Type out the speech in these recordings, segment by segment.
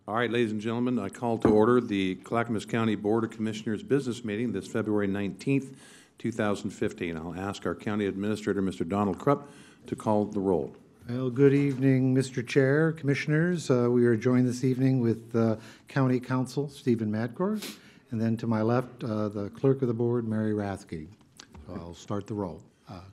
All right, ladies and gentlemen, I call to order the Clackamas County Board of Commissioners business meeting this February 19th, 2015. I'll ask our County Administrator, Mr. Donald Krupp, to call the roll. Well, good evening, Mr. Chair, Commissioners. We are joined this evening with County Counsel Stephen Madkour, and then to my left, the Clerk of the Board, Mary Rathke. So I'll start the roll.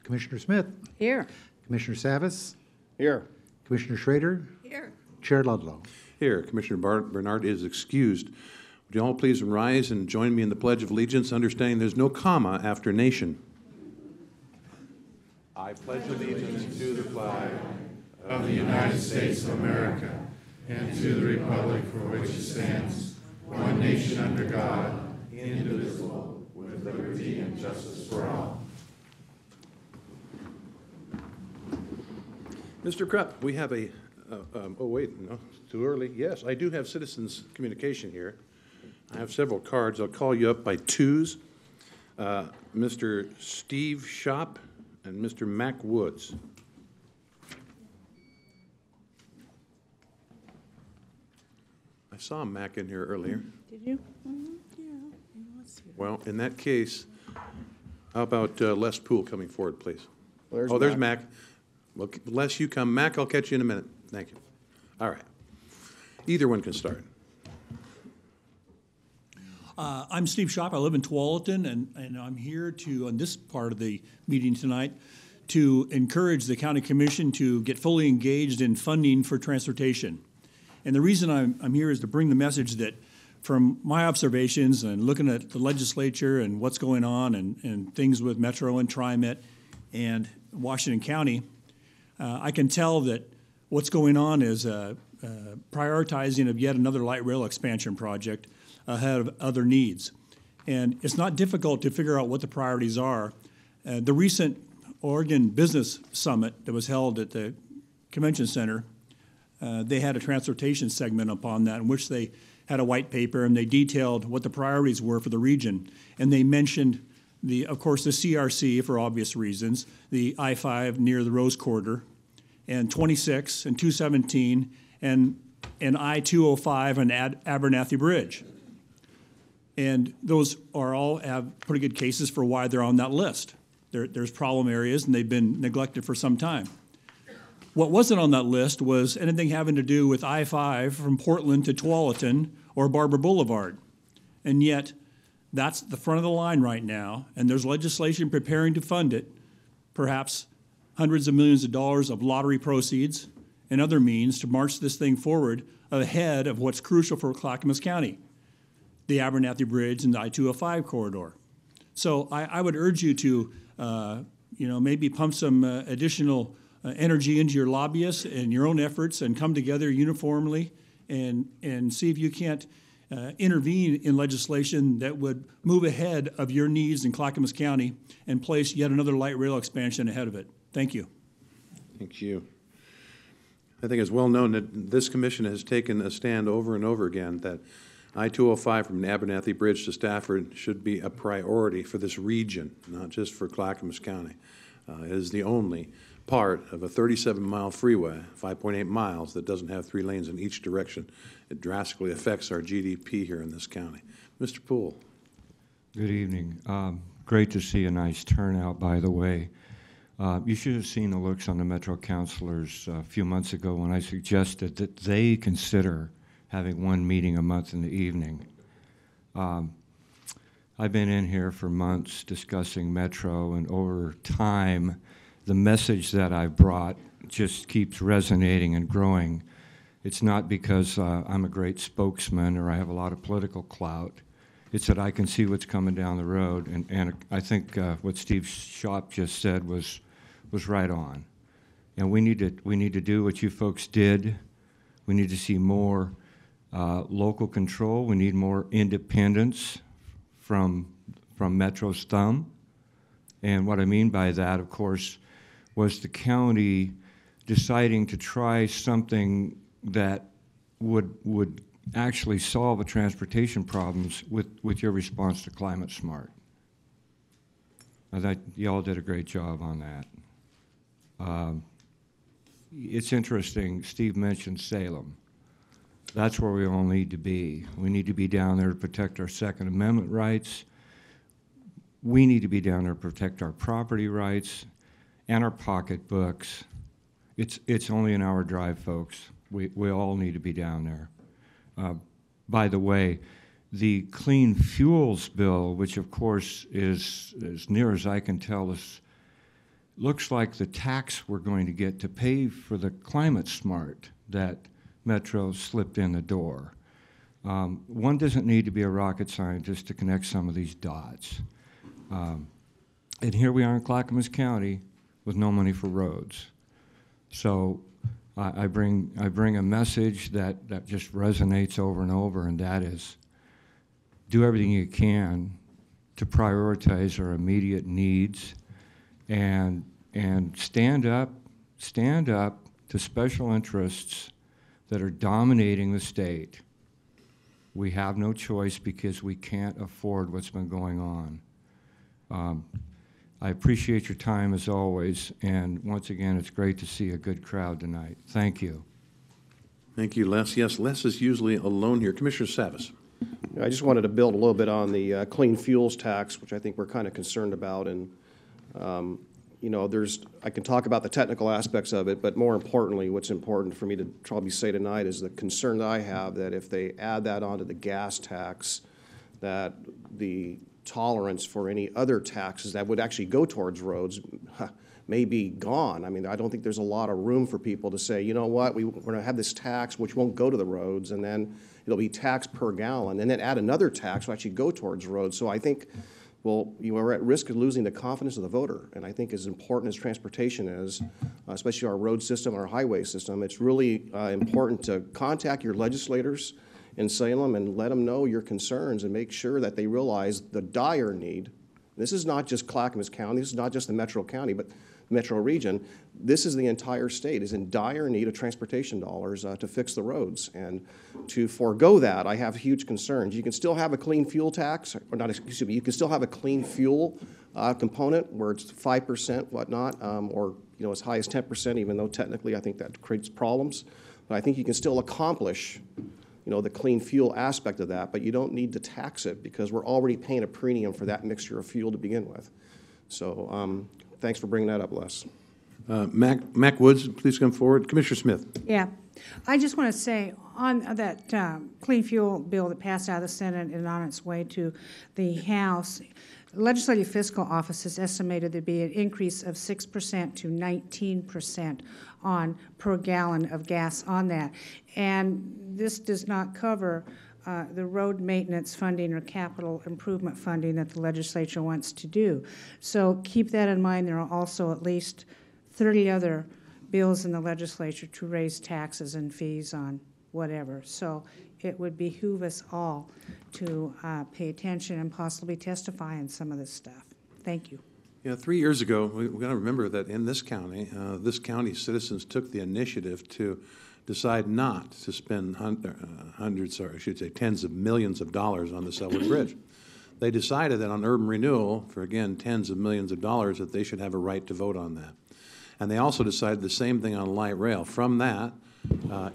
Commissioner Schmidt. Here. Commissioner Savas. Here. Commissioner Schrader. Here. Chair Ludlow. Here. Commissioner Bernard is excused. Would you all please rise and join me in the Pledge of Allegiance, understanding there's no comma after nation. I pledge allegiance to the flag of the United States of America and to the republic for which it stands, one nation under God, indivisible, with liberty and justice for all. Mr. Krupp, we have a, oh wait, no, it's too early. Yes, I do have citizens communication here. I have several cards. I'll call you up by twos. Mr. Steve Shop and Mr. Mac Woods. I saw Mac in here earlier. Did you? Mm-hmm. Yeah. Let's see. Well, in that case, how about Les Poole coming forward, please? Well, there's Mac. Well, Les, you come. Mac, I'll catch you in a minute. Thank you. All right. Either one can start. I'm Steve Shop. I live in Tualatin, and I'm here to, on this part of the meeting tonight, to encourage the County Commission to get fully engaged in funding for transportation. And the reason I'm here is to bring the message that from my observations and looking at the legislature and what's going on and things with Metro and TriMet and Washington County, I can tell that what's going on is prioritizing of yet another light rail expansion project ahead of other needs. And it's not difficult to figure out what the priorities are. The recent Oregon Business Summit that was held at the Convention Center, they had a transportation segment upon that in which they had a white paper and they detailed what the priorities were for the region. And they mentioned, of course, the CRC for obvious reasons, the I-5 near the Rose Quarter, and 26 and 217, and I-205 and Abernathy Bridge. And those all have pretty good cases for why they're on that list. There's problem areas, and they've been neglected for some time. What wasn't on that list was anything having to do with I-5 from Portland to Tualatin or Barber Boulevard. And yet, that's the front of the line right now, and there's legislation preparing to fund it, perhaps hundreds of millions of dollars of lottery proceeds and other means to march this thing forward ahead of what's crucial for Clackamas County, the Abernathy Bridge and the I-205 corridor. So I would urge you to, maybe pump some additional energy into your lobbyists and your own efforts and come together uniformly and see if you can't intervene in legislation that would move ahead of your needs in Clackamas County and place yet another light rail expansion ahead of it. Thank you. Thank you. I think it's well known that this commission has taken a stand over and over again that I-205 from Abernathy Bridge to Stafford should be a priority for this region, not just for Clackamas County. It is the only part of a 37-mile freeway, 5.8 miles, that doesn't have 3 lanes in each direction. It drastically affects our GDP here in this county. Mr. Poole. Good evening. Great to see a nice turnout, by the way. You should have seen the looks on the Metro councilors a few months ago when I suggested that they consider having one meeting a month in the evening. I've been in here for months discussing Metro, and over time, the message that I've brought just keeps resonating and growing. It's not because I'm a great spokesman or I have a lot of political clout. It's that I can see what's coming down the road, and I think what Steve Shop just said was right on. And we need to do what you folks did. We need to see more local control. We need more independence from Metro's thumb. And what I mean by that, of course, was the county deciding to try something that would actually solve the transportation problems with your response to Climate Smart. I thought y'all did a great job on that. It's interesting, Steve mentioned Salem. That's where we all need to be. We need to be down there to protect our Second Amendment rights. We need to be down there to protect our property rights and our pocketbooks. It's only an hour drive, folks. We all need to be down there. By the way, the Clean Fuels bill, which of course is, as near as I can tell, looks like the tax we're going to get to pay for the Climate Smart that Metro slipped in the door. One doesn't need to be a rocket scientist to connect some of these dots. And here we are in Clackamas County with no money for roads. So I bring a message that just resonates over and over, and that is, do everything you can to prioritize our immediate needs, and stand up to special interests that are dominating the state. We have no choice because we can't afford what's been going on. I appreciate your time as always, and once again, it's great to see a good crowd tonight. Thank you. Thank you, Les. Yes, Les is usually alone here. Commissioner Savas. I just wanted to build a little bit on the clean fuels tax, which I think we're kind of concerned about. And, you know, I can talk about the technical aspects of it, but more importantly, what's important for me to probably say tonight is the concern that I have that if they add that onto the gas tax, that the tolerance for any other taxes that would actually go towards roads may be gone. I mean, I don't think there's a lot of room for people to say, you know what, we're going to have this tax which won't go to the roads, and then it'll be tax per gallon, and then add another tax will actually go towards roads. So I think, well, you are at risk of losing the confidence of the voter. And I think as important as transportation is, especially our road system and our highway system, it's really important to contact your legislators in Salem and let them know your concerns and make sure that they realize the dire need. This is not just Clackamas County, this is not just the Metro County, but Metro region. This is the entire state is in dire need of transportation dollars to fix the roads. And to forego that, I have huge concerns. You can still have a clean fuel tax, or not, excuse me, you can still have a clean fuel component where it's 5%, whatnot, or you know, as high as 10%, even though technically I think that creates problems. But I think you can still accomplish, you know, the clean fuel aspect of that, but you don't need to tax it because we're already paying a premium for that mixture of fuel to begin with. So thanks for bringing that up, Les. Mac Woods, please come forward. Commissioner Smith. Yeah. I just want to say on that clean fuel bill that passed out of the Senate and on its way to the House, Legislative Fiscal Office has estimated there'd be an increase of 6% to 19% on per gallon of gas on that. And this does not cover the road maintenance funding or capital improvement funding that the legislature wants to do. So keep that in mind. There are also at least 30 other bills in the legislature to raise taxes and fees on whatever. So it would behoove us all to pay attention and possibly testify on some of this stuff. Thank you. Yeah, 3 years ago, we've got to remember that in this county's citizens took the initiative to decide not to spend hundreds, or I should say tens of millions of dollars on the Selwood Bridge. they decided that on urban renewal, for again, tens of millions of dollars, that they should have a right to vote on that. And they also decided the same thing on light rail. From that,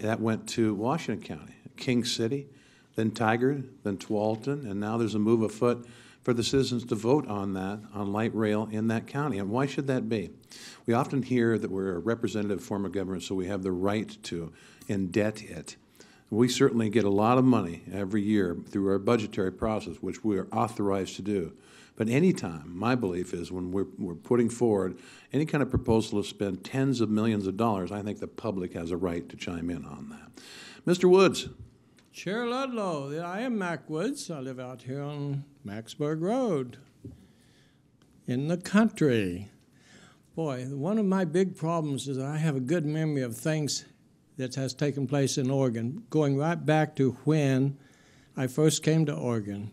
that went to Washington County, King City, then Tigard, then Tualatin, and now there's a move afoot for the citizens to vote on that, on light rail in that county. And why should that be? We often hear that we're a representative form of government, so we have the right to indebt it. We certainly get a lot of money every year through our budgetary process, which we are authorized to do. But anytime, my belief is when we're putting forward any kind of proposal to spend tens of millions of dollars, I think the public has a right to chime in on that. Mr. Woods. Chair Ludlow, I am Mac Woods. I live out here on Macksburg Road in the country. Boy, one of my big problems is I have a good memory of things that has taken place in Oregon, going right back to when I first came to Oregon.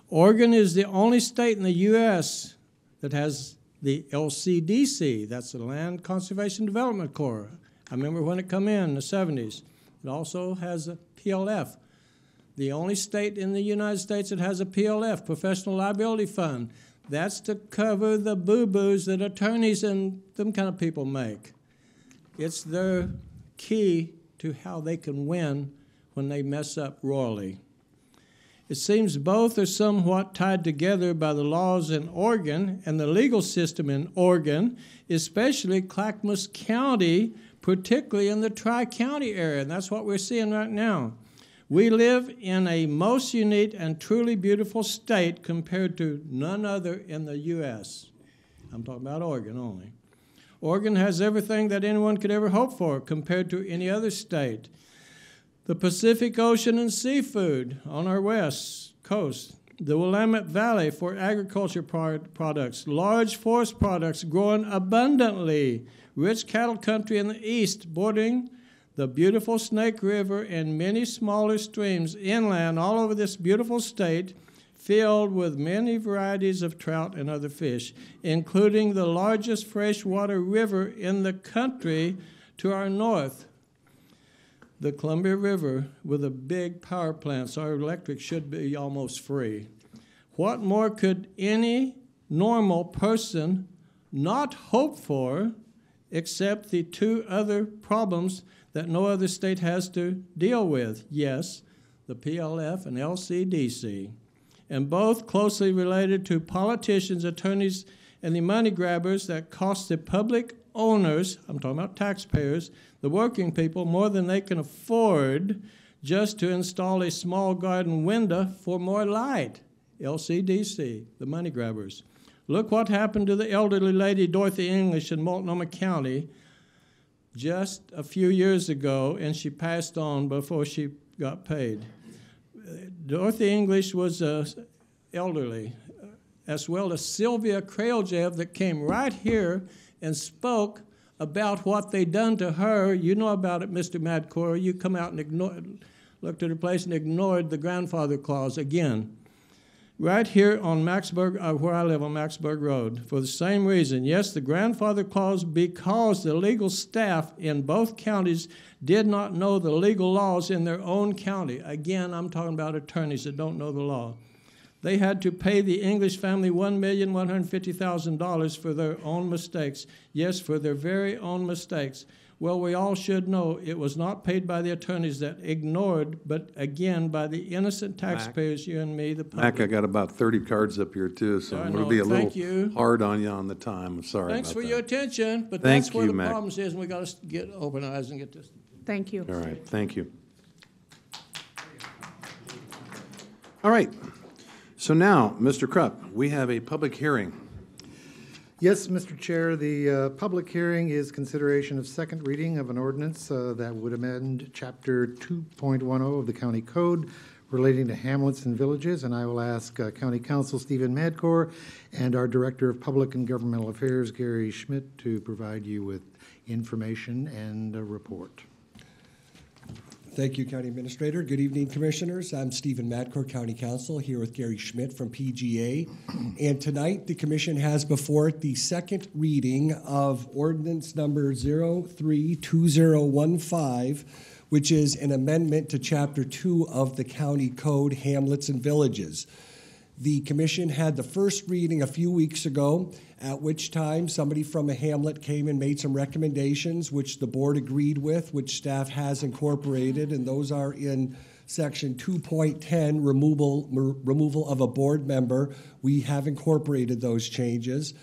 Oregon is the only state in the U.S. that has the LCDC, that's the Land Conservation Development Corps. I remember when it come in the 70s. It also has a PLF. The only state in the United States that has a PLF, Professional Liability Fund. That's to cover the boo-boos that attorneys and them kind of people make. It's their key to how they can win when they mess up royally. It seems both are somewhat tied together by the laws in Oregon and the legal system in Oregon, especially Clackamas County, particularly in the Tri-County area, and that's what we're seeing right now. We live in a most unique and truly beautiful state compared to none other in the U.S. I'm talking about Oregon only. Oregon has everything that anyone could ever hope for compared to any other state. The Pacific Ocean and seafood on our west coast, the Willamette Valley for agriculture products, large forest products growing abundantly, rich cattle country in the east bordering the beautiful Snake River and many smaller streams inland all over this beautiful state, filled with many varieties of trout and other fish, including the largest freshwater river in the country to our north, the Columbia River, with a big power plant, so our electric should be almost free. What more could any normal person not hope for except the two other problems that no other state has to deal with? Yes, the PLF and LCDC, and both closely related to politicians, attorneys, and the money grabbers that cost the public owners, I'm talking about taxpayers, the working people, more than they can afford just to install a small garden window for more light. LCDC, the money grabbers. Look what happened to the elderly lady, Dorothy English, in Multnomah County just a few years ago, and she passed on before she got paid. Dorothy English was elderly, as well as Sylvia Krailjev, that came right here and spoke about what they done to her. You know about it, Mr. Madkour. You come out and looked at her place and ignored the grandfather clause again. Right here on Macksburg, where I live on Macksburg Road, for the same reason. Yes, the grandfather clause, because the legal staff in both counties did not know the legal laws in their own county. Again, I'm talking about attorneys that don't know the law. They had to pay the English family $1,150,000 for their own mistakes. Yes, for their very own mistakes. Well, we all should know it was not paid by the attorneys that ignored, but again, by the innocent taxpayers, you and me, the public. Mac, I got about 30 cards up here too, so I'm going to be a little hard on you on the time. I'm sorry Thanks about for your attention, but Thank that's where you, the Mac. problems is, and we got to get open eyes and get this. Thank you. All right, thank you. All right, so now, Mr. Krupp, we have a public hearing. Yes, Mr. Chair, the public hearing is consideration of second reading of an ordinance that would amend Chapter 2.10 of the County Code relating to hamlets and villages, and I will ask County Counsel Stephen Madkour and our Director of Public and Governmental Affairs, Gary Schmidt, to provide you with information and a report. Thank you, County Administrator. Good evening, Commissioners. I'm Stephen Madkour, County Counsel, here with Gary Schmidt from PGA. And tonight, the Commission has before it the second reading of Ordinance Number 032015, which is an amendment to Chapter 2 of the County Code, Hamlets and Villages. The commission had the first reading a few weeks ago, at which time somebody from a hamlet came and made some recommendations, which the board agreed with, which staff has incorporated, and those are in Section 2.10, removal of a board member. We have incorporated those changes.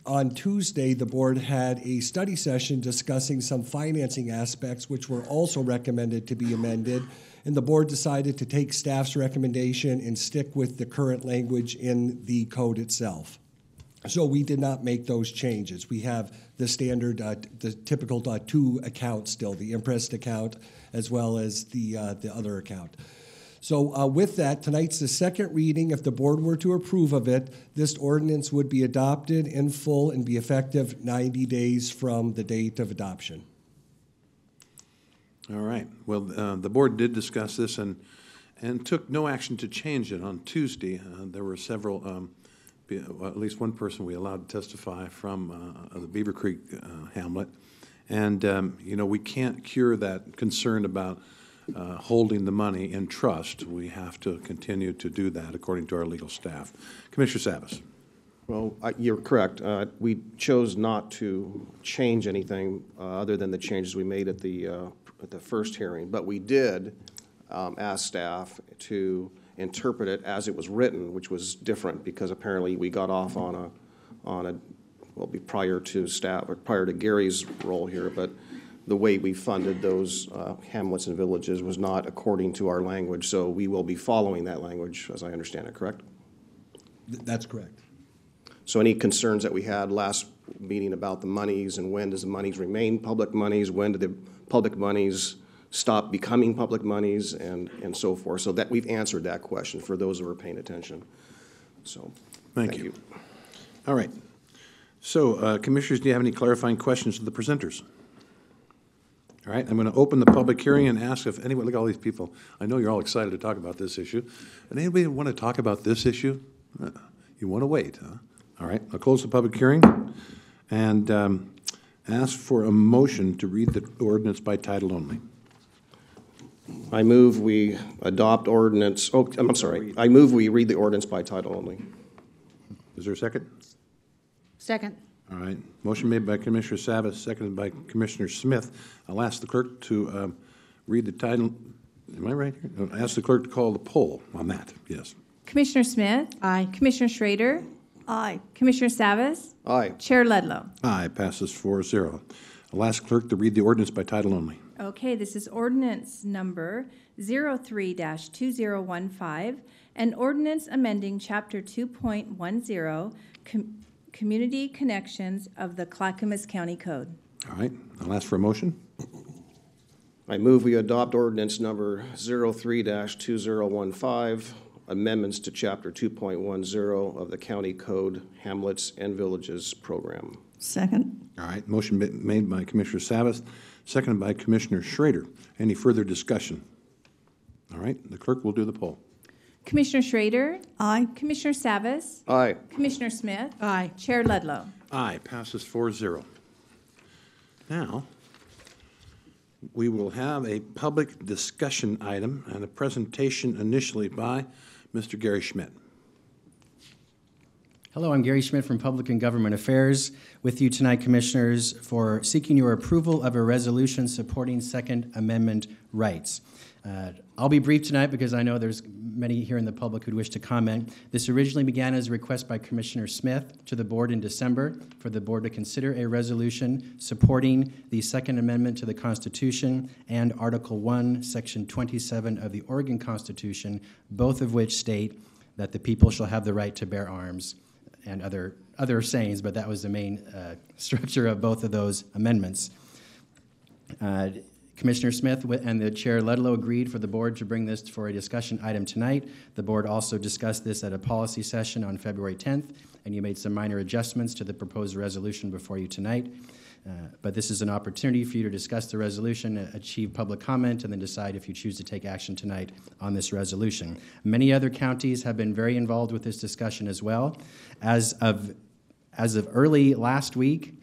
On Tuesday, the board had a study session discussing some financing aspects, which were also recommended to be amended, and the board decided to take staff's recommendation and stick with the current language in the code itself. So we did not make those changes. We have the standard, the typical two accounts still, the imprest account as well as the other account. So with that, tonight's the second reading. If the board were to approve of it, this ordinance would be adopted in full and be effective 90 days from the date of adoption. All right. Well, the board did discuss this and took no action to change it on Tuesday. There were several, at least one person we allowed to testify from the Beaver Creek hamlet. And, you know, we can't cure that concern about holding the money in trust. We have to continue to do that according to our legal staff. Commissioner Savas. Well, you're correct. We chose not to change anything other than the changes we made at the first hearing, but we did ask staff to interpret it as it was written, which was different because apparently we got off on a well, be prior to staff or prior to Gary's role here, but the way we funded those hamlets and villages was not according to our language. So we will be following that language, as I understand it. Correct? That's correct. So any concerns that we had last meeting about the monies and when does the monies remain public monies, when do the public monies stop becoming public monies, and so forth. So that we've answered that question for those who are paying attention. So thank you. All right. So commissioners, do you have any clarifying questions of the presenters? All right, I'm going to open the public hearing and ask if anyone, look at all these people. I know you're all excited to talk about this issue. And anybody want to talk about this issue? You want to wait, huh? All right, I'll close the public hearing and ask for a motion to read the ordinance by title only. I move we adopt ordinance, I'm sorry. I move we read the ordinance by title only. Is there a second? Second. All right, motion made by Commissioner Savas, seconded by Commissioner Smith. I'll ask the clerk to read the title. Am I right here? I'll ask the clerk to call the poll on that, yes. Commissioner Smith? Aye. Commissioner Schrader? Aye. Commissioner Savas? Aye. Chair Ludlow? Aye, passes 4-0. I'll ask clerk to read the ordinance by title only. Okay, this is ordinance number 03-2015, an ordinance amending Chapter 2.10, Community Connections of the Clackamas County Code. All right, I'll ask for a motion. I move we adopt ordinance number 03-2015, amendments to Chapter 2.10 of the County Code, Hamlets and Villages Program. Second. All right, motion made by Commissioner Savas, seconded by Commissioner Schrader. Any further discussion? All right, the clerk will do the poll. Commissioner Schrader? Aye. Commissioner Savas? Aye. Commissioner Smith? Aye. Chair Ludlow? Aye, passes 4-0. Now, we will have a public discussion item and a presentation initially by Mr. Gary Schmidt. Hello, I'm Gary Schmidt from Public and Government Affairs, with you tonight, Commissioners, for seeking your approval of a resolution supporting Second Amendment rights. I'll be brief tonight because I know there's many here in the public who'd wish to comment. This originally began as a request by Commissioner Smith to the board in December for the board to consider a resolution supporting the Second Amendment to the Constitution and Article 1, Section 27 of the Oregon Constitution, both of which state that the people shall have the right to bear arms, and other sayings, but that was the main structure of both of those amendments. Commissioner Smith and the Chair Ludlow agreed for the board to bring this for a discussion item tonight. The board also discussed this at a policy session on February 10th, and you made some minor adjustments to the proposed resolution before you tonight. But this is an opportunity for you to discuss the resolution, achieve public comment, and then decide if you choose to take action tonight on this resolution. Many other counties have been very involved with this discussion as well. As of late last week,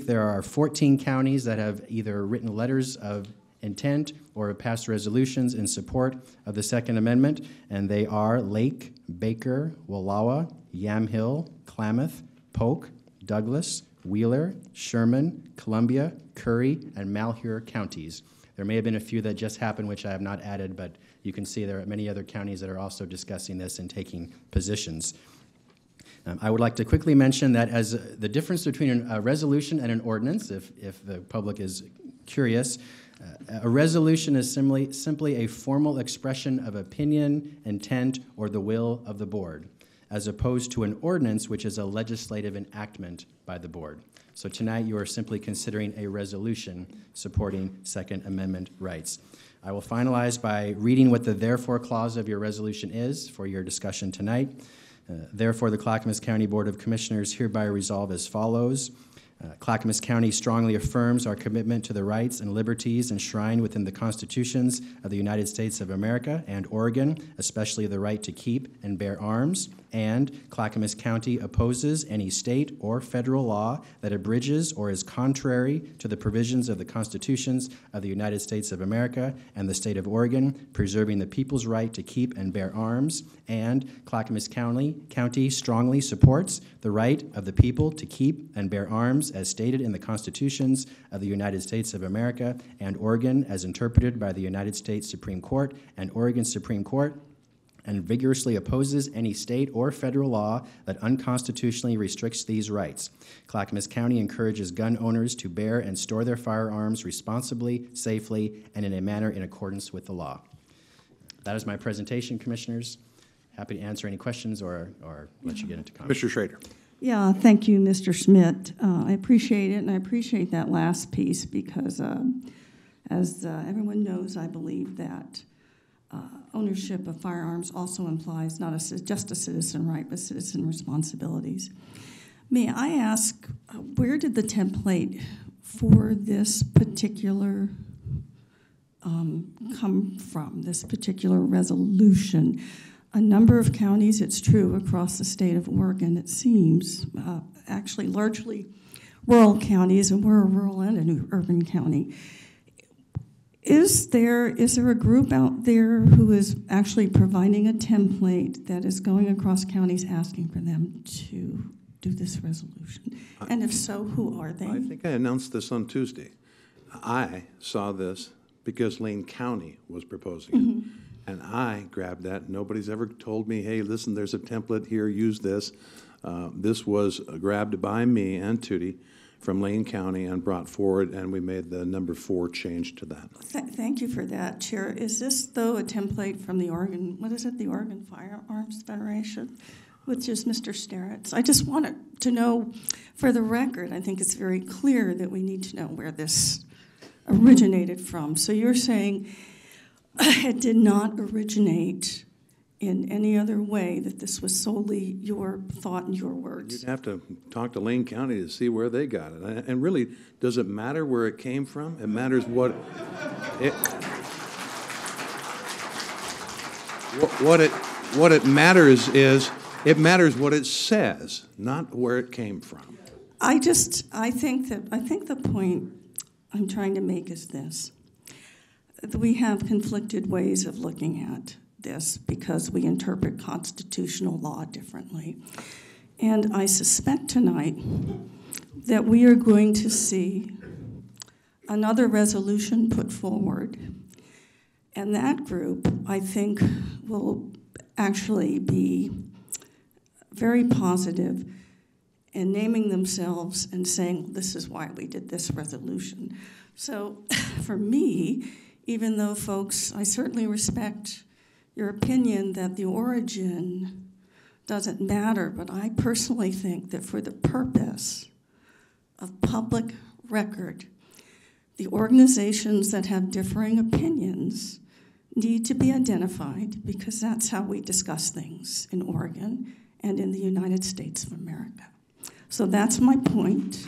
there are 14 counties that have either written letters of intent or have passed resolutions in support of the Second Amendment, and they are Lake, Baker, Wallowa, Yamhill, Klamath, Polk, Douglas, Wheeler, Sherman, Columbia, Curry, and Malheur counties. There may have been a few that just happened, which I have not added, but you can see there are many other counties that are also discussing this and taking positions. I would like to quickly mention that as the difference between a resolution and an ordinance, if the public is curious, a resolution is simply a formal expression of opinion, intent, or the will of the board, as opposed to an ordinance, which is a legislative enactment by the board. So tonight you are simply considering a resolution supporting Second Amendment rights. I will finalize by reading what the therefore clause of your resolution is for your discussion tonight. Therefore, the Clackamas County Board of Commissioners hereby resolve as follows. Clackamas County strongly affirms our commitment to the rights and liberties enshrined within the constitutions of the United States of America and Oregon, especially the right to keep and bear arms. And Clackamas County opposes any state or federal law that abridges or is contrary to the provisions of the constitutions of the United States of America and the state of Oregon, preserving the people's right to keep and bear arms. And Clackamas County strongly supports the right of the people to keep and bear arms as stated in the constitutions of the United States of America and Oregon as interpreted by the United States Supreme Court and Oregon Supreme Court, and vigorously opposes any state or federal law that unconstitutionally restricts these rights. Clackamas County encourages gun owners to bear and store their firearms responsibly, safely, and in a manner in accordance with the law. That is my presentation, Commissioners. Happy to answer any questions or let you get into comments. Mr. Schrader. Yeah, thank you, Mr. Schmidt. I appreciate it, and I appreciate that last piece because, as everyone knows, I believe that ownership of firearms also implies not just a citizen right, but citizen responsibilities. May I ask, where did the template for this particular come from, this particular resolution? A number of counties, it's true, across the state of Oregon, it seems, actually largely rural counties, and we're a rural and an urban county. Is there a group out there who is actually providing a template that is going across counties asking for them to do this resolution? And if so, who are they? I think I announced this on Tuesday. I saw this because Lane County was proposing it. And I grabbed that. Nobody's ever told me, hey, listen, there's a template here, use this. This was grabbed by me and Tootie from Lane County and brought forward, and we made the number 4 change to that. Thank you for that, Chair. Is this, though, a template from the Oregon, what is it, the Oregon Firearms Federation, which is Mr. Starrett's? I just wanted to know, for the record, I think it's very clear that we need to know where this originated from. So you're saying it did not originate in any other way, that this was solely your thought and your words? You'd have to talk to Lane County to see where they got it. And really, does it matter where it came from? It matters what it matters is, it matters what it says, not where it came from. I think the point I'm trying to make is this. That we have conflicted ways of looking at this because we interpret constitutional law differently. And I suspect tonight that we are going to see another resolution put forward. And that group, I think, will actually be very positive in naming themselves and saying, this is why we did this resolution. So for me, even though, folks, I certainly respect your opinion that the origin doesn't matter, but I personally think that for the purpose of public record, the organizations that have differing opinions need to be identified because that's how we discuss things in Oregon and in the United States of America. So that's my point.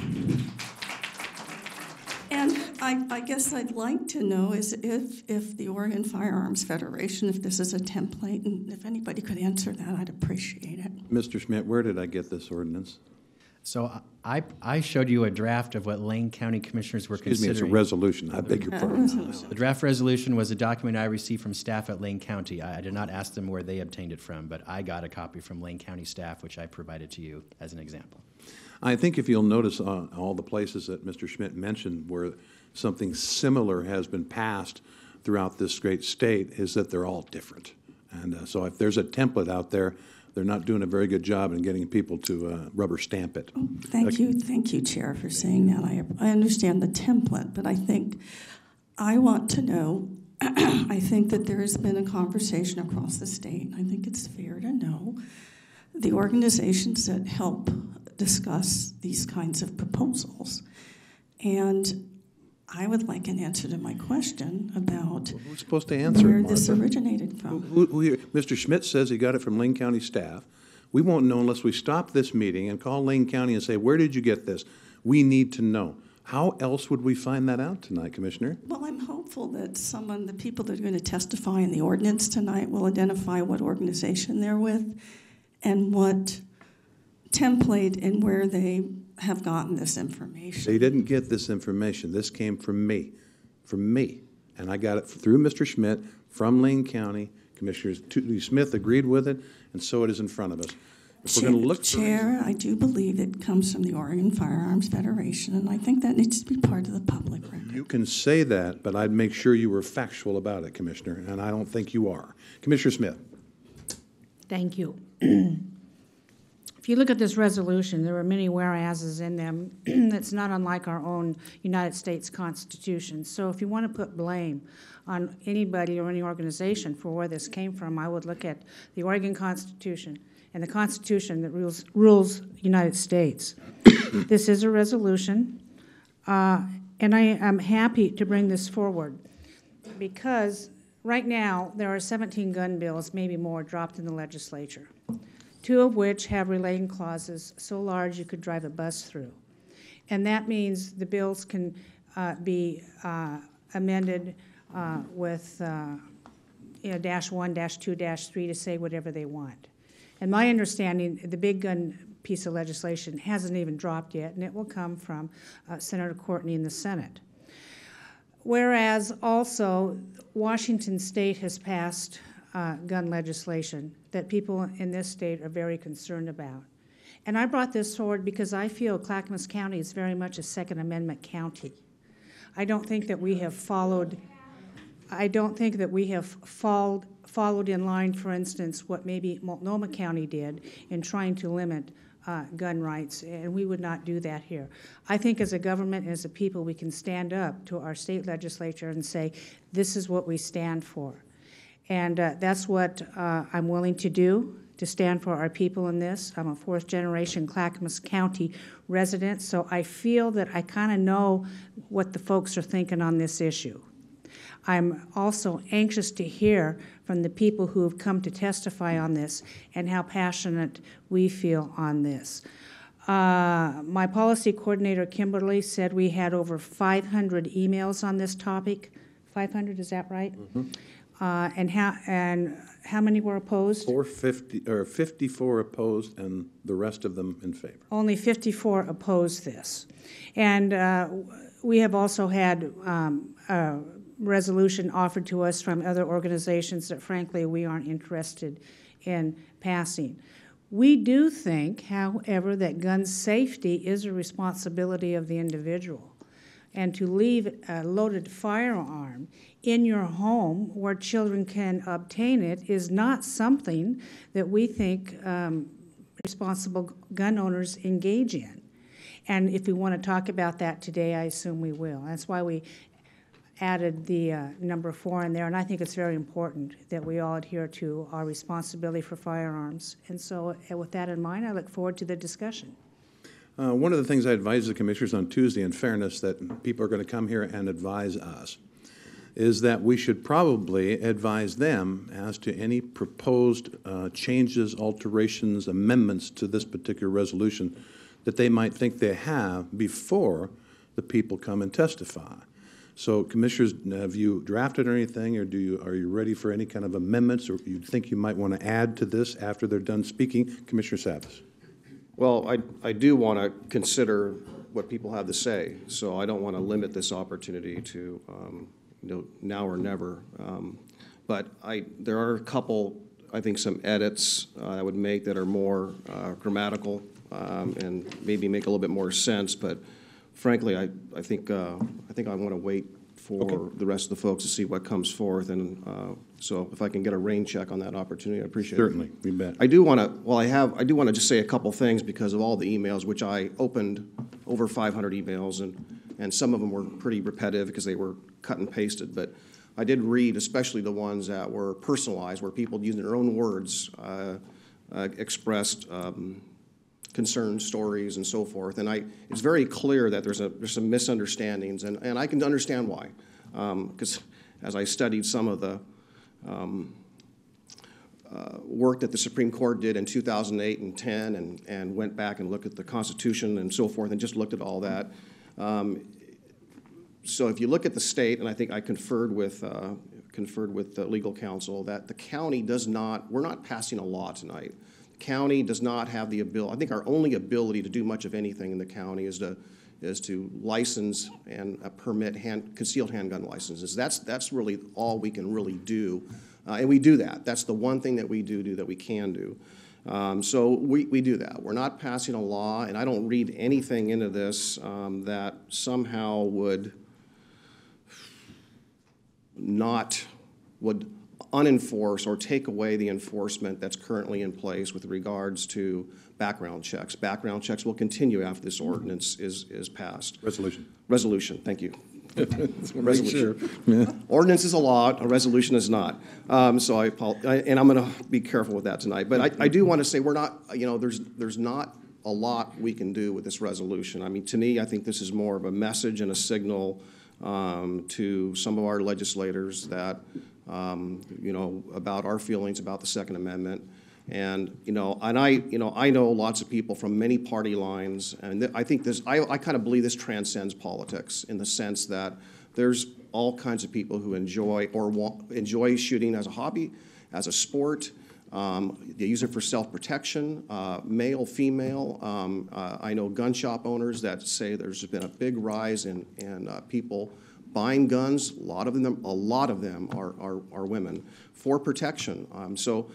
And I guess I'd like to know is if the Oregon Firearms Federation, if this is a template, and if anybody could answer that, I'd appreciate it. Mr. Schmidt, where did I get this ordinance? So I showed you a draft of what Lane County Commissioners were Excuse me, considering. it's a resolution. I beg your pardon. The draft resolution was a document I received from staff at Lane County. I did not ask them where they obtained it from, but I got a copy from Lane County staff, which I provided to you as an example. I think if you'll notice all the places that Mr. Schmidt mentioned where something similar has been passed throughout this great state is that they're all different. And so if there's a template out there, they're not doing a very good job in getting people to rubber stamp it. Thank you, Chair, for saying that. I understand the template, but I want to know, I think that there has been a conversation across the state, and I think it's fair to know the organizations that help discuss these kinds of proposals. And I would like an answer to my question about Who's supposed to answer where it, this Martha? originated from. Mr. Schmidt says he got it from Lane County staff. We won't know unless we stop this meeting and call Lane County and say, where did you get this? We need to know. How else would we find that out tonight, Commissioner? Well, I'm hopeful that the people that are going to testify in the ordinance tonight will identify what organization they're with and what template and where they have gotten this information. They didn't get this information. This came from me. And I got it through Mr. Schmidt from Lane County. Commissioner Smith agreed with it, and so it is in front of us. If we're going to look Chair, I do believe it comes from the Oregon Firearms Federation, and I think that needs to be part of the public record. You can say that, but I'd make sure you were factual about it, Commissioner, and I don't think you are. Commissioner Smith. Thank you. If you look at this resolution, there are many whereases in them. That's not unlike our own United States Constitution. So if you want to put blame on anybody or any organization for where this came from, I would look at the Oregon Constitution and the Constitution that rules the United States. This is a resolution, and I am happy to bring this forward because right now there are 17 gun bills, maybe more, dropped in the legislature, 2 of which have relating clauses so large you could drive a bus through. And that means the bills can be amended with -1, -2, -3 to say whatever they want. And my understanding, the big gun piece of legislation hasn't even dropped yet, and it will come from Senator Courtney in the Senate. Whereas also, Washington State has passed gun legislation that people in this state are very concerned about. And I brought this forward because I feel Clackamas County is very much a Second Amendment county. I don't think that we have followed in line, for instance, what maybe Multnomah County did in trying to limit gun rights, and we would not do that here. I think as a government and as a people, we can stand up to our state legislature and say, this is what we stand for. And that's what I'm willing to do, to stand for our people in this. I'm a 4th-generation Clackamas County resident, so I feel that I kind of know what the folks are thinking on this issue. I'm also anxious to hear from the people who have come to testify on this and how passionate we feel on this. My policy coordinator, Kimberly, said we had over 500 emails on this topic. 500, is that right? Mm-hmm. And how many were opposed? 54 opposed, and the rest of them in favor. Only 54 opposed this. And we have also had a resolution offered to us from other organizations that frankly we aren't interested in passing. We do think, however, that gun safety is a responsibility of the individual. And to leave a loaded firearm in your home where children can obtain it is not something that we think responsible gun owners engage in. And if we want to talk about that today, I assume we will. That's why we added the number 4 in there, and I think it's very important that we all adhere to our responsibility for firearms. And so with that in mind, I look forward to the discussion. One of the things I advised the commissioners on Tuesday, in fairness, that people are going to come here and advise us, is that we should probably advise them as to any proposed changes, alterations, amendments to this particular resolution that they might think they have before the people come and testify. So, commissioners, have you drafted anything, or are you ready for any kind of amendments, or you think you might want to add to this after they're done speaking? Commissioner Savas. Well, I do want to consider what people have to say, so I don't want to limit this opportunity to, now or never. But there are a couple, I think, some edits I would make that are more grammatical and maybe make a little bit more sense. But frankly, I think I want to wait for the rest of the folks to see what comes forth. And so if I can get a rain check on that opportunity, I appreciate it. Certainly, you bet. I do want to just say a couple things because of all the emails, which I opened over 500 emails, and some of them were pretty repetitive because they were cut and pasted. But I did read, especially the ones that were personalized, where people using their own words expressed concerns, stories, and so forth. And it's very clear that there's some misunderstandings, and I can understand why. Because as I studied some of the work that the Supreme Court did in 2008 and 10 and went back and looked at the Constitution and so forth and just looked at all that. So if you look at the state, and I think I conferred with the legal counsel, that the county we're not passing a law tonight. The county does not have the ability, I think our only ability to do much of anything in the county is to license and permit concealed handgun licenses. That's really all we can really do. And we do that. That's the one thing that we do that we can do. So we do that. We're not passing a law, and I don't read anything into this that somehow would unenforce or take away the enforcement that's currently in place with regards to background checks. Background checks will continue after this ordinance is passed. Resolution, thank you. Resolution. Sure. Yeah. Ordinance is a law, a resolution is not. So I apologize, and I'm going to be careful with that tonight. But I do want to say we're not, there's not a lot we can do with this resolution. I mean, to me, I think this is more of a message and a signal to some of our legislators that, about our feelings about the Second Amendment. And, I know lots of people from many party lines, and I think I kind of believe this transcends politics in the sense that there's all kinds of people who enjoy shooting as a hobby, as a sport. They use it for self-protection, male, female. I know gun shop owners that say there's been a big rise in people buying guns. A lot of them are women for protection. So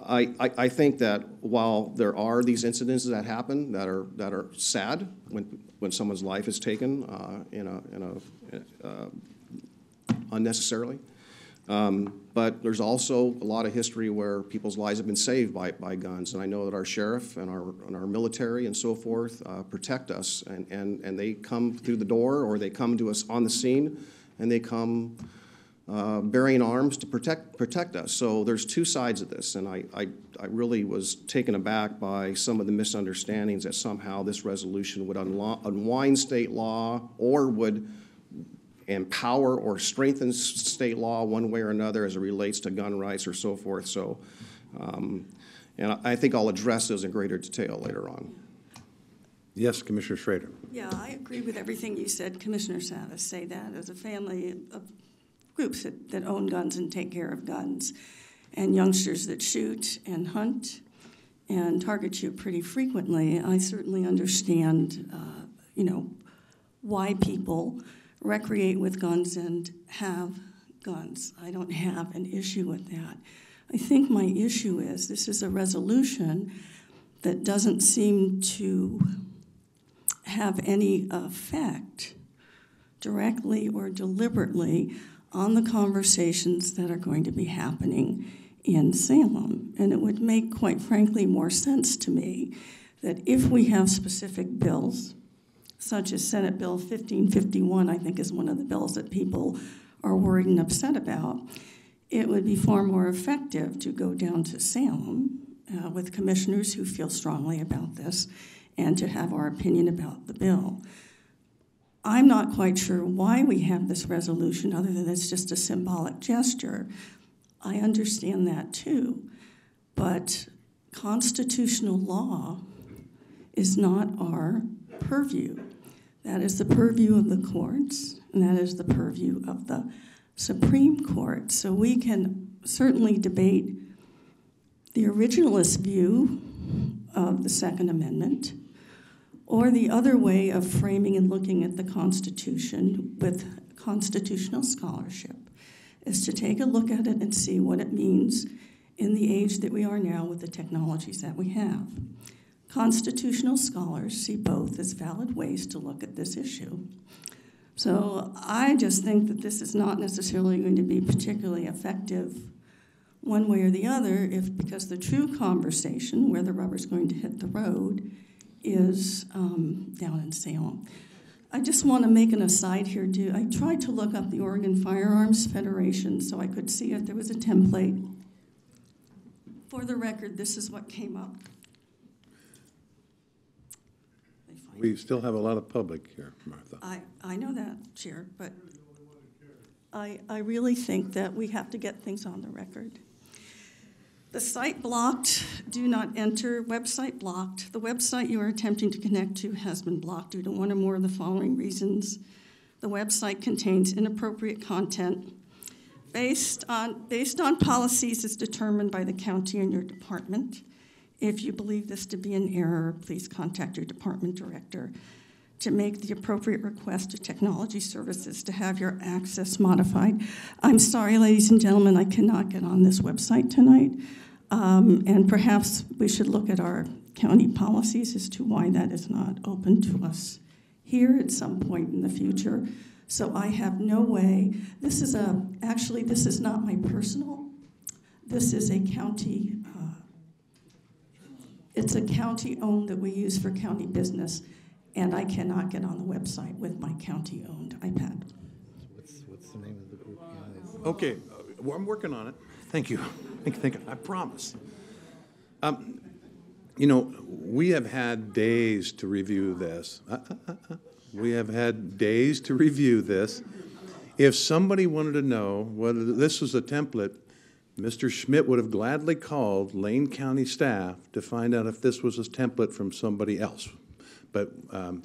I think that while there are these incidences that happen that are sad when someone's life is taken unnecessarily. But there's also a lot of history where people's lives have been saved by guns, and I know that our sheriff and our military and so forth protect us, and they come through the door or they come to us on the scene, and they come bearing arms to protect us. So there's two sides of this, and I really was taken aback by some of the misunderstandings that somehow this resolution would unwind state law or would empower or strengthen state law one way or another as it relates to gun rights or so forth. So, and I think I'll address those in greater detail later on. Yes, Commissioner Schrader. Yeah, I agree with everything you said, Commissioner Savis. Say that as a family of groups that own guns and take care of guns, and youngsters that shoot and hunt and target shoot pretty frequently. I certainly understand, why people recreate with guns and have guns. I don't have an issue with that. I think my issue is this is a resolution that doesn't seem to have any effect directly or deliberately on the conversations that are going to be happening in Salem. And it would make, quite frankly, more sense to me that if we have specific bills, such as Senate Bill 1551, I think is one of the bills that people are worried and upset about, it would be far more effective to go down to Salem with commissioners who feel strongly about this and to have our opinion about the bill. I'm not quite sure why we have this resolution other than it's just a symbolic gesture. I understand that too, but constitutional law is not our purview. That is the purview of the courts, and that is the purview of the Supreme Court. So we can certainly debate the originalist view of the Second Amendment, or the other way of framing and looking at the Constitution with constitutional scholarship is to take a look at it and see what it means in the age that we are now with the technologies that we have. Constitutional scholars see both as valid ways to look at this issue. So I just think that this is not necessarily going to be particularly effective one way or the other, because the true conversation, where the rubber's going to hit the road, is down in Salem. I just want to make an aside here, too. I tried to look up the Oregon Firearms Federation so I could see if there was a template. For the record, this is what came up. We still have a lot of public here, Martha. I know that, Chair, but I really think that we have to get things on the record. The site blocked, do not enter, website blocked. The website you are attempting to connect to has been blocked due to one or more of the following reasons. The website contains inappropriate content based on policies as determined by the county and your department. If you believe this to be an error, please contact your department director to make the appropriate request to technology services to have your access modified. I'm sorry, ladies and gentlemen, I cannot get on this website tonight. And perhaps we should look at our county policies as to why that is not open to us here at some point in the future. So I have no way. This is actually, this is not my personal. This is a county, it's a county-owned that we use for county business, and I cannot get on the website with my county-owned iPad. What's the name of the group? Okay, well, I'm working on it. Thank you. Thank you. I promise. You know, we have had days to review this. We have had days to review this. If somebody wanted to know whether this was a template, Mr. Schmidt would have gladly called Lane County staff to find out if this was a template from somebody else. But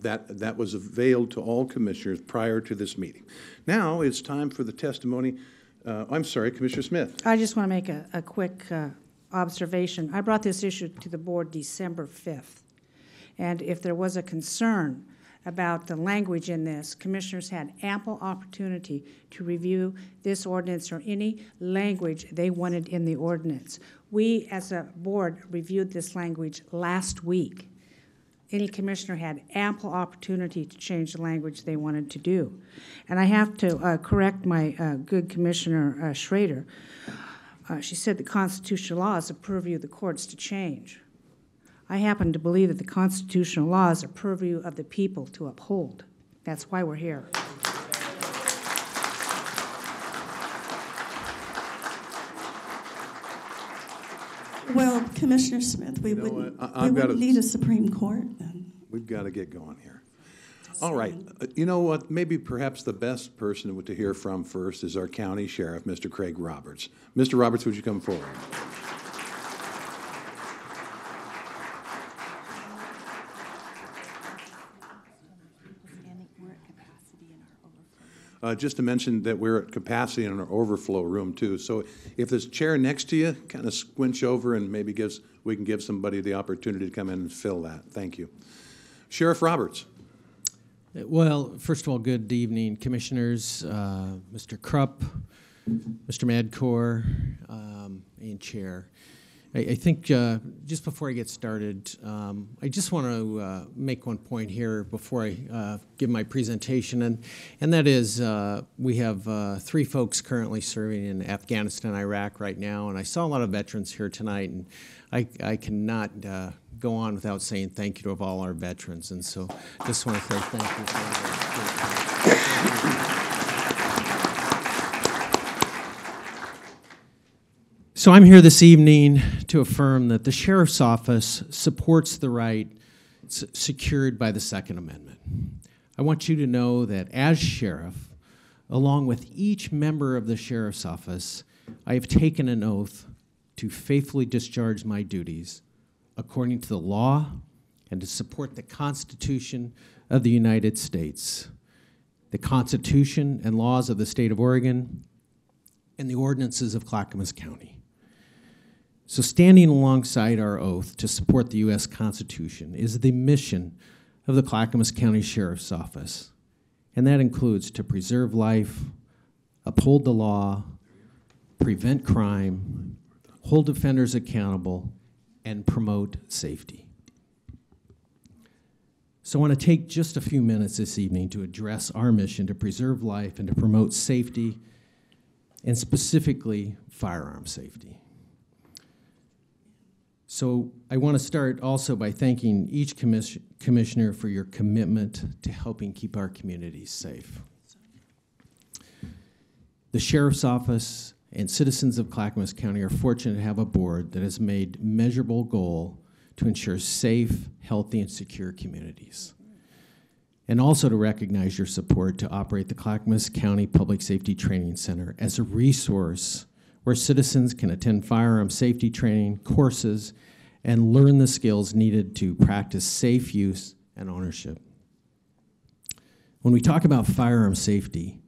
that was availed to all commissioners prior to this meeting. Now it's time for the testimony. I'm sorry, Commissioner Smith. I just want to make a quick observation. I brought this issue to the board December 5th. And if there was a concern about the language in this, commissioners had ample opportunity to review this ordinance or any language they wanted in the ordinance. We, as a board, reviewed this language last week. Any commissioner had ample opportunity to change the language they wanted to do. And I have to correct my good Commissioner Schrader. She said the constitutional law is a purview of the courts to change. I happen to believe that the constitutional law is a purview of the people to uphold. That's why we're here. Well, Commissioner Smith, we wouldn't need a Supreme Court then. We've got to get going here. All right. You know what? Maybe perhaps the best person to hear from first is our county sheriff, Mr. Craig Roberts. Mr. Roberts, would you come forward? Just to mention that we're at capacity in our overflow room too. So if there's a chair next to you, kind of squinch over and maybe we can give somebody the opportunity to come in and fill that. Thank you. Sheriff Roberts. Well, first of all, good evening, commissioners, Mr. Krupp, Mr. Madkour, and Chair. I think just before I get started, I just want to make one point here before I give my presentation, and that is we have 3 folks currently serving in Afghanistan, Iraq right now, and I saw a lot of veterans here tonight, and I cannot go on without saying thank you to all our veterans, and so just want to say thank you for that. So I'm here this evening to affirm that the Sheriff's Office supports the right secured by the Second Amendment. I want you to know that as Sheriff, along with each member of the Sheriff's Office, I have taken an oath to faithfully discharge my duties according to the law and to support the Constitution of the United States, the Constitution and laws of the state of Oregon, and the ordinances of Clackamas County. So standing alongside our oath to support the U.S. Constitution is the mission of the Clackamas County Sheriff's Office, and that includes to preserve life, uphold the law, prevent crime, hold offenders accountable, and promote safety. So I want to take just a few minutes this evening to address our mission to preserve life and to promote safety, and specifically firearm safety. So I want to start also by thanking each commissioner for your commitment to helping keep our communities safe. The Sheriff's Office and citizens of Clackamas County are fortunate to have a board that has made measurable goal to ensure safe, healthy, and secure communities. And also to recognize your support to operate the Clackamas County Public Safety Training Center as a resource where citizens can attend firearm safety training courses and learn the skills needed to practice safe use and ownership. When we talk about firearm safety,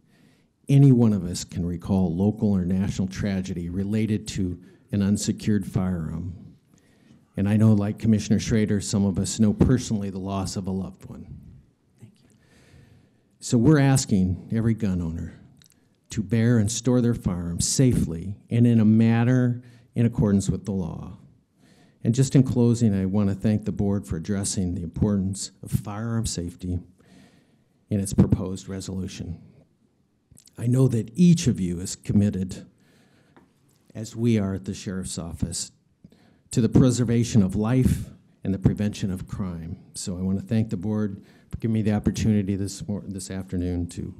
any one of us can recall local or national tragedy related to an unsecured firearm. And I know, like Commissioner Schrader, some of us know personally the loss of a loved one. Thank you. So we're asking every gun owner to bear and store their firearms safely and in a manner in accordance with the law. And just in closing, I want to thank the board for addressing the importance of firearm safety in its proposed resolution. I know that each of you is committed, as we are at the Sheriff's Office, to the preservation of life and the prevention of crime. So I want to thank the board for giving me the opportunity this afternoon to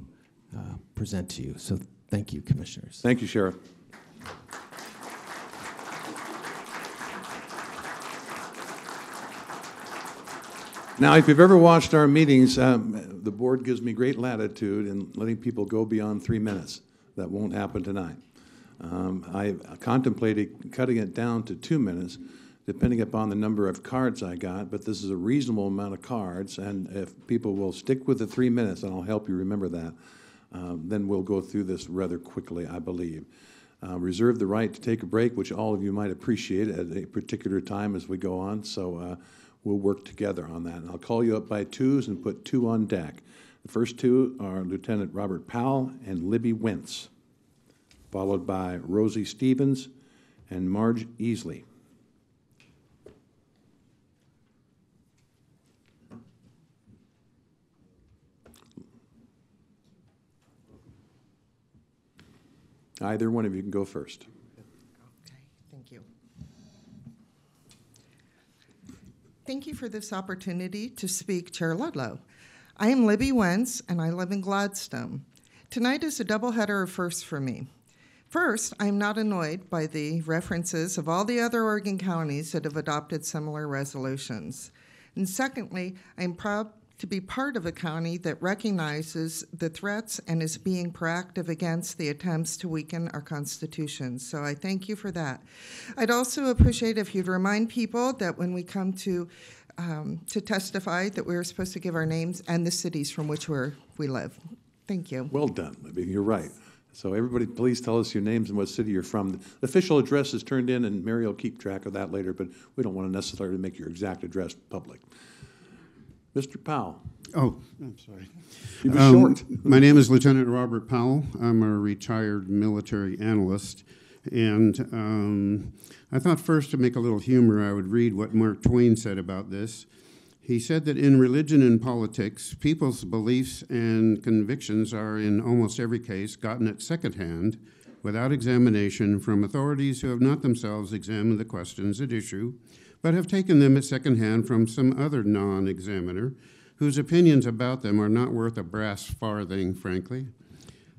present to you. So thank you, Commissioners. Thank you, Sheriff. Now, if you've ever watched our meetings, the board gives me great latitude in letting people go beyond 3 minutes. That won't happen tonight. I contemplated cutting it down to 2 minutes, depending upon the number of cards I got, but this is a reasonable amount of cards, and if people will stick with the 3 minutes, and I'll help you remember that, then we'll go through this rather quickly, I believe. Reserve the right to take a break, which all of you might appreciate at a particular time as we go on, so we'll work together on that. And I'll call you up by twos and put 2 on deck. The first 2 are Lieutenant Robert Powell and Libby Wentz, followed by Rosie Stevens and Marge Easley. Either one of you can go first. Okay, thank you. Thank you for this opportunity to speak, Chair Ludlow. I am Libby Wentz, and I live in Gladstone. Tonight is a doubleheader of firsts for me. First, I'm not annoyed by the references of all the other Oregon counties that have adopted similar resolutions. And secondly, I'm proud to be part of a county that recognizes the threats and is being proactive against the attempts to weaken our Constitution. So I thank you for that. I'd also appreciate if you'd remind people that when we come to testify that we're supposed to give our names and the cities from which we live. Thank you. Well done, Libby. You're right. So everybody, please tell us your names and what city you're from. The official address is turned in, and Mary will keep track of that later, but we don't want to necessarily make your exact address public. Mr. Powell. Oh, I'm sorry. You be short. My name is Lieutenant Robert Powell. I'm a retired military analyst. And I thought first, to make a little humor, I would read what Mark Twain said about this. He said that in religion and politics, people's beliefs and convictions are, in almost every case, gotten at secondhand, without examination, from authorities who have not themselves examined the questions at issue, but have taken them at secondhand from some other non-examiner whose opinions about them are not worth a brass farthing, frankly.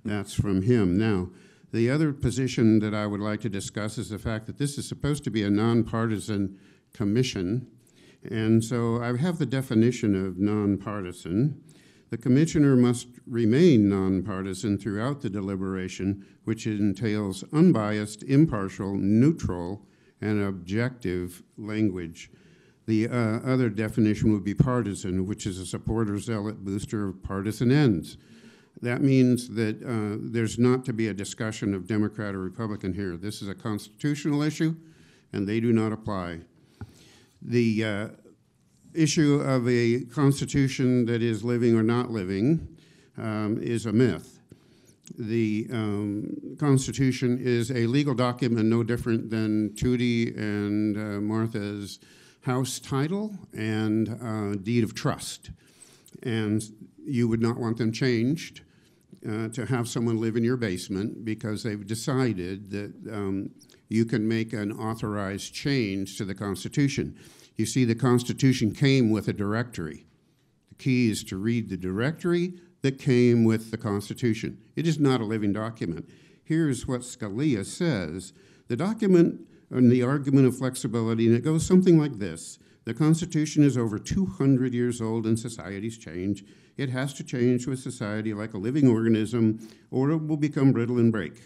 That's from him. Now, the other position that I would like to discuss is the fact that this is supposed to be a nonpartisan commission, and so I have the definition of nonpartisan. The commissioner must remain nonpartisan throughout the deliberation, which entails unbiased, impartial, neutral, and objective language. The other definition would be partisan, which is a supporter, zealot, booster of partisan ends. That means that there's not to be a discussion of Democrat or Republican here. This is a constitutional issue, and they do not apply. The issue of a constitution that is living or not living is a myth. The Constitution is a legal document no different than Tootie and Martha's house title and deed of trust. And you would not want them changed to have someone live in your basement because they've decided that you can make an authorized change to the Constitution. You see, the Constitution came with a directory. The key is to read the directory that came with the Constitution. It is not a living document. Here's what Scalia says. The document and the argument of flexibility, and it goes something like this. The Constitution is over 200 years old and societies change. It has to change with society like a living organism or it will become brittle and break.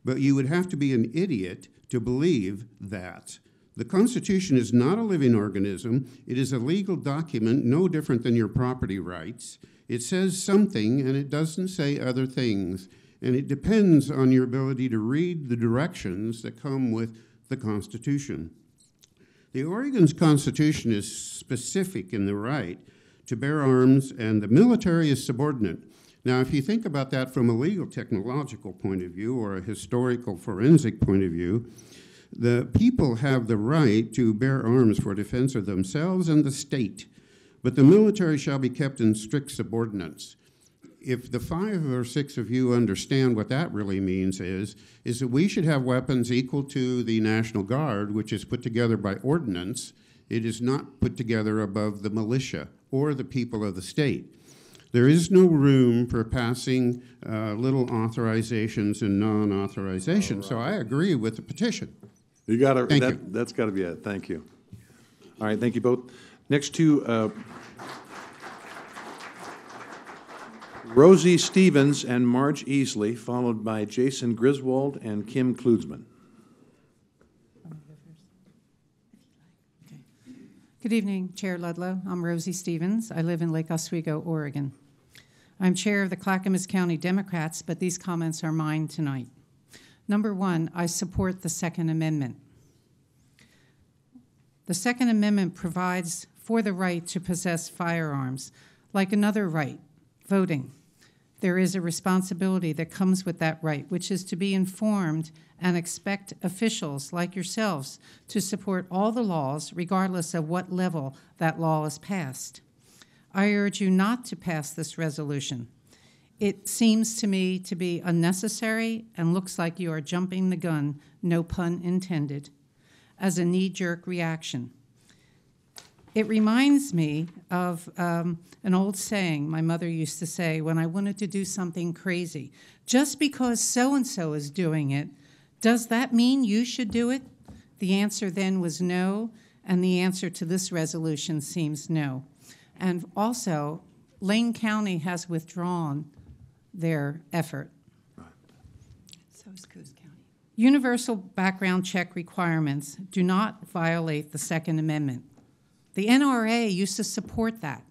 But you would have to be an idiot to believe that. The Constitution is not a living organism. It is a legal document no different than your property rights. It says something and it doesn't say other things. And it depends on your ability to read the directions that come with the Constitution. The Oregon's Constitution is specific in the right to bear arms, and the military is subordinate. Now, if you think about that from a legal technological point of view or a historical forensic point of view, the people have the right to bear arms for defense of themselves and the state, but the military shall be kept in strict subordinance. If the 5 or 6 of you understand what that really means is that we should have weapons equal to the National Guard, which is put together by ordinance. It is not put together above the militia or the people of the state. There is no room for passing little authorizations and non-authorizations. Right. So I agree with the petition. You got to. Thank you. That's got to be it. Thank you. All right. Thank you both. Next to Rosie Stevens and Marge Easley, followed by Jason Griswold and Kim Klutzman. Good evening, Chair Ludlow. I'm Rosie Stevens. I live in Lake Oswego, Oregon. I'm chair of the Clackamas County Democrats, but these comments are mine tonight. Number 1, I support the Second Amendment. The Second Amendment provides for the right to possess firearms, like another right, voting. There is a responsibility that comes with that right, which is to be informed and expect officials like yourselves to support all the laws, regardless of what level that law is passed. I urge you not to pass this resolution. It seems to me to be unnecessary and looks like you are jumping the gun, no pun intended, as a knee-jerk reaction. It reminds me of an old saying my mother used to say when I wanted to do something crazy. Just because so-and-so is doing it, does that mean you should do it? The answer then was no, and the answer to this resolution seems no. And also, Lane County has withdrawn their effort. So is Coos County. Universal background check requirements do not violate the Second Amendment. The NRA used to support that.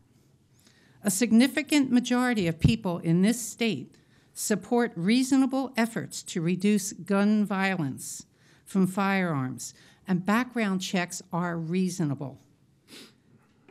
A significant majority of people in this state support reasonable efforts to reduce gun violence from firearms, and background checks are reasonable.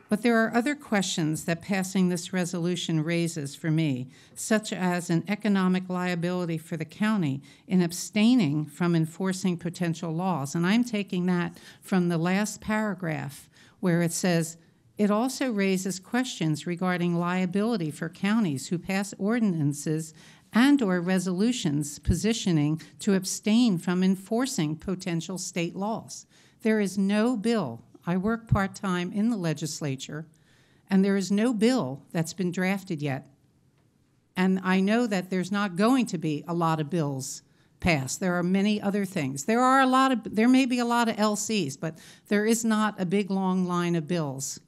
But there are other questions that passing this resolution raises for me, such as an economic liability for the county in abstaining from enforcing potential laws. And I'm taking that from the last paragraph, where it says, it also raises questions regarding liability for counties who pass ordinances and/or resolutions positioning to abstain from enforcing potential state laws. There is no bill. I work part-time in the legislature, and there is no bill that's been drafted yet. And I know that there's not going to be a lot of bills passed. There are many other things. There may be a lot of LCs, but there is not a big, long line of bills.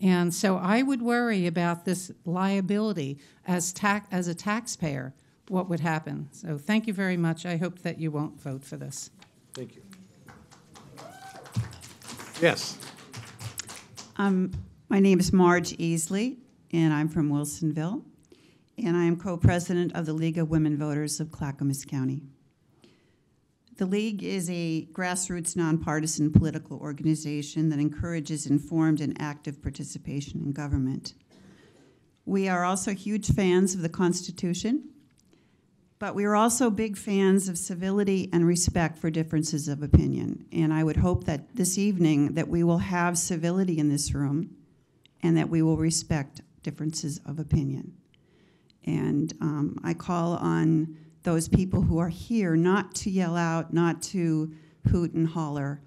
And so I would worry about this liability as a taxpayer, what would happen. So thank you very much. I hope that you won't vote for this. Thank you. Yes. My name is Marge Easley, and I'm from Wilsonville, and I am co-president of the League of Women Voters of Clackamas County. The League is a grassroots, nonpartisan political organization that encourages informed and active participation in government. We are also huge fans of the Constitution, but we are also big fans of civility and respect for differences of opinion. And I would hope that this evening that we will have civility in this room and that we will respect differences of opinion. And I call on those people who are here not to yell out, not to hoot and holler,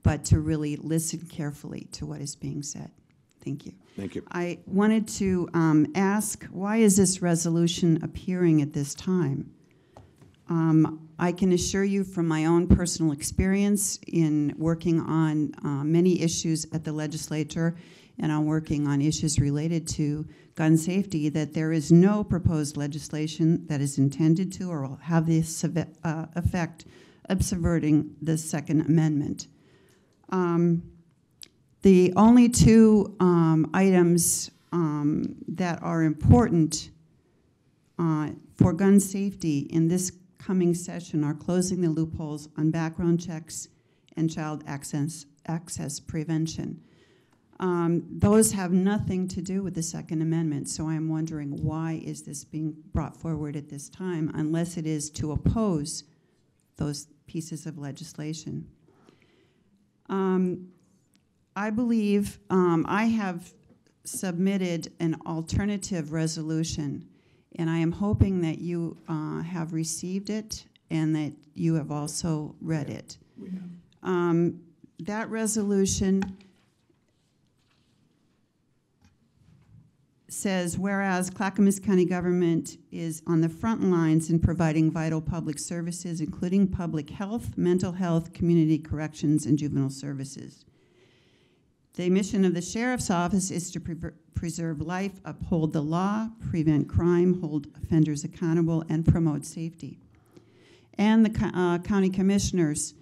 but to really listen carefully to what is being said. Thank you. Thank you. I wanted to ask, why is this resolution appearing at this time? I can assure you from my own personal experience in working on many issues at the legislature and on working on issues related to gun safety that there is no proposed legislation that is intended to or will have the effect of subverting the Second Amendment. The only two items that are important for gun safety in this coming session are closing the loopholes on background checks and child access prevention. Those have nothing to do with the Second Amendment, so I'm wondering why is this being brought forward at this time unless it is to oppose those pieces of legislation. I believe I have submitted an alternative resolution, and I am hoping that you have received it and that you have also read it. We have. That resolution says, whereas Clackamas County government is on the front lines in providing vital public services, including public health, mental health, community corrections, and juvenile services. The mission of the Sheriff's Office is to preserve life, uphold the law, prevent crime, hold offenders accountable, and promote safety. And the county commissioners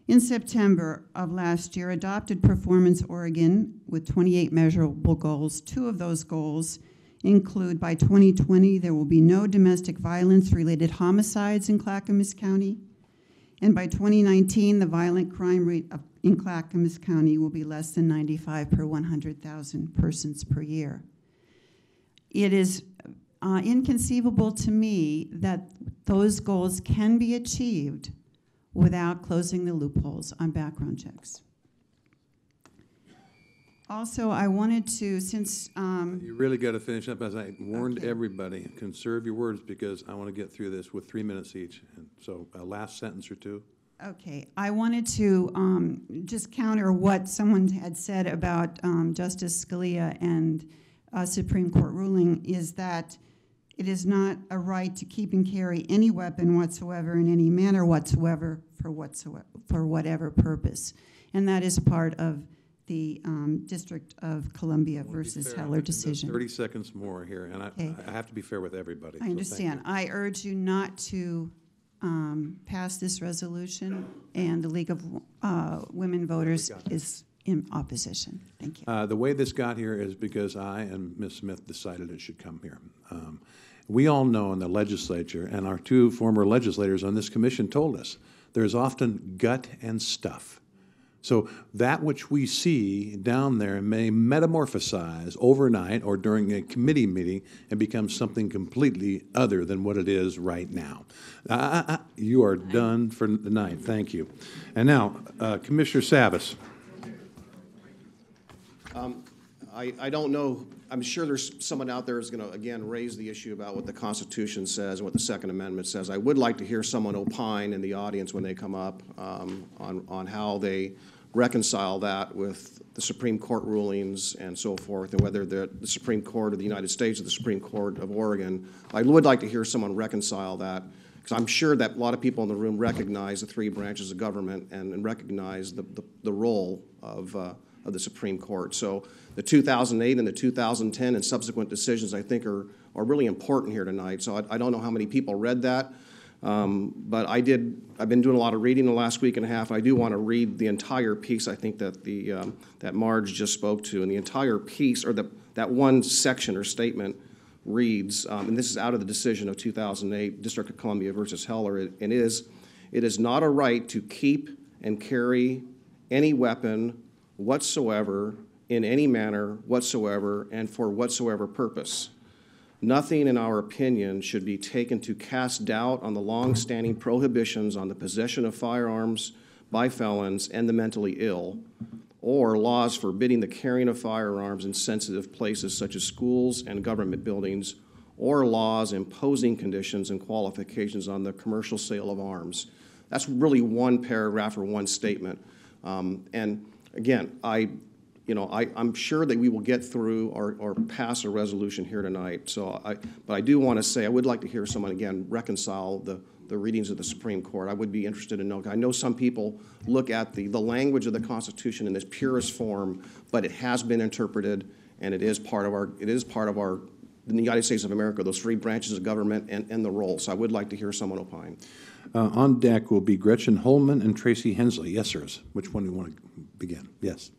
in September of last year adopted Performance Oregon with 28 measurable goals. 2 of those goals include by 2020 there will be no domestic violence-related homicides in Clackamas County, and by 2019 the violent crime rate in Clackamas County will be less than 95 per 100,000 persons per year. It is inconceivable to me that those goals can be achieved without closing the loopholes on background checks. Also, I wanted to, since... you really got to finish up, as I warned Okay. everybody, conserve your words because I want to get through this with 3 minutes each. And so a last sentence or two. Okay, I wanted to just counter what someone had said about Justice Scalia and Supreme Court ruling is that it is not a right to keep and carry any weapon whatsoever in any manner whatsoever for whatever purpose. And that is part of the District of Columbia versus Heller decision. 30 seconds more here, and Okay. I have to be fair with everybody. I understand. I urge you not to pass this resolution, and the League of Women Voters is in opposition. Thank you. The way this got here is because I and Ms. Smith decided it should come here. We all know in the legislature, and our 2 former legislators on this commission told us, there's often gut and stuff. So that which we see down there may metamorphosize overnight or during a committee meeting and become something completely other than what it is right now. You are done for the night. Thank you. And now, Commissioner Savas. I don't know. I'm sure there's someone out there who's going to, again, raise the issue about what the Constitution says and what the Second Amendment says. I would like to hear someone opine in the audience when they come up on how they reconcile that with the Supreme Court rulings and so forth, and whether the Supreme Court of the United States or the Supreme Court of Oregon. I would like to hear someone reconcile that, because I'm sure that a lot of people in the room recognize the 3 branches of government and recognize the role of the Supreme Court. So the 2008 and the 2010 and subsequent decisions, I think, are really important here tonight. So I don't know how many people read that, but I've been doing a lot of reading the last week and a half. I do want to read the entire piece, I think, that that Marge just spoke to. And the entire piece, or that one section or statement, reads, and this is out of the decision of 2008, District of Columbia versus Heller, and is, It is not a right to keep and carry any weapon whatsoever in any manner whatsoever and for whatsoever purpose. Nothing, in our opinion, should be taken to cast doubt on the long-standing prohibitions on the possession of firearms by felons and the mentally ill, or laws forbidding the carrying of firearms in sensitive places such as schools and government buildings, or laws imposing conditions and qualifications on the commercial sale of arms. That's really one paragraph or one statement. And again, I'm sure that we will get through or pass a resolution here tonight. But I do want to say I would like to hear someone again reconcile the readings of the Supreme Court. I would be interested in knowing. I know some people look at the language of the Constitution in its purest form, but it has been interpreted, and it is part of the United States of America, those three branches of government and the role. So I would like to hear someone opine. On deck will be Gretchen Holman and Tracy Hensley. Yes, sirs. Which one do you want to begin? Yes.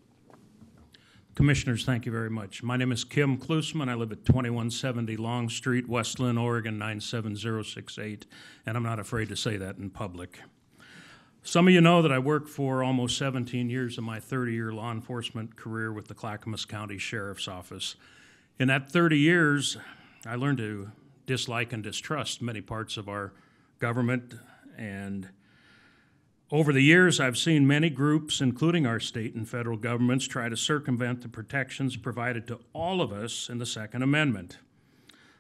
Commissioners, thank you very much. My name is Kim Klusman. I live at 2170 Long Street, West Lynn, Oregon, 97068, and I'm not afraid to say that in public. Some of you know that I worked for almost 17 years of my 30-year law enforcement career with the Clackamas County Sheriff's Office. In that 30 years, I learned to dislike and distrust many parts of our government, and over the years, I've seen many groups, including our state and federal governments, try to circumvent the protections provided to all of us in the Second Amendment.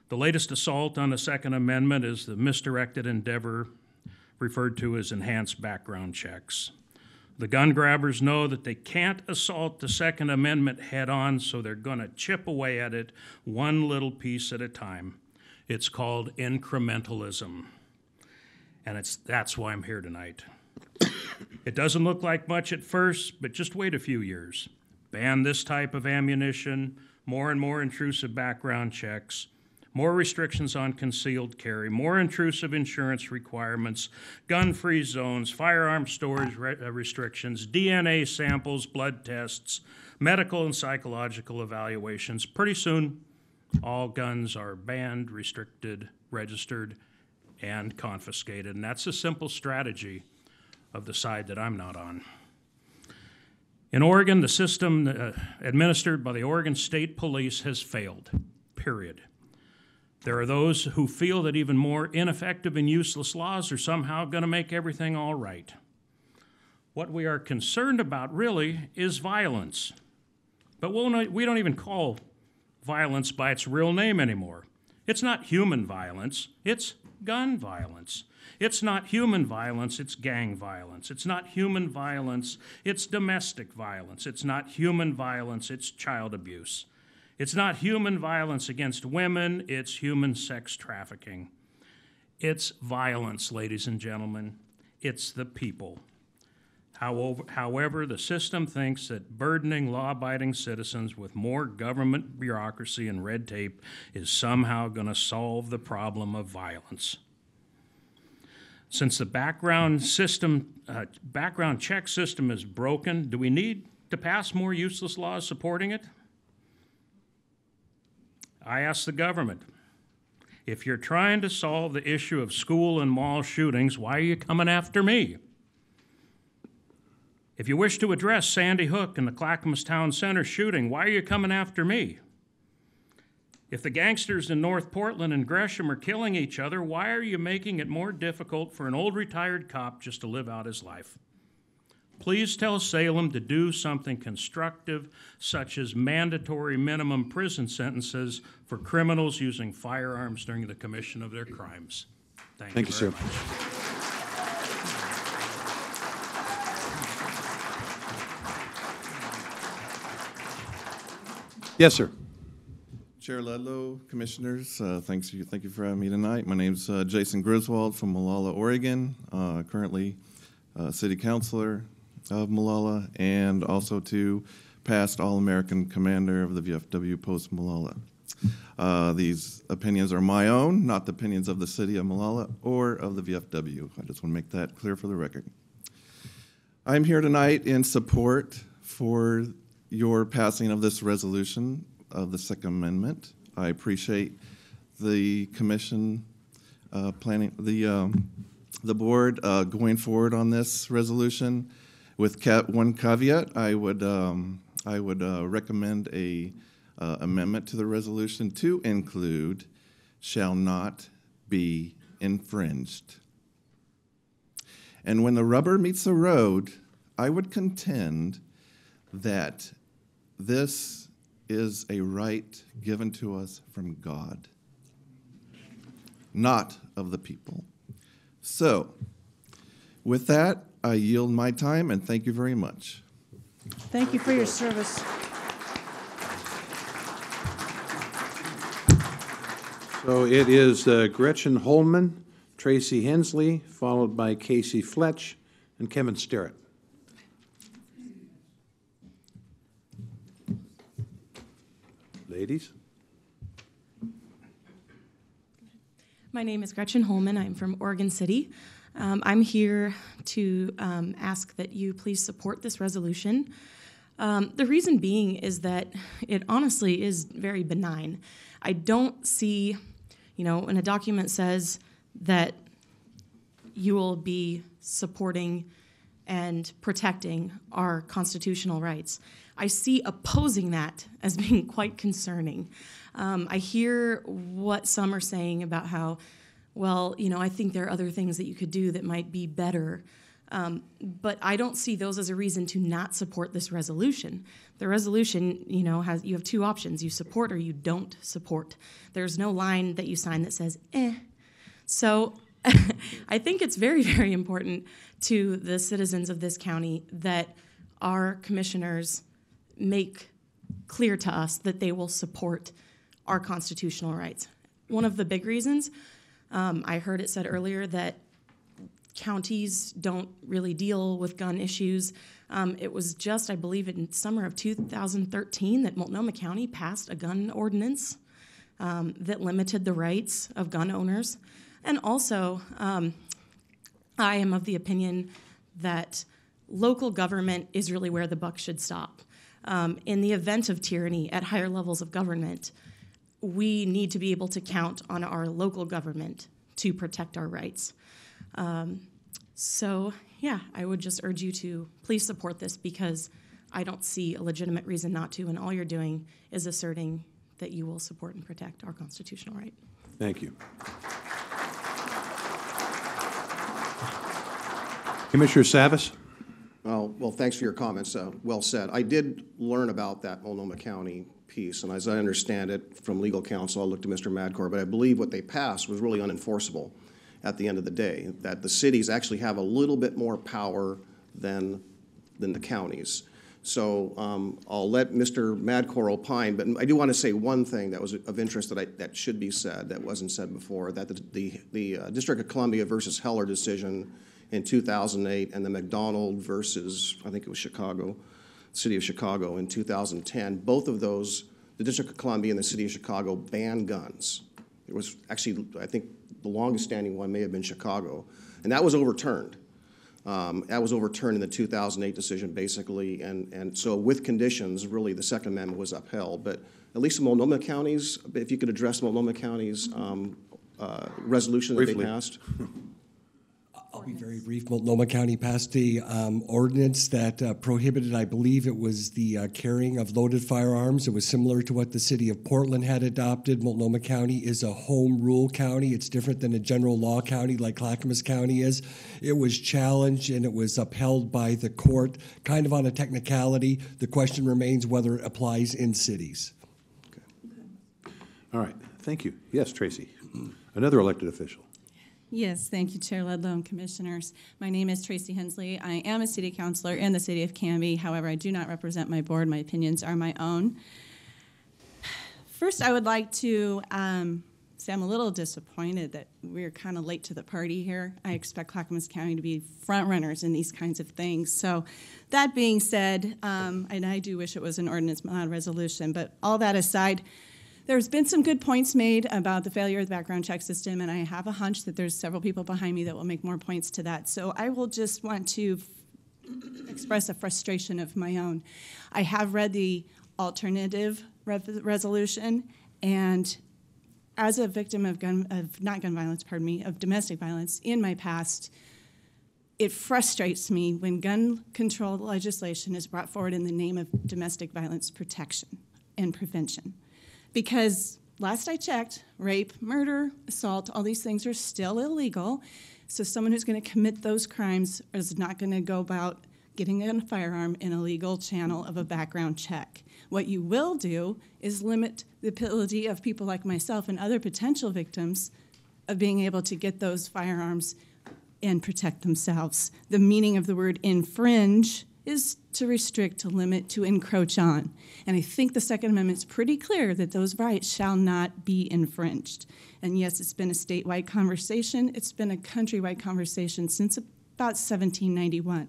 The latest assault on the Second Amendment is the misdirected endeavor referred to as enhanced background checks. The gun grabbers know that they can't assault the Second Amendment head-on, so they're going to chip away at it one little piece at a time. It's called incrementalism, and that's why I'm here tonight. It doesn't look like much at first, but just wait a few years. Ban this type of ammunition, more and more intrusive background checks, more restrictions on concealed carry, more intrusive insurance requirements, gun-free zones, firearm storage restrictions, DNA samples, blood tests, medical and psychological evaluations. Pretty soon, all guns are banned, restricted, registered, and confiscated. And that's a simple strategy of the side that I'm not on. In Oregon, the system administered by the Oregon State Police has failed, period. There are those who feel that even more ineffective and useless laws are somehow going to make everything all right. What we are concerned about, really, is violence. But we don't even call violence by its real name anymore. It's not human violence, it's gun violence. It's not human violence, it's gang violence. It's not human violence, it's domestic violence. It's not human violence, it's child abuse. It's not human violence against women, it's human sex trafficking. It's violence, ladies and gentlemen. It's the people. However, the system thinks that burdening law-abiding citizens with more government bureaucracy and red tape is somehow going to solve the problem of violence. Since the background check system is broken, do we need to pass more useless laws supporting it? I ask the government, if you're trying to solve the issue of school and mall shootings, why are you coming after me? If you wish to address Sandy Hook and the Clackamas Town Center shooting, why are you coming after me? If the gangsters in North Portland and Gresham are killing each other, why are you making it more difficult for an old retired cop just to live out his life? Please tell Salem to do something constructive, such as mandatory minimum prison sentences for criminals using firearms during the commission of their crimes. Thank you very much. Yes, sir. Chair Ludlow, Commissioners, thank you for having me tonight. My name's Jason Griswold from Molalla, Oregon, currently City Councilor of Molalla, and also past All-American Commander of the VFW Post Molalla. These opinions are my own, not the opinions of the City of Molalla or of the VFW. I just want to make that clear for the record. I'm here tonight in support for your passing of this resolution of the Second Amendment. I appreciate the Commission the board going forward on this resolution. With one caveat, I would recommend a amendment to the resolution to include shall not be infringed. And when the rubber meets the road, I would contend that this is a right given to us from God, not of the people. So, with that, I yield my time, and thank you very much. Thank you for your service. So it is Gretchen Holman, Tracy Hensley, followed by Casey Fletch and Kevin Sterrett. Ladies. My name is Gretchen Holman. I'm from Oregon City. I'm here to ask that you please support this resolution. The reason being is that it honestly is very benign. I don't see, when a document says that you will be supporting and protecting our constitutional rights, I see opposing that as being quite concerning. I hear what some are saying about how, well, I think there are other things that you could do that might be better. But I don't see those as a reason to not support this resolution. The resolution, you have two options. You support or you don't support. There's no line that you sign that says, eh. So I think it's very, very important to the citizens of this county that our commissioners make clear to us that they will support our constitutional rights. One of the big reasons, I heard it said earlier that counties don't really deal with gun issues. It was just, I believe, in summer of 2013 that Multnomah County passed a gun ordinance that limited the rights of gun owners. And also, I am of the opinion that local government is really where the buck should stop. In the event of tyranny at higher levels of government, we need to be able to count on our local government to protect our rights. So, I would just urge you to please support this because I don't see a legitimate reason not to, and all you're doing is asserting that you will support and protect our constitutional right. Thank you. Commissioner Savas? Well, thanks for your comments. Well said. I did learn about that Multnomah County piece, and as I understand it from legal counsel, I looked at Mr. Madkour, but I believe what they passed was really unenforceable at the end of the day, that the cities actually have a little bit more power than the counties. So I'll let Mr. Madkour opine, but I do want to say one thing that was of interest that should be said that wasn't said before, that the District of Columbia versus Heller decision in 2008 and the McDonald versus, I think it was Chicago, City of Chicago in 2010, both of those, the District of Columbia and the City of Chicago banned guns. It was actually, I think the longest standing one may have been Chicago, and that was overturned. That was overturned in the 2008 decision, basically, and so with conditions, really, the Second Amendment was upheld. But at least in Multnomah County's, if you could address Multnomah County's resolution that they passed. I'll be very brief. Multnomah County passed a ordinance that prohibited, I believe it was the carrying of loaded firearms. It was similar to what the city of Portland had adopted. Multnomah County is a home rule county. It's different than a general law county like Clackamas County is. It was challenged and it was upheld by the court, kind of on a technicality. The question remains whether it applies in cities. Okay. All right. Thank you. Yes, Tracy. Another elected official. Yes, thank you, Chair Ludlow and Commissioners. My name is Tracy Hensley. I am a city councilor in the city of Canby. However, I do not represent my board. My opinions are my own. First, I would like to say I'm a little disappointed that we're kind of late to the party here. I expect Clackamas County to be front runners in these kinds of things. So that being said, and I do wish it was an ordinance, not a resolution, but all that aside, there's been some good points made about the failure of the background check system, and I have a hunch that there's several people behind me that will make more points to that. So I will just want to express a frustration of my own. I have read the alternative resolution, and as a victim of of domestic violence in my past, it frustrates me when gun control legislation is brought forward in the name of domestic violence protection and prevention. Because last I checked, rape, murder, assault, all these things are still illegal. So someone who's going to commit those crimes is not going to go about getting a firearm in a legal channel of a background check. What you will do is limit the ability of people like myself and other potential victims of being able to get those firearms and protect themselves. The meaning of the word infringe is to restrict, to limit, to encroach on. And I think the Second Amendment is pretty clear that those rights shall not be infringed. And yes, it's been a statewide conversation. It's been a countrywide conversation since about 1791.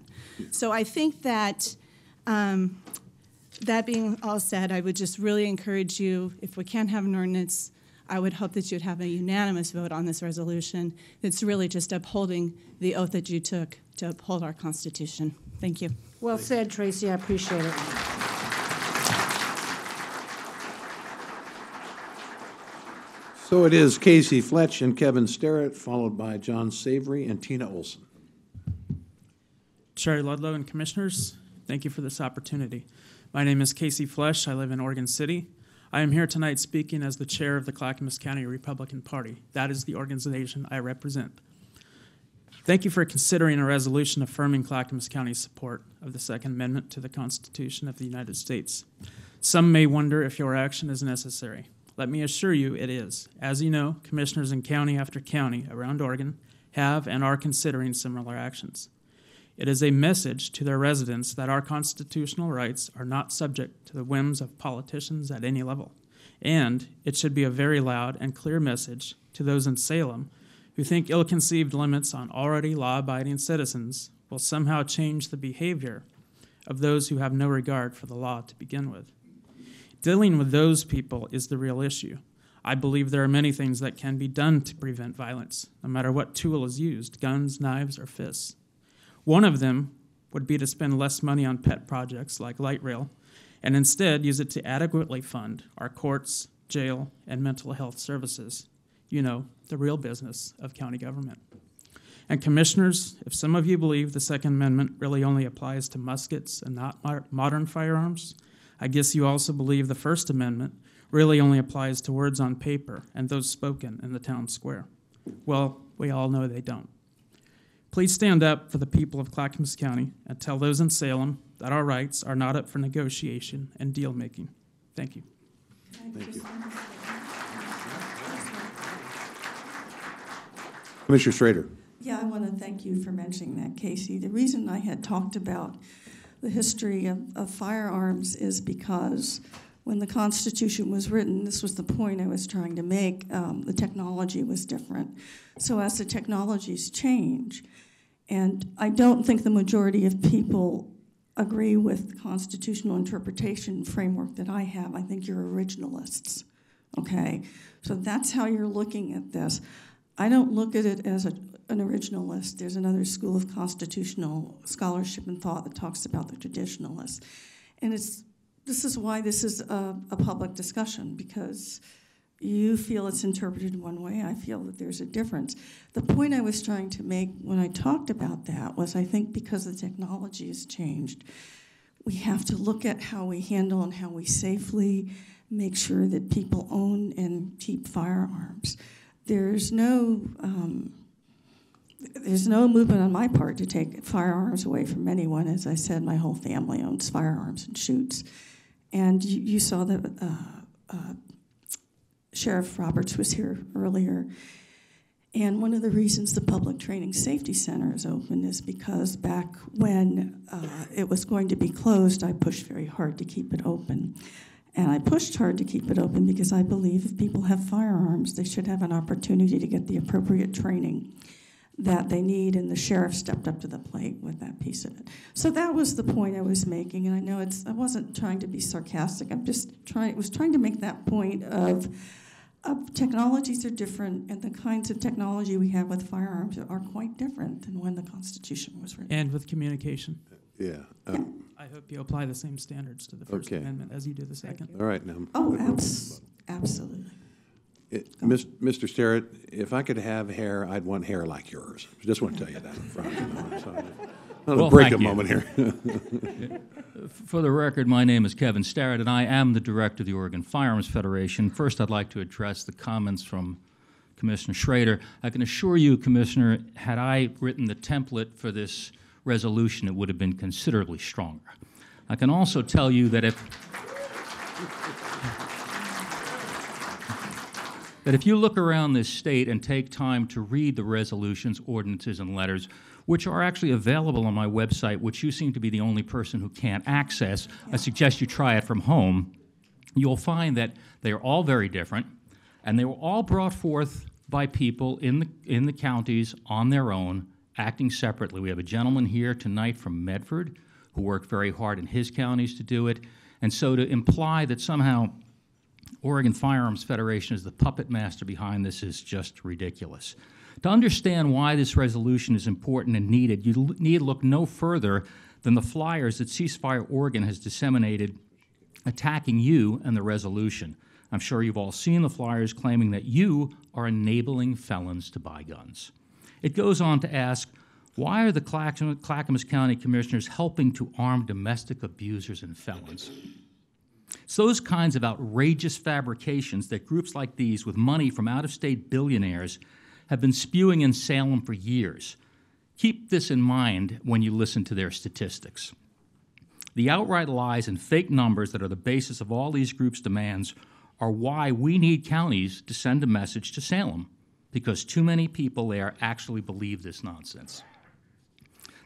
So I think that, that being all said, I would just really encourage you, if we can't have an ordinance, I would hope that you'd have a unanimous vote on this resolution. It's really just upholding the oath that you took to uphold our Constitution. Thank you. Well said, Tracy. I appreciate it. So it is Casey Fletch and Kevin Sterrett, followed by John Savory and Tina Olson. Chair Ludlow and Commissioners, thank you for this opportunity. My name is Casey Fletch. I live in Oregon City. I am here tonight speaking as the chair of the Clackamas County Republican Party. That is the organization I represent. Thank you for considering a resolution affirming Clackamas County's support of the Second Amendment to the Constitution of the United States. Some may wonder if your action is necessary. Let me assure you it is. As you know, commissioners in county after county around Oregon have and are considering similar actions. It is a message to their residents that our constitutional rights are not subject to the whims of politicians at any level. And it should be a very loud and clear message to those in Salem who think ill-conceived limits on already law-abiding citizens will somehow change the behavior of those who have no regard for the law to begin with. Dealing with those people is the real issue. I believe there are many things that can be done to prevent violence, no matter what tool is used, guns, knives, or fists. One of them would be to spend less money on pet projects like light rail and instead use it to adequately fund our courts, jail, and mental health services. You know, the real business of county government. And commissioners, if some of you believe the Second Amendment really only applies to muskets and not modern firearms, I guess you also believe the First Amendment really only applies to words on paper and those spoken in the town square. Well, we all know they don't. Please stand up for the people of Clackamas County and tell those in Salem that our rights are not up for negotiation and deal-making. Thank you. Thank you. Commissioner Schrader. Yeah, I want to thank you for mentioning that, Casey. The reason I had talked about the history of firearms is because when the Constitution was written, this was the point I was trying to make, the technology was different. So as the technologies change, and I don't think the majority of people agree with the constitutional interpretation framework that I have. I think you're originalists, okay? So that's how you're looking at this. I don't look at it as an originalist. There's another school of constitutional scholarship and thought that talks about the traditionalists. And this is why this is a public discussion, because you feel it's interpreted one way, I feel that there's a difference. The point I was trying to make when I talked about that was I think because the technology has changed, we have to look at how we handle and how we safely make sure that people own and keep firearms. There's no movement on my part to take firearms away from anyone. As I said, my whole family owns firearms and shoots. And you saw that Sheriff Roberts was here earlier. And one of the reasons the Public Training Safety Center is open is because back when it was going to be closed, I pushed very hard to keep it open. And I pushed hard to keep it open because I believe if people have firearms, they should have an opportunity to get the appropriate training that they need, and the sheriff stepped up to the plate with that piece of it. So that was the point I was making, and I know I wasn't trying to be sarcastic. I was trying to make that point of technologies are different, and the kinds of technology we have with firearms are quite different than when the Constitution was written. And with communication. Yeah. I hope you apply the same standards to the First Amendment as you do the Second. All right, now. Oh, absolutely. Mr. Sterrett, if I could have hair, I'd want hair like yours. Just want to tell you that in front. So, I'm going to break a moment here. For the record, my name is Kevin Starrett, and I am the director of the Oregon Firearms Federation. First, I'd like to address the comments from Commissioner Schrader. I can assure you, Commissioner, had I written the template for this resolution, it would have been considerably stronger. I can also tell you that if you look around this state and take time to read the resolutions, ordinances, and letters, which are actually available on my website, which you seem to be the only person who can't access, I suggest you try it from home, you'll find that they are all very different, and they were all brought forth by people in the counties on their own, acting separately. We have a gentleman here tonight from Medford who worked very hard in his counties to do it, and so to imply that somehow Oregon Firearms Federation is the puppet master behind this is just ridiculous. To understand why this resolution is important and needed, you need to look no further than the flyers that Ceasefire Oregon has disseminated attacking you and the resolution. I'm sure you've all seen the flyers claiming that you are enabling felons to buy guns. It goes on to ask, why are the Clackamas County Commissioners helping to arm domestic abusers and felons? It's those kinds of outrageous fabrications that groups like these with money from out-of-state billionaires have been spewing in Salem for years. Keep this in mind when you listen to their statistics. The outright lies and fake numbers that are the basis of all these groups' demands are why we need counties to send a message to Salem, because too many people there actually believe this nonsense.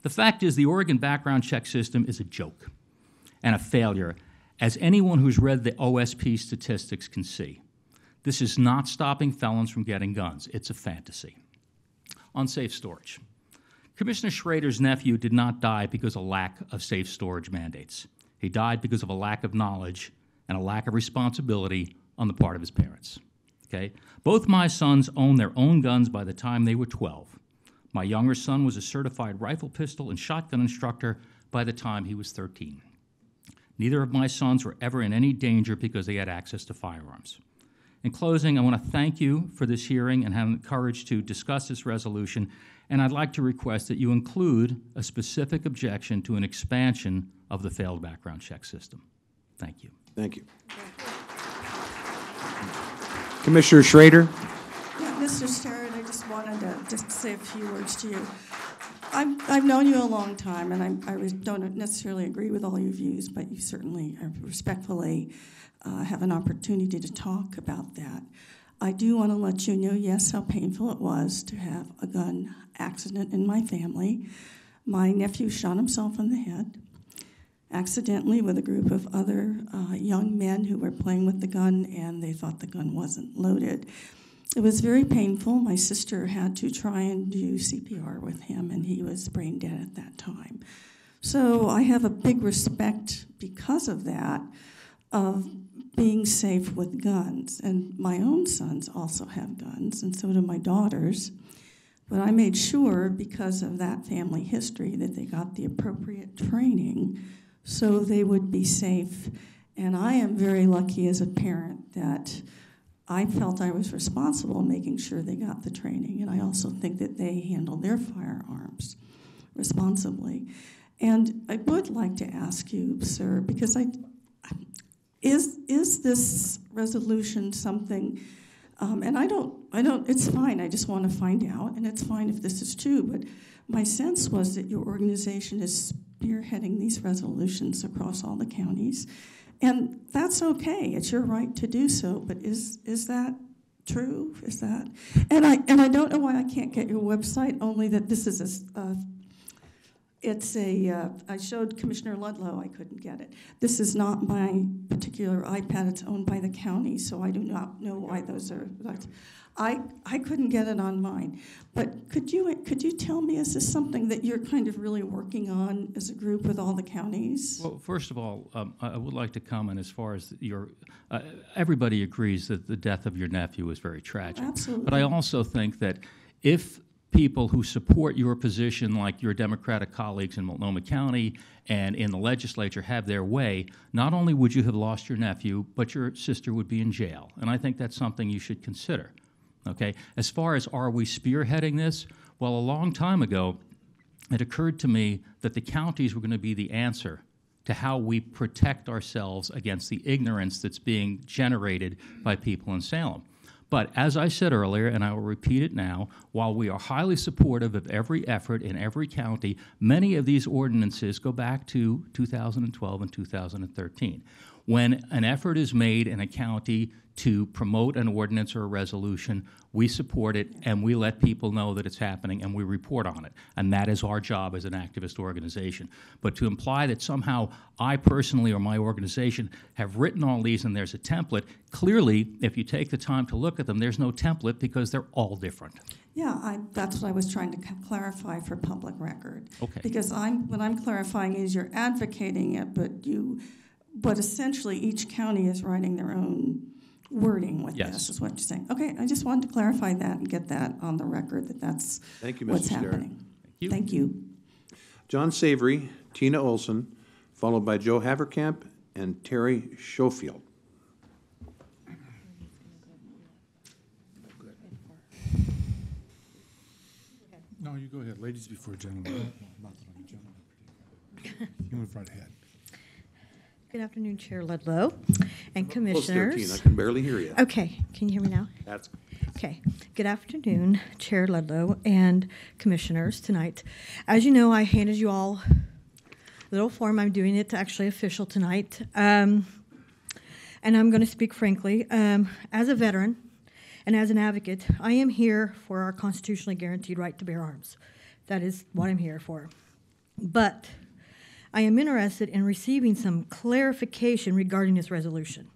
The fact is the Oregon background check system is a joke and a failure, as anyone who's read the OSP statistics can see. This is not stopping felons from getting guns. It's a fantasy. On safe storage. Commissioner Schrader's nephew did not die because of lack of safe storage mandates. He died because of a lack of knowledge and a lack of responsibility on the part of his parents. Okay? Both my sons owned their own guns by the time they were 12. My younger son was a certified rifle, pistol, and shotgun instructor by the time he was 13. Neither of my sons were ever in any danger because they had access to firearms. In closing, I want to thank you for this hearing and have the courage to discuss this resolution, and I'd like to request that you include a specific objection to an expansion of the failed background check system. Thank you. Thank you. Commissioner Schrader. Yeah, Mr. Sterrett, I just wanted to just say a few words to you. I've known you a long time, and I don't necessarily agree with all your views, but you certainly respectfully have an opportunity to talk about that. I do want to let you know, yes, how painful it was to have a gun accident in my family. My nephew shot himself in the head accidentally with a group of other young men who were playing with the gun, and they thought the gun wasn't loaded. It was very painful. My sister had to try and do CPR with him, and he was brain dead at that time. So I have a big respect because of that, of being safe with guns. And my own sons also have guns, and so do my daughters. But I made sure, because of that family history, that they got the appropriate training so they would be safe. And I am very lucky as a parent that I felt I was responsible in making sure they got the training, and I also think that they handle their firearms responsibly. And I would like to ask you, sir, because is this resolution something, and I don't, it's fine, I just want to find out, and it's fine if this is true, but my sense was that your organization is spearheading these resolutions across all the counties. And that's okay. It's your right to do so. But is that true? Is that? And I don't know why I can't get your website. Only that this is I showed Commissioner Ludlow. I couldn't get it. This is not my particular iPad. It's owned by the county, so I do not know why those are. I couldn't get it on mine. But could you tell me, is this something that you're kind of really working on as a group with all the counties? Well, first of all, I would like to comment as far as everybody agrees that the death of your nephew was very tragic. Absolutely. But I also think that if people who support your position, like your Democratic colleagues in Multnomah County and in the legislature, have their way, not only would you have lost your nephew, but your sister would be in jail. And I think that's something you should consider. Okay? As far as are we spearheading this, well, a long time ago, it occurred to me that the counties were going to be the answer to how we protect ourselves against the ignorance that's being generated by people in Salem. But as I said earlier, and I will repeat it now, while we are highly supportive of every effort in every county, many of these ordinances go back to 2012 and 2013. When an effort is made in a county to promote an ordinance or a resolution, we support it and we let people know that it's happening and we report on it. And that is our job as an activist organization. But to imply that somehow I personally or my organization have written all these and there's a template, clearly, if you take the time to look at them, there's no template because they're all different. Yeah, that's what I was trying to clarify for public record. Okay. Because what I'm clarifying is you're advocating it, but essentially each county is writing their own wording with this, is what you're saying. Okay, I just wanted to clarify that and get that on the record, that's Thank you, what's Mrs. Starr. happening. Thank you. John Savory, Tina Olson, followed by Joe Haverkamp and Terry Schofield. No, you go ahead. Ladies before gentlemen. You move right ahead. Good afternoon, Chair Ludlow and Close there, Commissioners. Tina. I can barely hear you. Okay, can you hear me now? That's Okay. Good afternoon, Chair Ludlow and Commissioners tonight. As you know, I handed you all a little form. I'm doing it actually official tonight. And I'm going to speak frankly. As a veteran and as an advocate, I am here for our constitutionally guaranteed right to bear arms. That is what I'm here for. But I am interested in receiving some clarification regarding this resolution.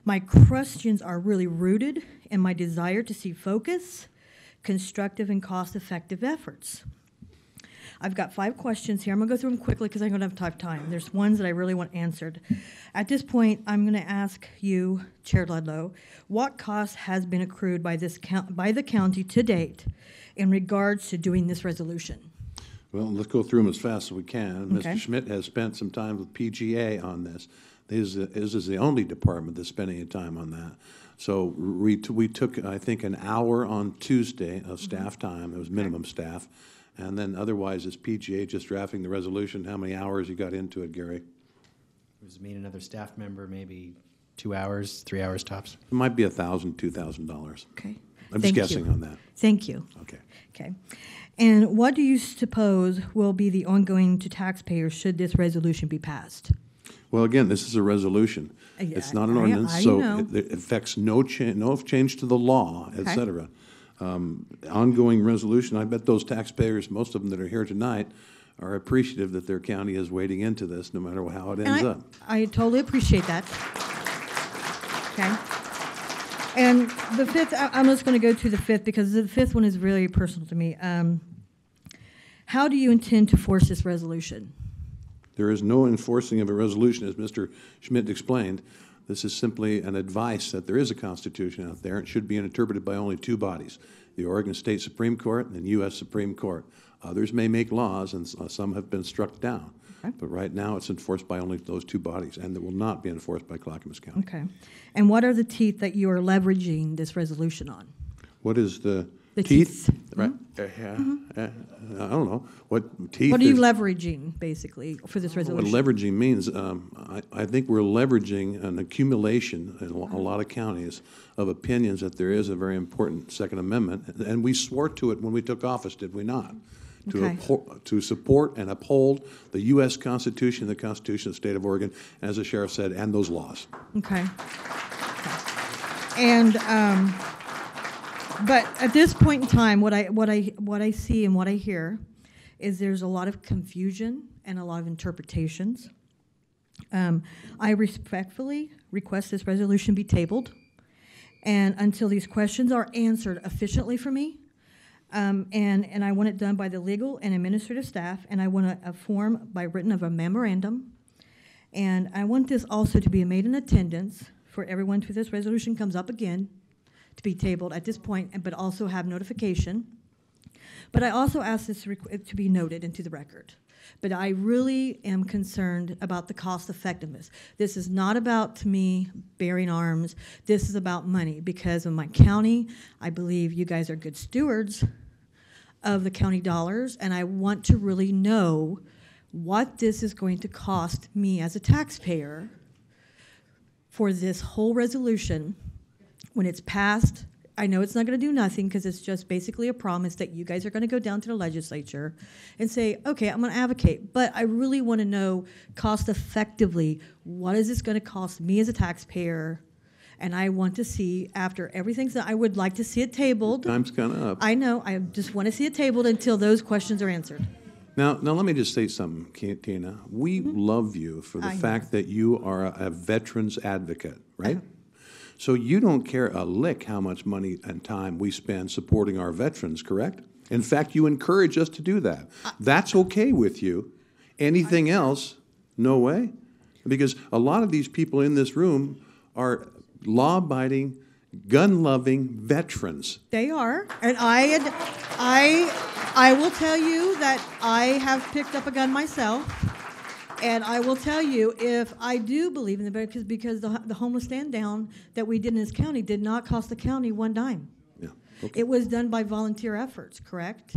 My questions are really rooted in my desire to see focus, constructive, and cost-effective efforts. I've got 5 questions here. I'm going to go through them quickly because I don't have time. There's ones that I really want answered. At this point, I'm going to ask you, Chair Ludlow, what cost has been accrued by the county to date in regards to doing this resolution? Well, let's go through them as fast as we can. Okay. Mr. Schmidt has spent some time with PGA on this. This is the only department that's spending any time on that. So we took, I think, an hour on Tuesday of staff time. It was minimum staff. And then otherwise, it's PGA just drafting the resolution. How many hours you got into it, Gary? It was me and another staff member, maybe 2 hours, 3 hours tops. It might be $1,000, $2,000. Okay. I'm Thank just guessing you. on that. Thank you. Okay. Okay. And what do you suppose will be the ongoing to taxpayers should this resolution be passed? Well, again, this is a resolution. It's not an ordinance, I so know. it affects no change to the law, et Okay. cetera. Ongoing resolution, I bet those taxpayers, most of them that are here tonight, are appreciative that their county is wading into this, no matter how it ends up. I totally appreciate that. Okay. And the 5th, I'm just going to go to the 5th because the 5th one is really personal to me. How do you intend to force this resolution? There is no enforcing of a resolution, as Mr. Schmidt explained. This is simply an advice that there is a Constitution out there. It should be interpreted by only 2 bodies, the Oregon State Supreme Court and the U.S. Supreme Court. Others may make laws, and some have been struck down. Okay. But right now, it's enforced by only those 2 bodies, and it will not be enforced by Clackamas County. Okay. And what are the teeth that you are leveraging this resolution on? What is the teeth? teeth. Right? I don't know. What teeth What are you is- leveraging, basically, for this What resolution? leveraging means, I think we're leveraging an accumulation in a lot of counties of opinions that there is a very important Second Amendment, and we swore to it when we took office, did we not? Okay. To support and uphold the U.S. Constitution, the Constitution of the State of Oregon, and as the sheriff said, and those laws. Okay. And but at this point in time, what I see and what I hear is there's a lot of confusion and a lot of interpretations. I respectfully request this resolution be tabled, and until these questions are answered efficiently for me, and I want it done by the legal and administrative staff, and I want a form by written of a memorandum, and I want this also to be made in attendance for everyone till this resolution comes up again, to be tabled at this point, but also have notification But I also ask this to be noted into the record. But I really am concerned about the cost effectiveness. This is not about, to me, bearing arms. This is about money, because in my county, I believe you guys are good stewards of the county dollars, and I want to really know what this is going to cost me as a taxpayer for this whole resolution when it's passed. I know it's not going to do nothing because it's just basically a promise that you guys are going to go down to the legislature and say, okay, I'm going to advocate. But I really want to know cost effectively, what is this going to cost me as a taxpayer? And I want to see, after everything's done, I would like to see it tabled. Time's kind of up. I know. I just want to see it tabled until those questions are answered. Now let me just say something, Tina. We love you for the fact that you are a veterans advocate, right? So you don't care a lick how much money and time we spend supporting our veterans, correct? In fact, you encourage us to do that. That's okay with you. Anything else, no way. Because a lot of these people in this room are law-abiding, gun-loving veterans. They are, and I will tell you that I have picked up a gun myself, and I will tell you, if I do believe in the because the homeless stand down that we did in this county did not cost the county one dime. Yeah. Okay. It was done by volunteer efforts, correct?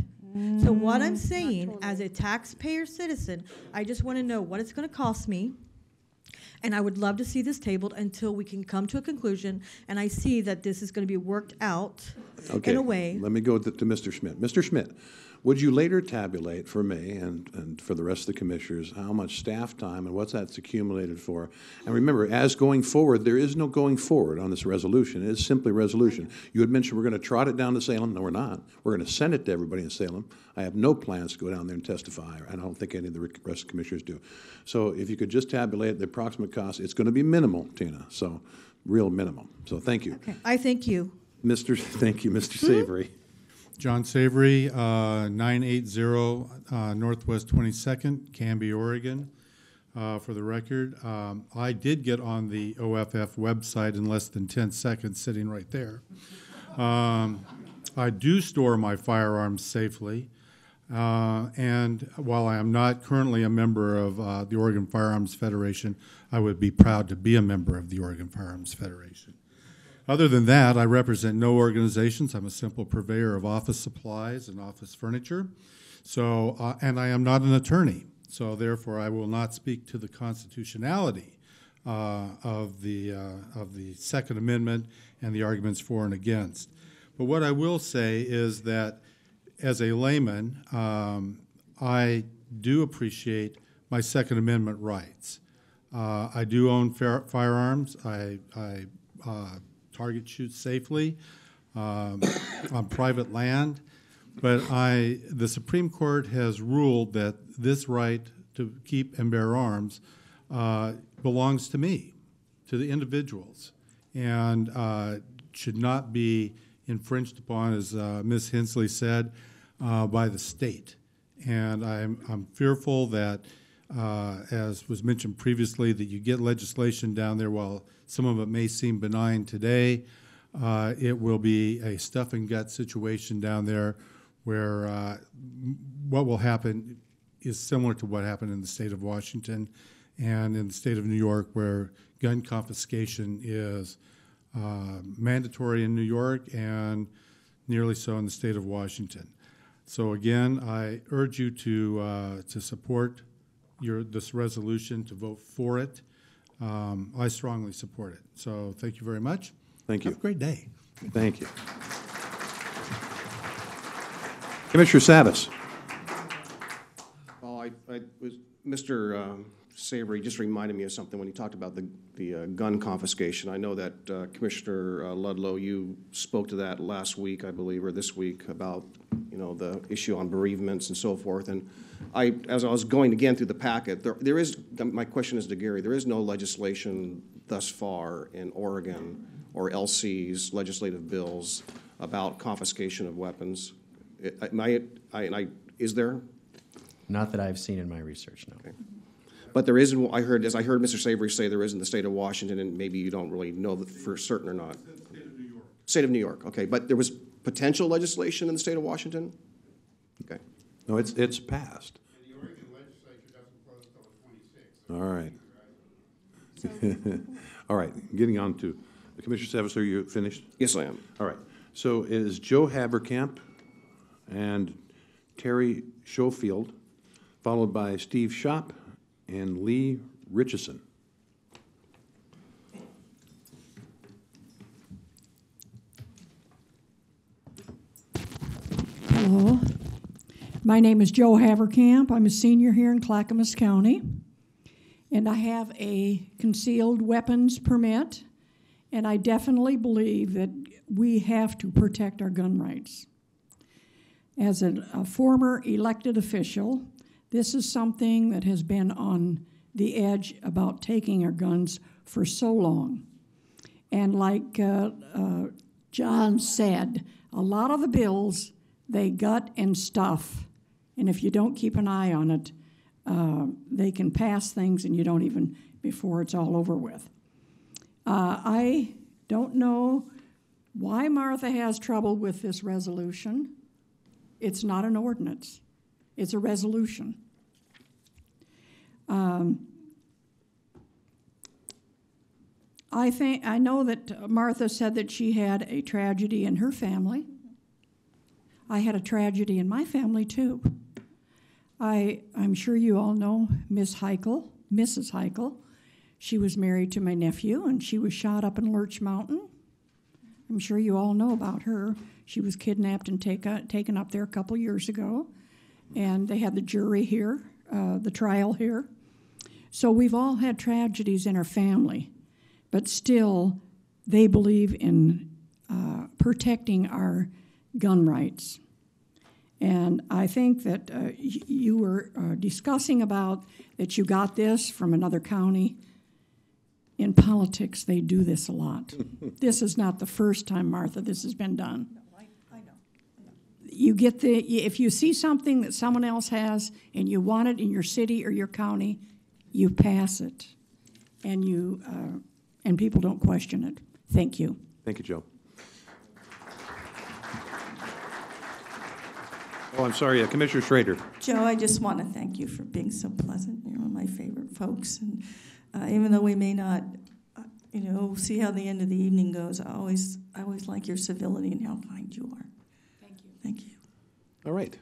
So what I'm saying, as a taxpayer citizen, I just want to know what it's going to cost me. And I would love to see this tabled until we can come to a conclusion, and I see that this is going to be worked out in a way. Let me go to Mr. Schmidt. Mr. Schmidt, would you later tabulate for me and for the rest of the commissioners how much staff time and what's that's accumulated for? And remember, as going forward, there is no going forward on this resolution. It is simply resolution. You had mentioned we're going to trot it down to Salem. No, we're not. We're going to send it to everybody in Salem. I have no plans to go down there and testify, and I don't think any of the rest of the commissioners do. So if you could just tabulate the approximate cost, it's going to be minimal, Tina, so real minimum. So thank you. Okay. I thank you. Thank you, Mr. Savory. John Savory, 980 Northwest 22nd, Canby, Oregon. For the record, I did get on the OFF website in less than 10 seconds, sitting right there. I do store my firearms safely, and while I am not currently a member of the Oregon Firearms Federation, I would be proud to be a member of the Oregon Firearms Federation. Other than that, I represent no organizations. I'm a simple purveyor of office supplies and office furniture. So, and I am not an attorney. So therefore, I will not speak to the constitutionality of the Second Amendment and the arguments for and against. But what I will say is that as a layman, I do appreciate my Second Amendment rights. I do own firearms. I target shoot safely on private land, but the Supreme Court has ruled that this right to keep and bear arms belongs to me, to the individuals, and should not be infringed upon, as Ms. Hensley said, by the state. And I'm fearful that, as was mentioned previously, that you get legislation down there, while some of it may seem benign today, it will be a stuff and gut situation down there where what will happen is similar to what happened in the state of Washington and in the state of New York, where gun confiscation is mandatory in New York and nearly so in the state of Washington. So again, I urge you to support this resolution, to vote for it. I strongly support it. So thank you very much. Thank you. Have a great day. Thank you. Commissioner Savis. Oh, Mr. Savory just reminded me of something when he talked about the gun confiscation. I know that Commissioner Ludlow, you spoke to that last week, I believe, or this week, about the issue on bereavements and so forth. And as I was going again through the packet, there is, my question is to Gary, there is no legislation thus far in Oregon or LC's legislative bills about confiscation of weapons. Is there? Not that I've seen in my research, no. Okay. But there is, as I heard Mr. Savory say, there is in the state of Washington, and maybe you don't really know for certain or not. State of New York. State of New York, okay. But there was potential legislation in the state of Washington? Okay. No, it's passed. The Oregon legislature doesn't close till the 26th. All right. All right, getting on to, Commissioner Savis, are you finished? Yes, I am. All right, so it is Joe Haberkamp and Terry Schofield, followed by Steve Schopp and Lee Richardson. Hello. My name is Joe Haberkamp. I'm a senior here in Clackamas County, and I have a concealed weapons permit, and I definitely believe that we have to protect our gun rights. As a former elected official, this is something that has been on the edge about taking our guns for so long. And like John said, a lot of the bills, they gut and stuff, and if you don't keep an eye on it, they can pass things and you don't even, before it's all over with. I don't know why Martha has trouble with this resolution. It's not an ordinance. It's a resolution. I know that Martha said that she had a tragedy in her family. I had a tragedy in my family too. I'm sure you all know Mrs. Heichel. She was married to my nephew, and she was shot up in Lurch Mountain. I'm sure you all know about her. She was kidnapped and taken up there a couple years ago, and they had the jury here, the trial here. So we've all had tragedies in our family, but still they believe in protecting our gun rights. And I think that you were discussing about that you got this from another county. In politics, they do this a lot. This is not the first time, Martha, this has been done. No, I know. You get if you see something that someone else has and you want it in your city or your county, you pass it, and and people don't question it. Thank you. Thank you, Joe. Oh, I'm sorry, Commissioner Schrader. Joe, I just want to thank you for being so pleasant. You're one of my favorite folks. And even though we may not, see how the end of the evening goes, I always like your civility and how kind you are. Thank you. Thank you. All right.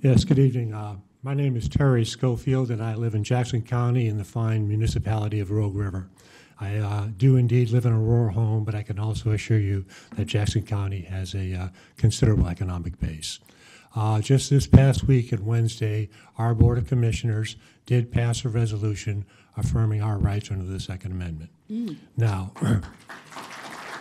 Yes, good evening. My name is Terry Schofield, and I live in Jackson County in the fine municipality of Rogue River. I do indeed live in a rural home, but I can also assure you that Jackson County has a considerable economic base. Just this past week and Wednesday, our Board of Commissioners did pass a resolution affirming our rights under the Second Amendment. Now,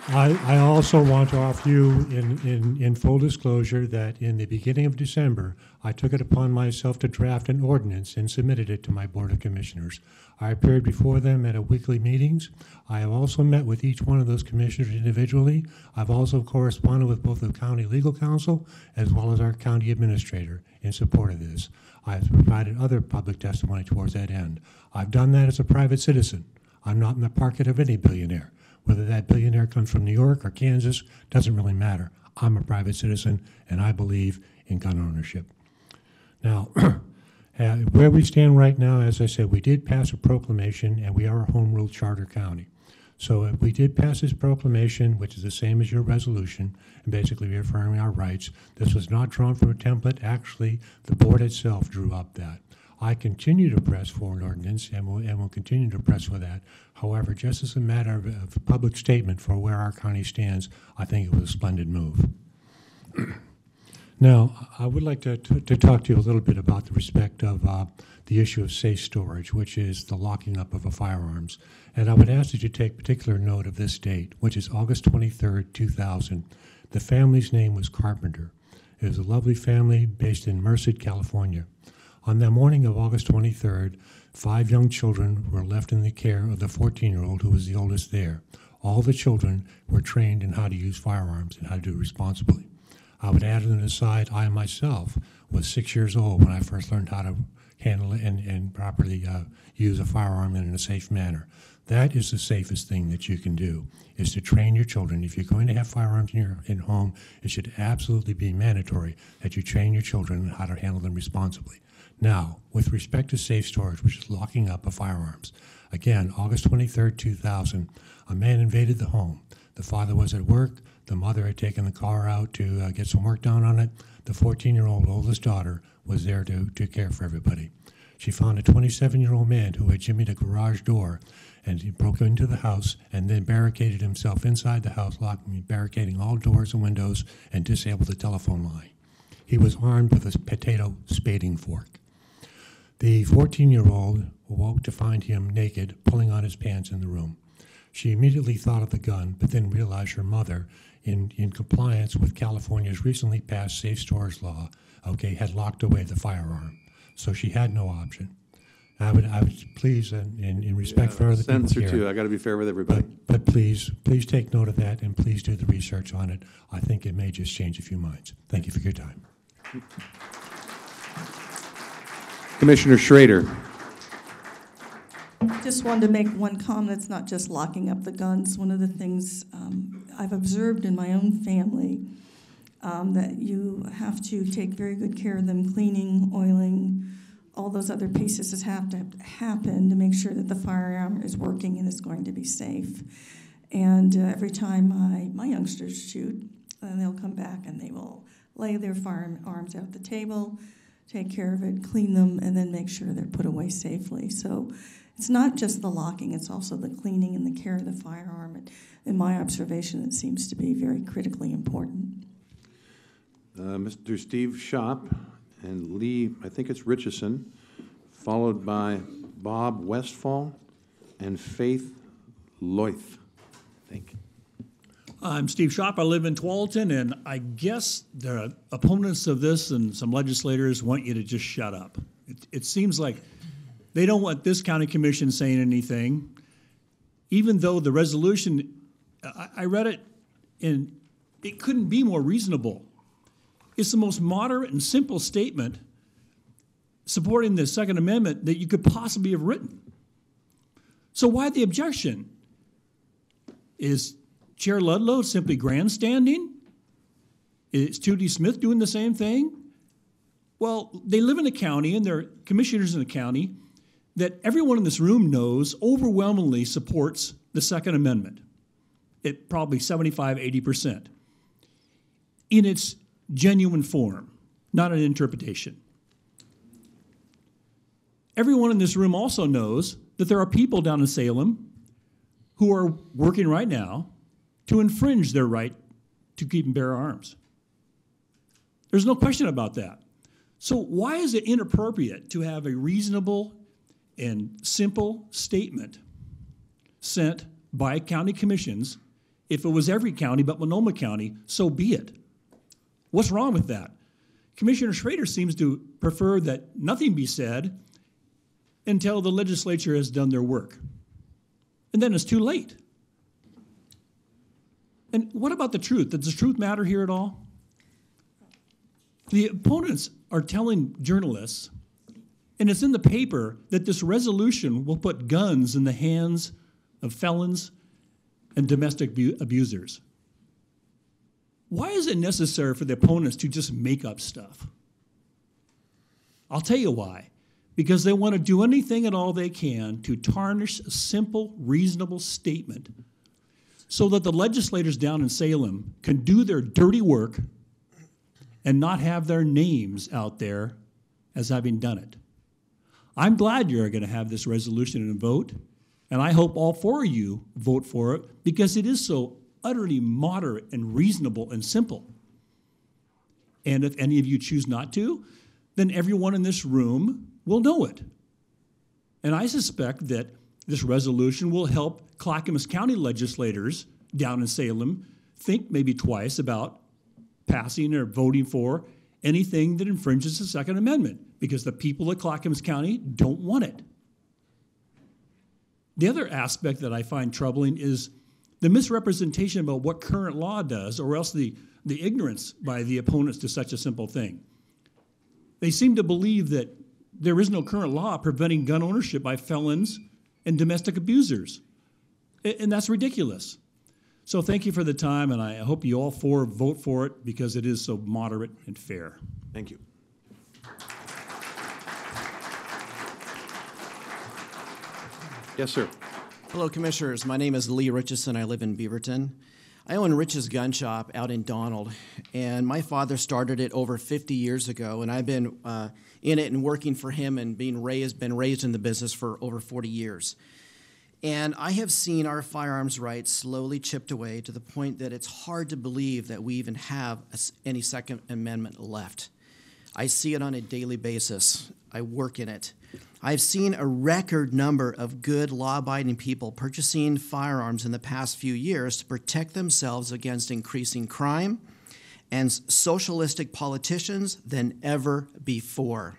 I also want to offer you in full disclosure that in the beginning of December, I took it upon myself to draft an ordinance and submitted it to my Board of Commissioners. I appeared before them at weekly meetings. I have also met with each one of those commissioners individually. I've also corresponded with both the county legal counsel as well as our county administrator in support of this. I've provided other public testimony towards that end. I've done that as a private citizen. I'm not in the pocket of any billionaire. Whether that billionaire comes from New York or Kansas doesn't really matter. I'm a private citizen, and I believe in gun ownership. Now, where we stand right now, as I said, we did pass a proclamation, and we are a home rule charter county. So we did pass this proclamation, which is the same as your resolution, and basically reaffirming our rights. This was not drawn from a template. Actually, the board itself drew up that. I continue to press for an ordinance, and will continue to press for that. However, just as a matter of public statement for where our county stands, I think it was a splendid move. Now, I would like to talk to you a little bit about the respect of the issue of safe storage, which is the locking up of firearms. And I would ask that you take particular note of this date, which is August 23rd, 2000. The family's name was Carpenter. It was a lovely family based in Merced, California. On the morning of August 23rd, 5 young children were left in the care of the 14-year-old who was the oldest there. All the children were trained in how to use firearms and how to do it responsibly. I would add an aside, I myself was 6 years old when I first learned how to handle it and properly use a firearm in a safe manner. That is the safest thing that you can do, is to train your children. If you're going to have firearms in your home, it should absolutely be mandatory that you train your children on how to handle them responsibly. Now, with respect to safe storage, which is locking up of firearms, again, August 23rd, 2000, a man invaded the home. The father was at work. The mother had taken the car out to get some work done on it. The 14-year-old oldest daughter was there to care for everybody. She found a 27-year-old man who had jimmied a garage door, and he broke into the house and then barricaded himself inside the house, barricading all doors and windows, and disabled the telephone line. He was armed with a potato spading fork. The 14-year-old awoke to find him naked, pulling on his pants in the room. She immediately thought of the gun, but then realized her mother, in compliance with California's recently passed safe storage law, had locked away the firearm. So she had no option. I would please, in respect for other people Sentence or here, two. I got to be fair with everybody. but please take note of that, and please do the research on it. I think it may just change a few minds. Thank you for your time. Commissioner Schrader. Just wanted to make one comment. It's not just locking up the guns. One of the things I've observed in my own family, that you have to take very good care of them, cleaning, oiling, all those other pieces have to happen to make sure that the firearm is working and is going to be safe. And every time my youngsters shoot, they'll come back and they will lay their firearms out the table, take care of it, clean them, and then make sure they're put away safely. So it's not just the locking, it's also the cleaning and the care of the firearm. And in my observation, it seems to be very critically important. Mr. Steve Shop and Lee, I think it's Richardson, followed by Bob Westfall and Faith Loith. Thank you. I'm Steve Shop. I live in Tualatin, and I guess the opponents of this and some legislators want you to just shut up. It seems like they don't want this county commission saying anything, even though the resolution, I read it, and it couldn't be more reasonable. It's the most moderate and simple statement supporting the Second Amendment that you could possibly have written. So why the objection? Is Chair Ludlow simply grandstanding? Is Tootie Smith doing the same thing? Well, they live in a county, and they're commissioners in a county that everyone in this room knows overwhelmingly supports the Second Amendment. It probably 75, 80%. In its genuine form, not an interpretation. Everyone in this room also knows that there are people down in Salem who are working right now to infringe their right to keep and bear arms. There's no question about that. So why is it inappropriate to have a reasonable and simple statement sent by county commissions? If it was every county but Monoma County, so be it. What's wrong with that? Commissioner Schrader seems to prefer that nothing be said until the legislature has done their work. And then it's too late. And what about the truth? Does the truth matter here at all? The opponents are telling journalists, and it's in the paper, that this resolution will put guns in the hands of felons and domestic abusers. Why is it necessary for the opponents to just make up stuff? I'll tell you why. Because they want to do anything at all they can to tarnish a simple, reasonable statement so that the legislators down in Salem can do their dirty work and not have their names out there as having done it. I'm glad you're going to have this resolution and vote, and I hope all four of you vote for it because it is so utterly moderate and reasonable and simple. And if any of you choose not to, then everyone in this room will know it. And I suspect that this resolution will help Clackamas County legislators down in Salem think maybe twice about passing or voting for anything that infringes the Second Amendment, because the people of Clackamas County don't want it. The other aspect that I find troubling is the misrepresentation about what current law does, or else the ignorance by the opponents to such a simple thing. They seem to believe that there is no current law preventing gun ownership by felons and domestic abusers. And that's ridiculous. So thank you for the time, and I hope you all four vote for it because it is so moderate and fair. Thank you. Yes, sir. Hello, Commissioners. My name is Lee Richardson. I live in Beaverton. I own Rich's Gun Shop out in Donald, and my father started it over 50 years ago, and I've been in it and working for him and been raised in the business for over 40 years. And I have seen our firearms rights slowly chipped away to the point that it's hard to believe that we even have any Second Amendment left. I see it on a daily basis. I work in it. I've seen a record number of good, law-abiding people purchasing firearms in the past few years to protect themselves against increasing crime and socialistic politicians than ever before.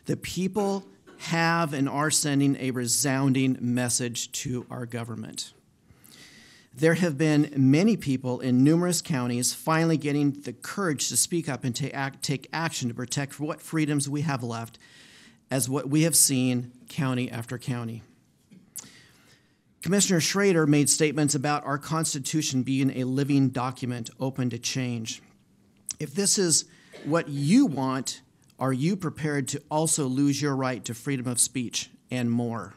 The people have and are sending a resounding message to our government. There have been many people in numerous counties finally getting the courage to speak up and take action to protect what freedoms we have left, as what we have seen county after county. Commissioner Schrader made statements about our Constitution being a living document open to change. If this is what you want, are you prepared to also lose your right to freedom of speech and more?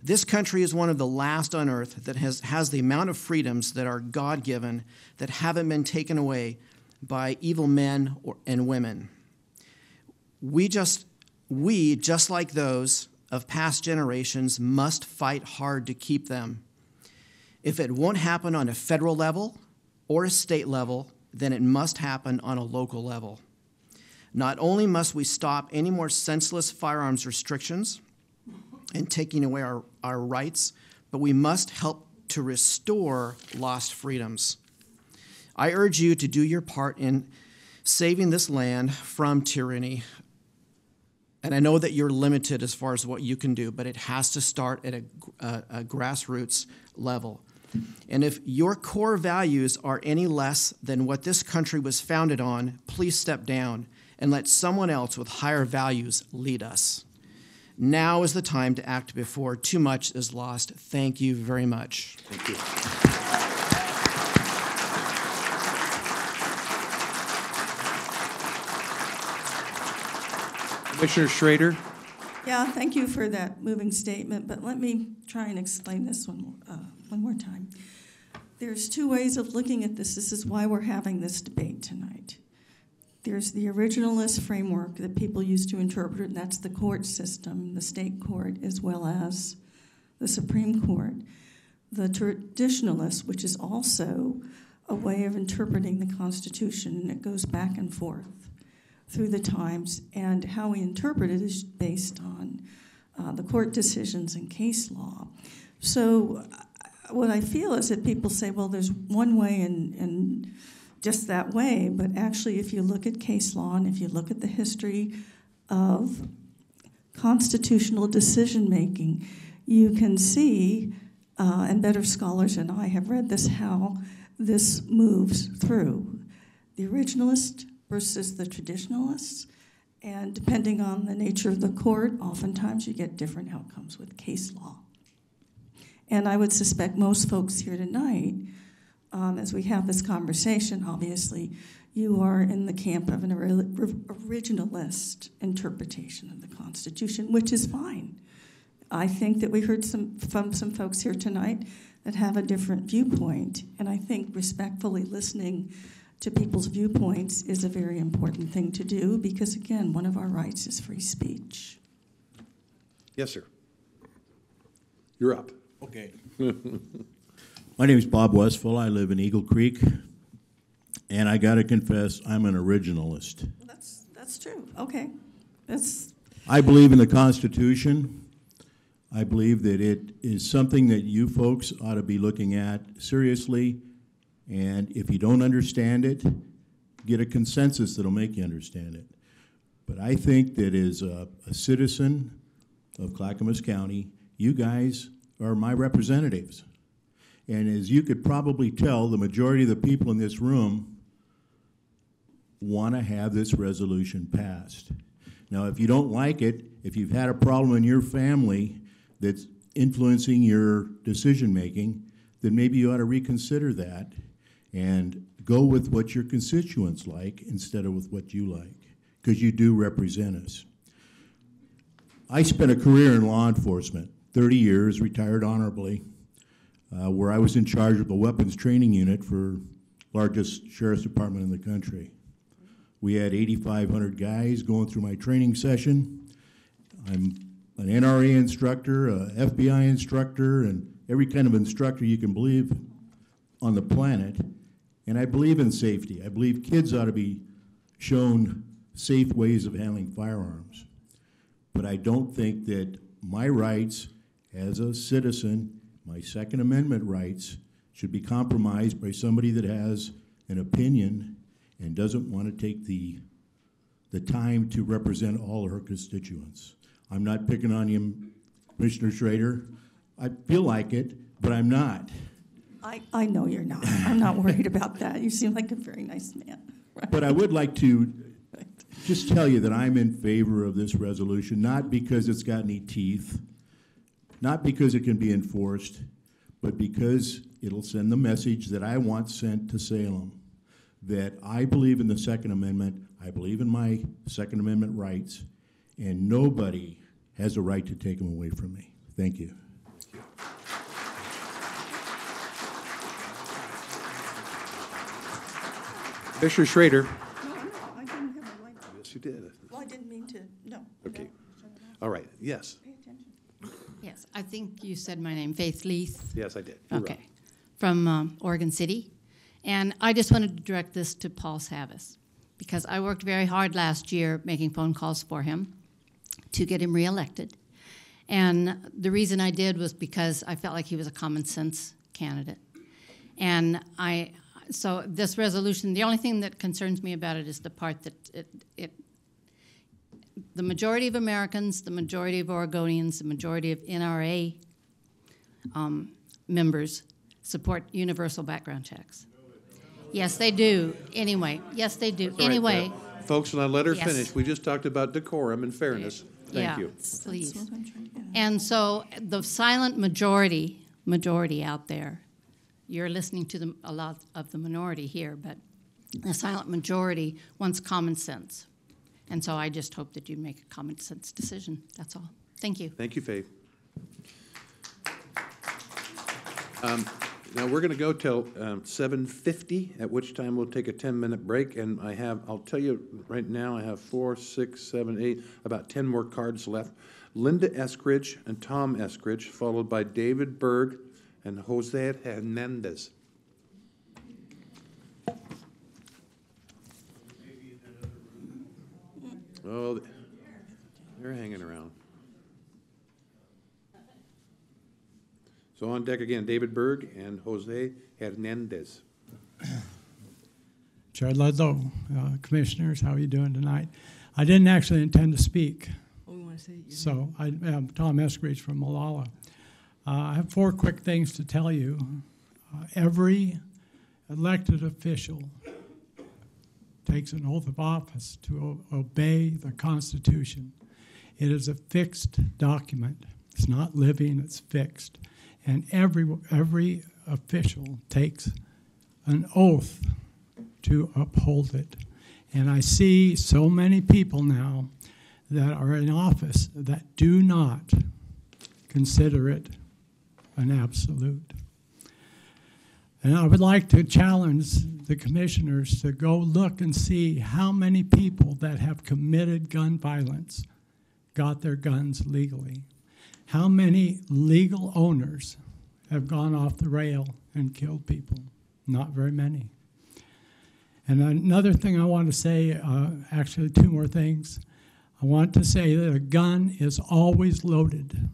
This country is one of the last on earth that has the amount of freedoms that are God-given that haven't been taken away by evil men and women. We, just like those of past generations, must fight hard to keep them. If it won't happen on a federal level or a state level, then it must happen on a local level. Not only must we stop any more senseless firearms restrictions and taking away our rights, but we must help to restore lost freedoms. I urge you to do your part in saving this land from tyranny. And I know that you're limited as far as what you can do, but it has to start at a grassroots level. And if your core values are any less than what this country was founded on, please step down and let someone else with higher values lead us. Now is the time to act before too much is lost. Thank you very much. Thank you. Commissioner Schrader. Yeah, thank you for that moving statement, but let me try and explain this one more time. There's two ways of looking at this. This is why we're having this debate tonight. There's the originalist framework that people use to interpret, and that's the court system, the state court, as well as the Supreme Court. The traditionalist, which is also a way of interpreting the Constitution, and it goes back and forth through the times, and how we interpret it is based on the court decisions and case law. So what I feel is that people say, well, there's one way and just that way, but actually if you look at case law and if you look at the history of constitutional decision-making, you can see, and better scholars than I have read this, how this moves through. The originalist versus the traditionalists, and depending on the nature of the court, oftentimes you get different outcomes with case law. And I would suspect most folks here tonight, as we have this conversation, obviously, you are in the camp of an originalist interpretation of the Constitution, which is fine. I think that we heard from some folks here tonight that have a different viewpoint, and I think respectfully listening to people's viewpoints is a very important thing to do because, again, one of our rights is free speech. Yes, sir. You're up. Okay. My name is Bob Westphal. I live in Eagle Creek, and I got to confess, I'm an originalist. Well, that's true. Okay. I believe in the Constitution. I believe that it is something that you folks ought to be looking at seriously. And if you don't understand it, get a consensus that'll make you understand it. But I think that as a citizen of Clackamas County, you guys are my representatives. And as you could probably tell, the majority of the people in this room want to have this resolution passed. Now, if you don't like it, if you've had a problem in your family that's influencing your decision-making, then maybe you ought to reconsider that and go with what your constituents like instead of with what you like, because you do represent us. I spent a career in law enforcement, 30 years, retired honorably, where I was in charge of the weapons training unit for largest sheriff's department in the country. We had 8,500 guys going through my training session. I'm an NRA instructor, a FBI instructor, and every kind of instructor you can believe on the planet. And I believe in safety. I believe kids ought to be shown safe ways of handling firearms. But I don't think that my rights as a citizen, my Second Amendment rights, should be compromised by somebody that has an opinion and doesn't want to take the time to represent all her constituents. I'm not picking on you, Commissioner Schrader. I feel like it, but I'm not. I know you're not. I'm not worried about that. You seem like a very nice man. Right. But I would like to just tell you that I'm in favor of this resolution, not because it's got any teeth, not because it can be enforced, but because it'll send the message that I want sent to Salem, that I believe in the Second Amendment, I believe in my Second Amendment rights, and nobody has a right to take them away from me. Thank you. Commissioner Schrader. No, I didn't have my light on. Yes, you did. Well, I didn't mean to, no. Okay. All right, yes. Pay attention. Yes, I think you said my name, Faith Leith. Yes, I did. You're Okay. right. From Oregon City. And I just wanted to direct this to Paul Savis, because I worked very hard last year making phone calls for him to get him reelected. And the reason I did was because I felt like he was a common sense candidate. And so this resolution, the only thing that concerns me about it is the part that the majority of Americans, the majority of Oregonians, the majority of NRA members support universal background checks. Yes, they do. Anyway, yes, they do. All Anyway. right, folks, when I let her Yes. finish, we just talked about decorum and fairness. Thank you. Please. And so the silent majority out there, you're listening to a lot of the minority here, but the silent majority wants common sense. And so I just hope that you make a common sense decision. That's all. Thank you. Thank you, Faith. Now, we're going to go till 7:50, at which time we'll take a 10-minute break. And I'll tell you right now, I have 4, 6, 7, 8, about 10 more cards left. Linda Eskridge and Tom Eskridge, followed by David Berg and Jose Hernandez. Oh, they're hanging around. So on deck again, David Berg and Jose Hernandez. Chair Ludlow, commissioners, how are you doing tonight? I didn't actually intend to speak. So I am Tom Eskridge from Molalla. I have 4 quick things to tell you. Every elected official takes an oath of office to obey the Constitution. It is a fixed document. It's not living, it's fixed. And every official takes an oath to uphold it. And I see so many people now that are in office that do not consider it an absolute. And I would like to challenge the commissioners to go look and see how many people that have committed gun violence got their guns legally. How many legal owners have gone off the rail and killed people? Not very many. And another thing I want to say, actually 2 more things. I want to say that a gun is always loaded.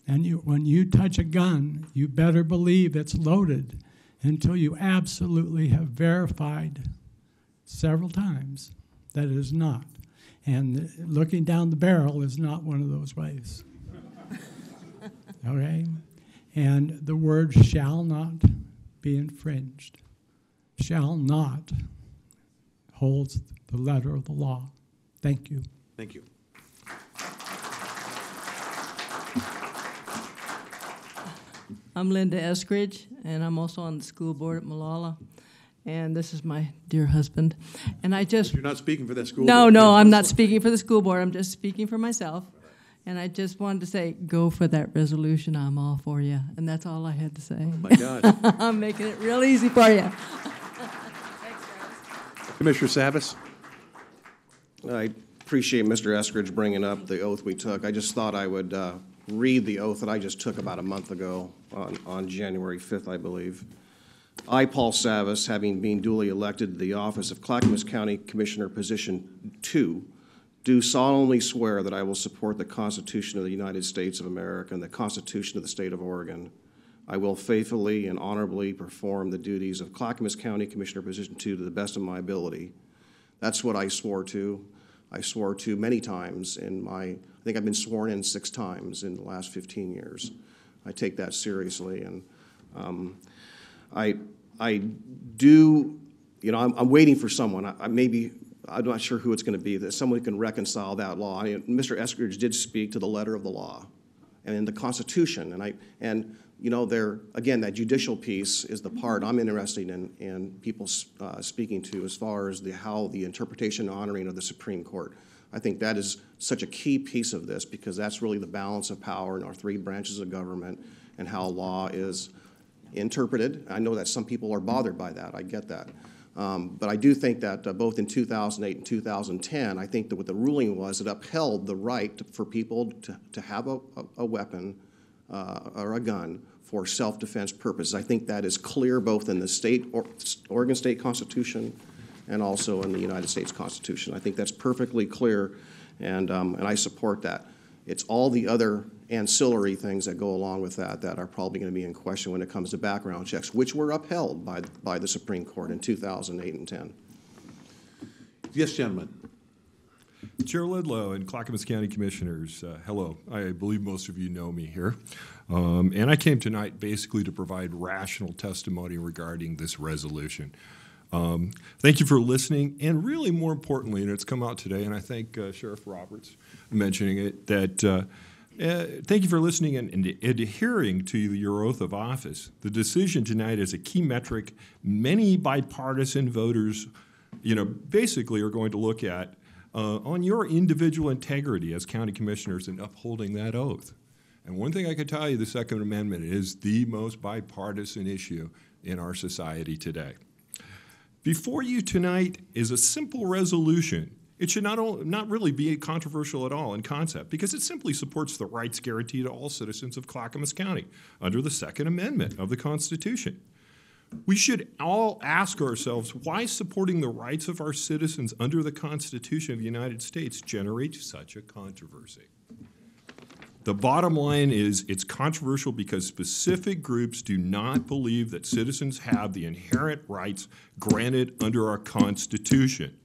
And when you touch a gun, you better believe it's loaded until you absolutely have verified several times that it is not. And looking down the barrel is not one of those ways. Okay? And the word shall not be infringed. Shall not holds the letter of the law. Thank you. Thank you. I'm Linda Eskridge, and I'm also on the school board at Malala. And this is my dear husband. And I just... You're not speaking for that school No, board. no, I'm not speaking for the school board. I'm just speaking for myself. And I just wanted to say, go for that resolution. I'm all for you. And that's all I had to say. Oh, my gosh. I'm making it real easy for you. Commissioner Savas? I appreciate Mr. Eskridge bringing up the oath we took. I just thought I would read the oath that I just took about a month ago on January 5th, I believe. I, Paul Savas, having been duly elected to the office of Clackamas County Commissioner Position 2, do solemnly swear that I will support the Constitution of the United States of America and the Constitution of the State of Oregon. I will faithfully and honorably perform the duties of Clackamas County Commissioner Position 2 to the best of my ability. That's what I swore to. I swore to many times I think I've been sworn in 6 times in the last 15 years. I take that seriously, and I do, I'm waiting for someone. I'm not sure who it's going to be, that someone can reconcile that law. Mr. Eskridge did speak to the letter of the law and in the Constitution, again, that judicial piece is the part I'm interested in people speaking to as far as how the interpretation and honoring of the Supreme Court. I think that is such a key piece of this, because that's really the balance of power in our 3 branches of government and how law is interpreted. I know that some people are bothered by that. I get that. But I do think that both in 2008 and 2010, I think that what the ruling was, it upheld the right for people to have a weapon or a gun for self-defense purposes. I think that is clear both in the Oregon State Constitution and also in the United States Constitution. I think that's perfectly clear, and I support that. It's all the other ancillary things that go along with that are probably going to be in question when it comes to background checks, which were upheld by the Supreme Court in 2008 and 10. Yes, gentlemen. Chair Ledlow and Clackamas County Commissioners, hello. I believe most of you know me here. And I came tonight basically to provide rational testimony regarding this resolution. Thank you for listening, and really more importantly, and it's come out today, and I thank Sheriff Roberts mentioning it, that thank you for listening and adhering to your oath of office. The decision tonight is a key metric many bipartisan voters, basically are going to look at on your individual integrity as county commissioners in upholding that oath. And one thing I can tell you, the Second Amendment is the most bipartisan issue in our society today. Before you tonight is a simple resolution. It should not really be controversial at all in concept, because it simply supports the rights guaranteed to all citizens of Clackamas County under the Second Amendment of the Constitution. We should all ask ourselves why supporting the rights of our citizens under the Constitution of the United States generates such a controversy. The bottom line is it's controversial because specific groups do not believe that citizens have the inherent rights granted under our Constitution.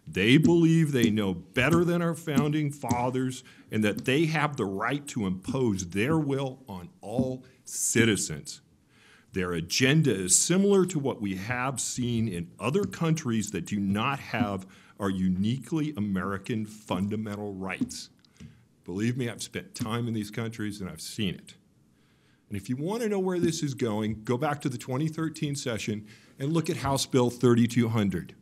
They believe they know better than our founding fathers and that they have the right to impose their will on all citizens. Their agenda is similar to what we have seen in other countries that do not have our uniquely American fundamental rights. Believe me, I've spent time in these countries and I've seen it. And if you want to know where this is going, go back to the 2013 session and look at House Bill 3200.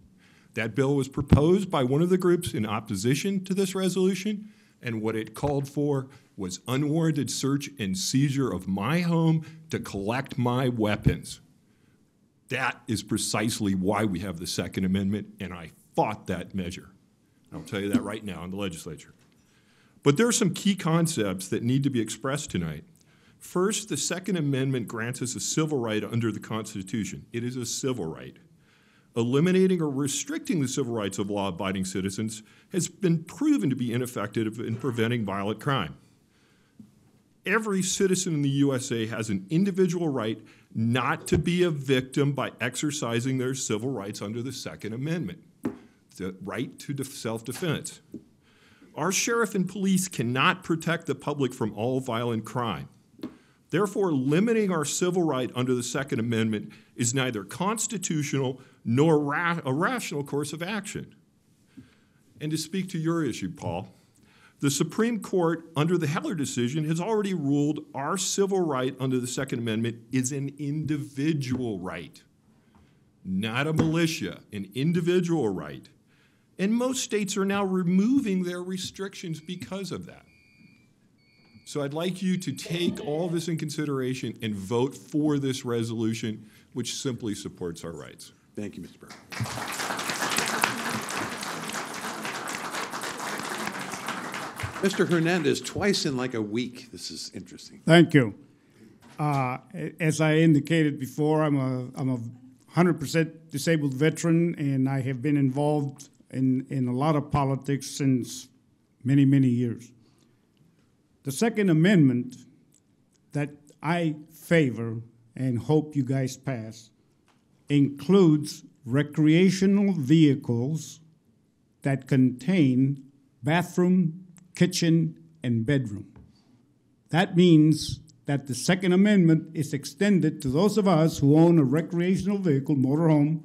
That bill was proposed by one of the groups in opposition to this resolution, and what it called for was unwarranted search and seizure of my home to collect my weapons. That is precisely why we have the Second Amendment, and I fought that measure. I'll tell you that right now in the legislature. But there are some key concepts that need to be expressed tonight. First, the Second Amendment grants us a civil right under the Constitution. It is a civil right. Eliminating or restricting the civil rights of law-abiding citizens has been proven to be ineffective in preventing violent crime. Every citizen in the USA has an individual right not to be a victim by exercising their civil rights under the Second Amendment, the right to self-defense. Our sheriff and police cannot protect the public from all violent crime. Therefore, limiting our civil right under the Second Amendment is neither constitutional nor a rational course of action. And to speak to your issue, Paul, The Supreme Court, under the Heller decision, has already ruled our civil right under the Second Amendment is an individual right, not a militia, an individual right. And most states are now removing their restrictions because of that. So I'd like you to take all this in consideration and vote for this resolution, which simply supports our rights. Thank you, Mr. Burke. Mr. Hernandez, twice in like a week. This is interesting. Thank you. As I indicated before, I'm a 100% disabled veteran, and I have been involved in a lot of politics since many, many years. The Second Amendment that I favor and hope you guys pass includes recreational vehicles that contain bathroom, kitchen, and bedroom. That means that the Second Amendment is extended to those of us who own a recreational vehicle, motorhome,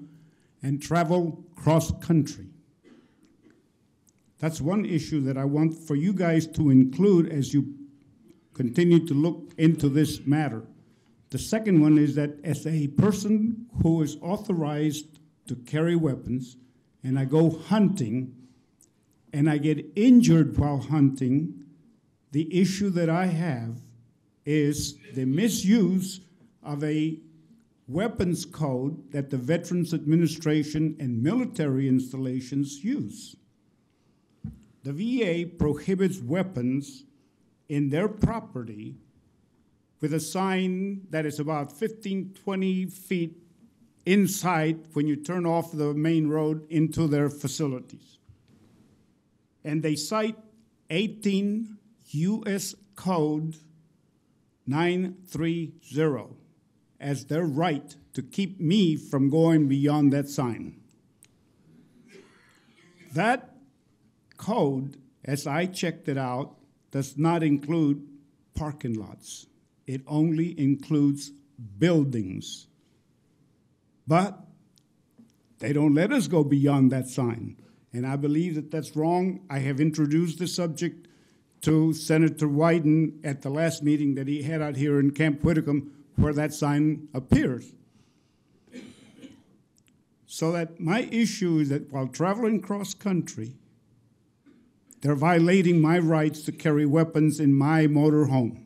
and travel cross-country. That's one issue that I want for you guys to include as you continue to look into this matter. The second one is that as a person who is authorized to carry weapons, and I go hunting, and I get injured while hunting, the issue that I have is the misuse of a weapons code that the Veterans Administration and military installations use. The VA prohibits weapons in their property with a sign that is about 15, 20 feet inside when you turn off the main road into their facilities. And they cite 18 U.S. Code 930 as their right to keep me from going beyond that sign. That code, as I checked it out, does not include parking lots. It only includes buildings. But they don't let us go beyond that sign. And I believe that that's wrong. I have introduced the subject to Senator Wyden at the last meeting that he had out here in Camp Whitcomb, where that sign appears. So that my issue is that while traveling cross-country, they're violating my rights to carry weapons in my motorhome.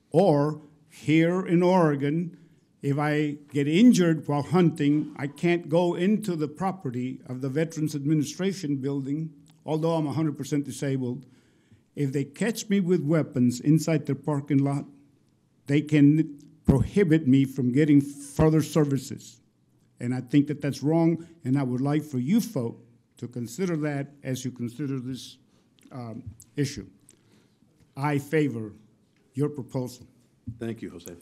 Or here in Oregon, if I get injured while hunting, I can't go into the property of the Veterans Administration building, although I'm 100% disabled. If they catch me with weapons inside their parking lot, they can prohibit me from getting further services. And I think that that's wrong, and I would like for you folk to consider that as you consider this issue. I favor your proposal. Thank you, Jose.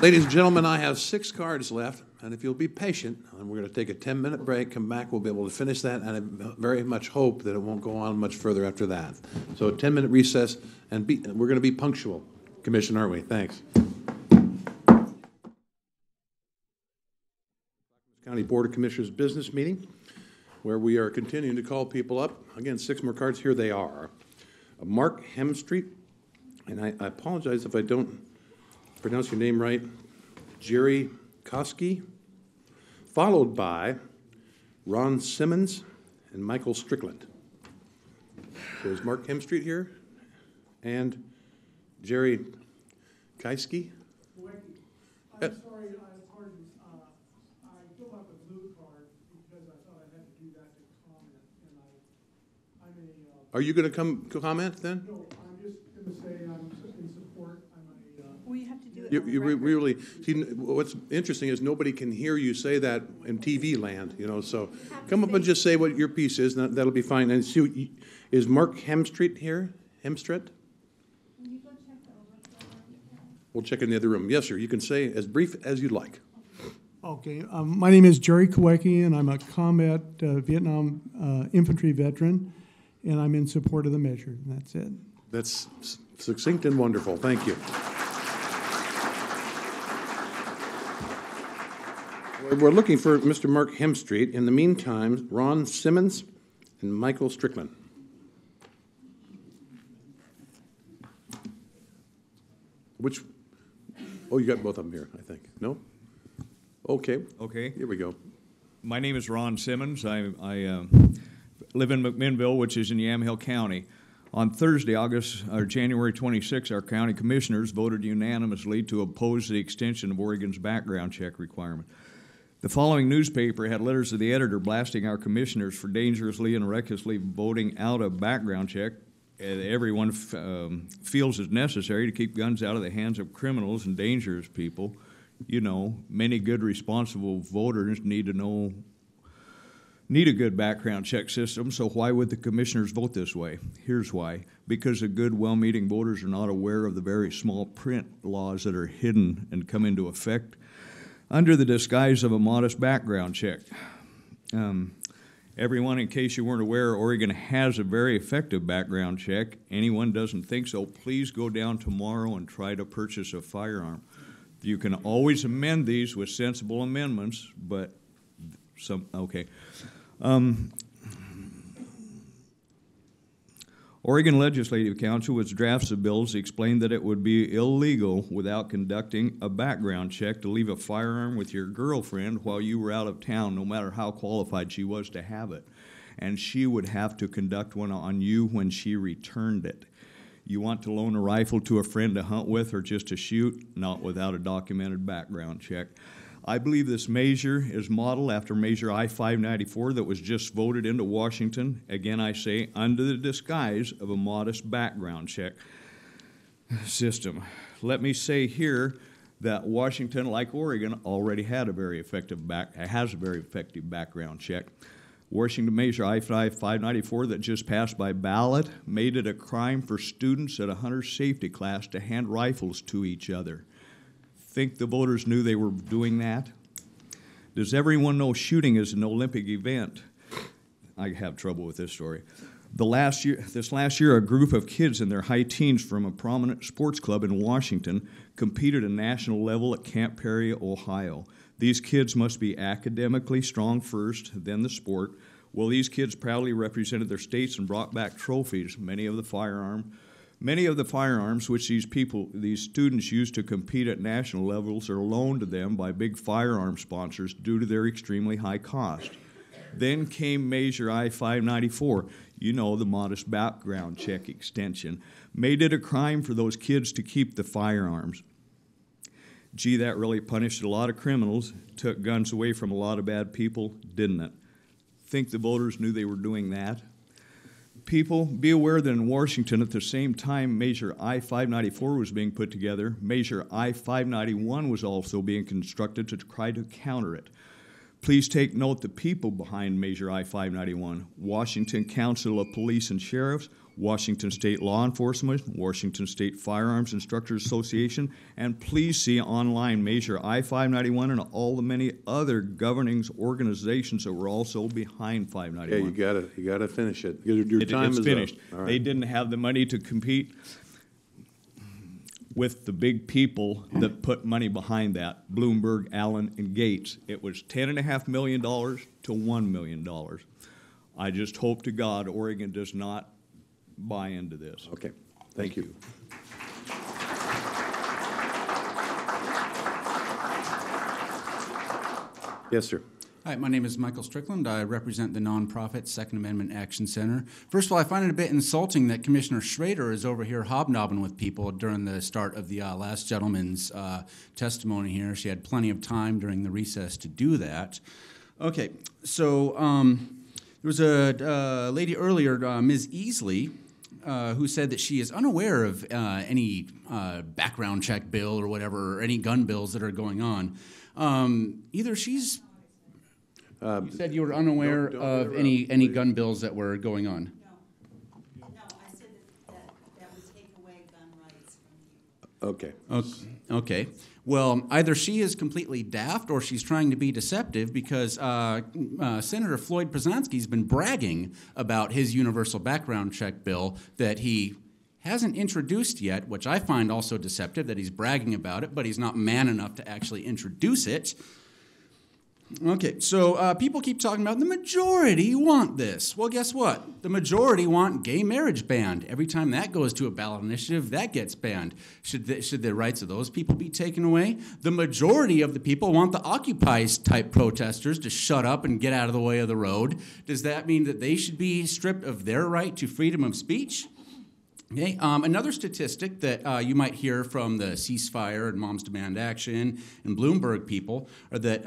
Ladies and gentlemen, I have 6 cards left, and if you'll be patient, and we're going to take a 10-minute break, come back, we'll be able to finish that, and I very much hope that it won't go on much further after that. So a 10-minute recess, and we're going to be punctual, Commission, aren't we? Thanks. County Board of Commissioners business meeting, where we are continuing to call people up. Again, 6 more cards. Here they are. Mark Hemstreet, and I apologize if I don't pronounce your name right, Jerry Koski, followed by Ron Simmons and Michael Strickland. So is Mark Hemstreet here? And Jerry Kaiski? I'm sorry, pardon. I filled out the blue card because I thought I had to do that to comment, and I'm a... Are you going to come comment then? No, I'm just going to say I'm in support. Well, you have to do it. You really, see, what's interesting is nobody can hear you say that in TV land, you know, so come up and just say what your piece is, and that'll be fine. And see, is Mark Hemstreet here? Hemstreet? We'll check in the other room. Yes, sir, you can say as brief as you'd like. Okay, my name is Jerry Kowecki, and I'm a combat Vietnam infantry veteran, and I'm in support of the measure, and that's it. That's succinct and wonderful. Thank you. We're looking for Mr. Mark Hemstreet. In the meantime, Ron Simmons and Michael Strickland. Which, oh, you got both of them here, I think. No? Okay. Okay. Here we go. My name is Ron Simmons. I live in McMinnville, which is in Yamhill County. On Thursday, January 26, our county commissioners voted unanimously to oppose the extension of Oregon's background check requirement. The following newspaper had letters to the editor blasting our commissioners for dangerously and recklessly voting out a background check everyone feels is necessary to keep guns out of the hands of criminals and dangerous people. You know, many good, responsible voters need a good background check system, so why would the commissioners vote this way? Here's why. Because the good, well-meaning voters are not aware of the very small print laws that are hidden and come into effect under the disguise of a modest background check. Everyone, in case you weren't aware, Oregon has a very effective background check. Anyone doesn't think so, please go down tomorrow and try to purchase a firearm. You can always amend these with sensible amendments, but Oregon Legislative Council, which drafts the bills, explained that it would be illegal without conducting a background check to leave a firearm with your girlfriend while you were out of town, no matter how qualified she was to have it. And she would have to conduct one on you when she returned it. You want to loan a rifle to a friend to hunt with or just to shoot? Not without a documented background check. I believe this measure is modeled after Measure I-594 that was just voted into Washington, again I say, under the disguise of a modest background check system. Let me say here that Washington, like Oregon, already had a very effective has a very effective background check. Washington Measure I-594 that just passed by ballot made it a crime for students at a hunter safety class to hand rifles to each other. Think the voters knew they were doing that? Does everyone know shooting is an Olympic event? I have trouble with this story. This last year, a group of kids in their high teens from a prominent sports club in Washington competed at national level at Camp Perry, Ohio. These kids must be academically strong first, then the sport. Well, these kids proudly represented their states and brought back trophies, many of the firearms which these students use to compete at national levels are loaned to them by big firearm sponsors due to their extremely high cost. Then came Measure I-594, you know, the modest background check extension, made it a crime for those kids to keep the firearms. Gee, that really punished a lot of criminals, took guns away from a lot of bad people, didn't it? Think the voters knew they were doing that? People, be aware that in Washington at the same time Measure I-594 was being put together, Measure I-591 was also being constructed to try to counter it. Please take note the people behind Measure I-591, Washington Council of Police and Sheriffs, Washington State Law Enforcement, Washington State Firearms Instructors Association, and please see online Measure I-591 and all the many other governing organizations that were also behind 591. Yeah, you gotta finish it. Your time is finished. Up. Right. They didn't have the money to compete with the big people that put money behind that, Bloomberg, Allen, and Gates. It was $10.5 million to $1 million. I just hope to God Oregon does not buy into this. Okay, thank you. Yes, sir. Hi, my name is Michael Strickland. I represent the nonprofit Second Amendment Action Center. First of all, I find it a bit insulting that Commissioner Schrader is over here hobnobbing with people during the start of the last gentleman's testimony here. She had plenty of time during the recess to do that. Okay, so there was a lady earlier, Ms. Easley, who said that she is unaware of any background check bill or whatever, or any gun bills that are going on. Either she's... you said you were unaware of any gun bills that were going on. No, I said that would take away gun rights from you. Okay. Okay. Well, either she is completely daft or she's trying to be deceptive because Senator Floyd Pruzansky's been bragging about his universal background check bill that he hasn't introduced yet, which I find also deceptive that he's bragging about it, but he's not man enough to actually introduce it. Okay, so people keep talking about the majority want this. Well, guess what? The majority want gay marriage banned. Every time that goes to a ballot initiative, that gets banned. Should the rights of those people be taken away? The majority of the people want the Occupy-type protesters to shut up and get out of the way of the road. Does that mean that they should be stripped of their right to freedom of speech? Okay. Another statistic that you might hear from the ceasefire and Moms Demand Action and Bloomberg people are that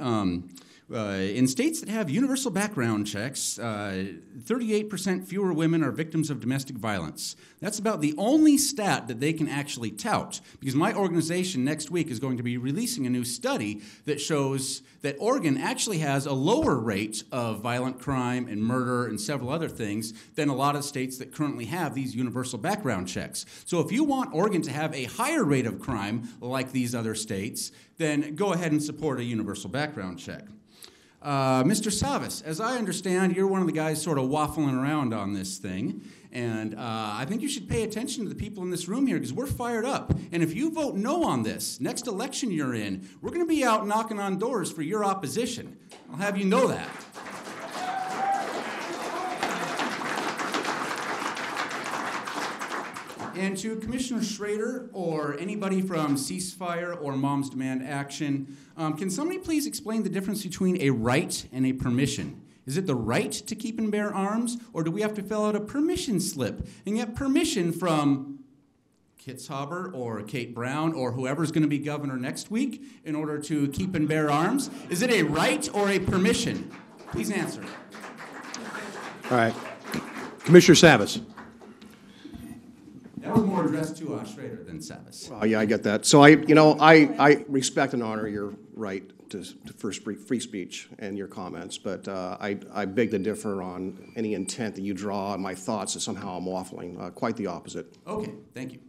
in states that have universal background checks, 38% fewer women are victims of domestic violence. That's about the only stat that they can actually tout, because my organization next week is going to be releasing a new study that shows that Oregon actually has a lower rate of violent crime and murder and several other things than a lot of states that currently have these universal background checks. So if you want Oregon to have a higher rate of crime like these other states, then go ahead and support a universal background check. Mr. Savas, as I understand, you're one of the guys sort of waffling around on this thing, and I think you should pay attention to the people in this room here, because we're fired up. And if you vote no on this, next election you're in, we're going to be out knocking on doors for your opposition. I'll have you know that. And to Commissioner Schrader or anybody from Ceasefire or Moms Demand Action, can somebody please explain the difference between a right and a permission? Is it the right to keep and bear arms, or do we have to fill out a permission slip and get permission from Kitzhaber or Kate Brown or whoever's going to be governor next week in order to keep and bear arms? Is it a right or a permission? Please answer. All right. Commissioner Savas. That was more addressed to Schrader than Savas. Yeah, I get that. So I respect and honor your right to free speech and your comments, but I beg to differ on any intent that you draw on my thoughts that somehow I'm waffling. Quite the opposite. Okay, thank you.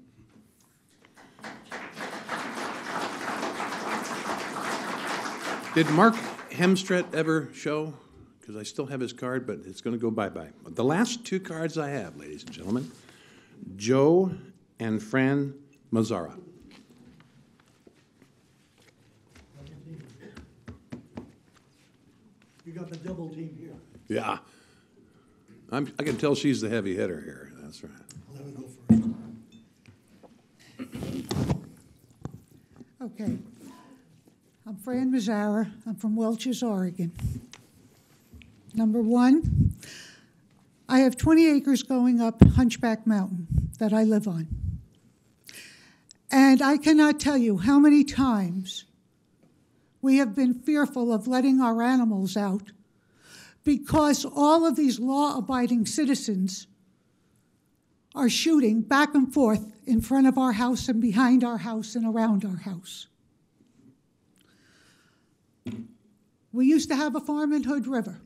Did Mark Hemstreet ever show? Because I still have his card, but it's going to go bye-bye. The last two cards I have, ladies and gentlemen, Joe and Fran Mazzara. You got the double team here. Yeah. I can tell she's the heavy hitter here. That's right. Let me go first. Okay. I'm Fran Mazzara. I'm from Welch's, Oregon. Number one, I have 20 acres going up Hunchback Mountain that I live on. And I cannot tell you how many times we have been fearful of letting our animals out because all of these law-abiding citizens are shooting back and forth in front of our house and behind our house and around our house. We used to have a farm in Hood River.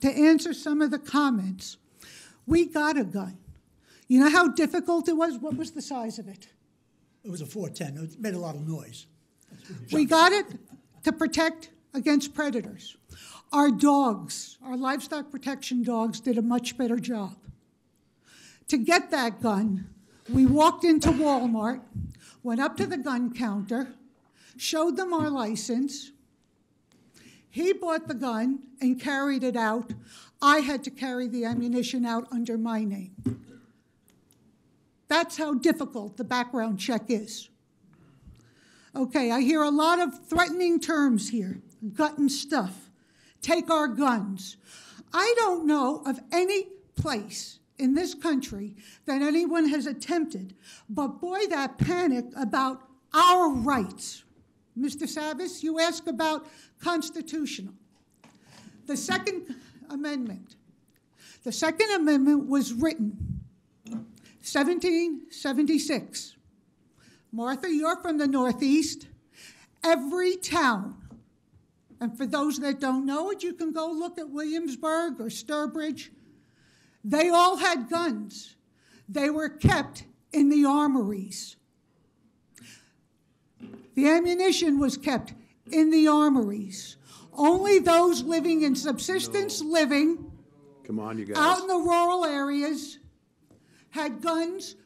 To answer some of the comments, we got a gun. You know how difficult it was? What was the size of it? It was a 410. It made a lot of noise. We got it to protect against predators. Our dogs, our livestock protection dogs, did a much better job. To get that gun, we walked into Walmart, went up to the gun counter, showed them our license. He bought the gun and carried it out. I had to carry the ammunition out under my name. That's how difficult the background check is. Okay, I hear a lot of threatening terms here. Gut and stuff. Take our guns. I don't know of any place in this country that anyone has attempted, but boy, that panic about our rights. Mr. Savas, you ask about constitutional. The Second Amendment. The Second Amendment was written 1776. Martha, you're from the Northeast. Every town, and for those that don't know it, you can go look at Williamsburg or Sturbridge. They all had guns. They were kept in the armories. The ammunition was kept in the armories. Only those living in subsistence living, come on, you guys, out in the rural areas had guns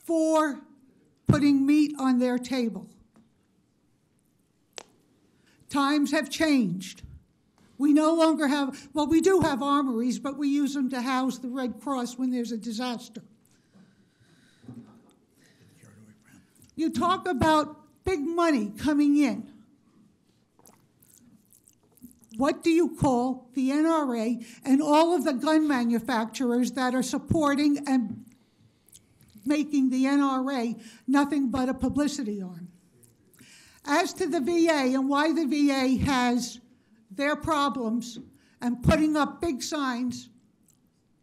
for putting meat on their table. Times have changed. We no longer have, well, we do have armories, but we use them to house the Red Cross when there's a disaster. You talk about big money coming in. What do you call the NRA and all of the gun manufacturers that are supporting and making the NRA nothing but a publicity arm? As to the VA and why the VA has their problems and putting up big signs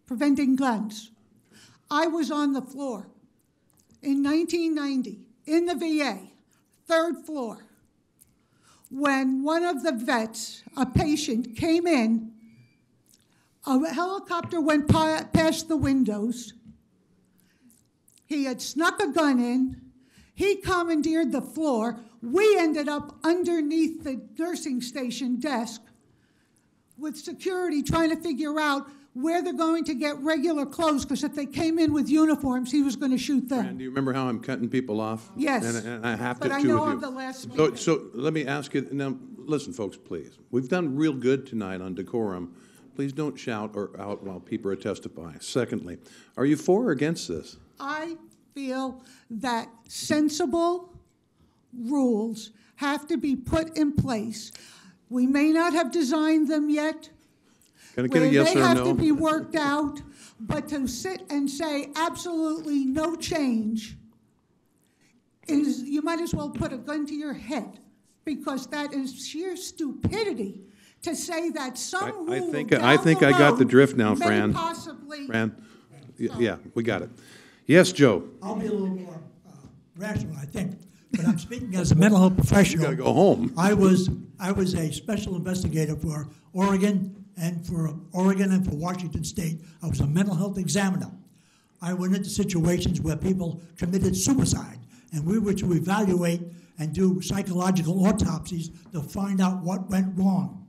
preventing guns, I was on the floor in 1990 in the VA, 3rd floor, when one of the vets, a patient, came in. A helicopter went past the windows. He had snuck a gun in. He commandeered the floor. We ended up underneath the nursing station desk with security trying to figure out where they're going to get regular clothes, because if they came in with uniforms, he was going to shoot them. And do you remember how I'm cutting people off? Yes. And I have but to, I too, know with I'm you. the last speaker. So let me ask you, now, listen, folks, please. We've done real good tonight on decorum. Please don't shout or out while people are testifying. Secondly, are you for or against this? I feel that sensible rules have to be put in place. We may not have designed them yet. Can I get a yes or they a have no? to be worked out, but to sit and say absolutely no change is, you might as well put a gun to your head, because that is sheer stupidity to say that some rule I think I got the drift now, may Fran. possibly. Fran, yeah, we got it. Yes, Joe. I'll be a little more rational, I think. But I'm speaking as a mental health professional. You gotta go home. I was a special investigator for Oregon and for Washington State. I was a mental health examiner. I went into situations where people committed suicide, and we were to evaluate and do psychological autopsies to find out what went wrong.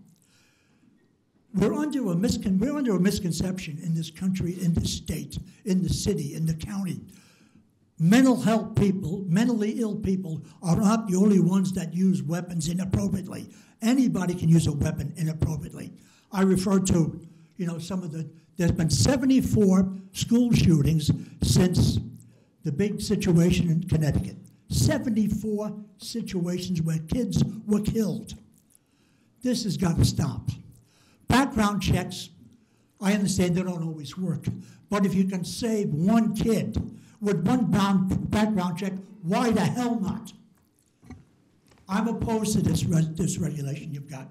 We're under a misconception in this country, in this state, in the city, in the county. Mental health people, mentally ill people, are not the only ones that use weapons inappropriately. Anybody can use a weapon inappropriately. I refer to, there's been 74 school shootings since the big situation in Connecticut. 74 situations where kids were killed. This has got to stop. Background checks, I understand they don't always work, but if you can save one kid with one background check, why the hell not? I'm opposed to this regulation you've got,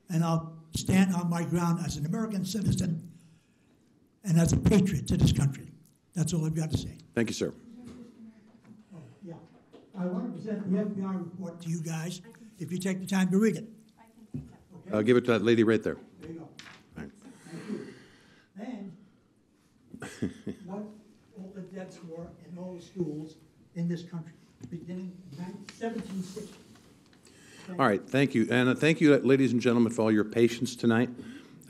and I'll stand on my ground as an American citizen and as a patriot to this country. That's all I've got to say. Thank you, sir. Oh, yeah. I want to present the FBI report to you guys, if you take the time to read it. I'll give it to that lady right there. There you go. Right. Thank you. And what all the deaths were in all the schools in this country, beginning in 1760. All right, thank you. And thank you, ladies and gentlemen, for all your patience tonight.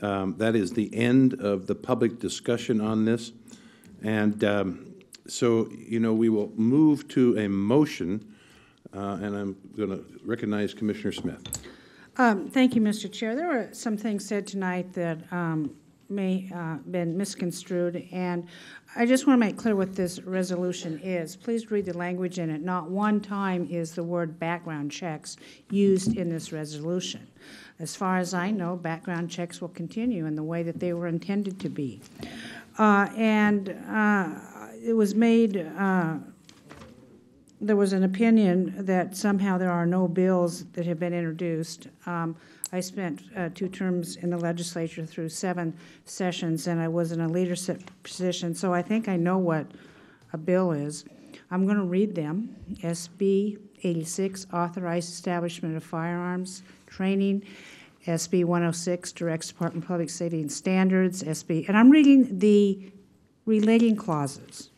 That is the end of the public discussion on this. And so, we will move to a motion, and I'm going to recognize Commissioner Smith. Thank you, Mr. Chair. There were some things said tonight that may have been misconstrued, and I just want to make clear what this resolution is. Please read the language in it. Not one time is the word background checks used in this resolution. As far as I know, background checks will continue in the way that they were intended to be. It was made, there was an opinion that somehow there are no bills that have been introduced. I spent 2 terms in the legislature through 7 sessions, and I was in a leadership position, so I think I know what a bill is. I'm going to read them. SB 86, authorized establishment of firearms training. SB 106, directs Department of Public Safety and Standards. And I'm reading the relating clauses,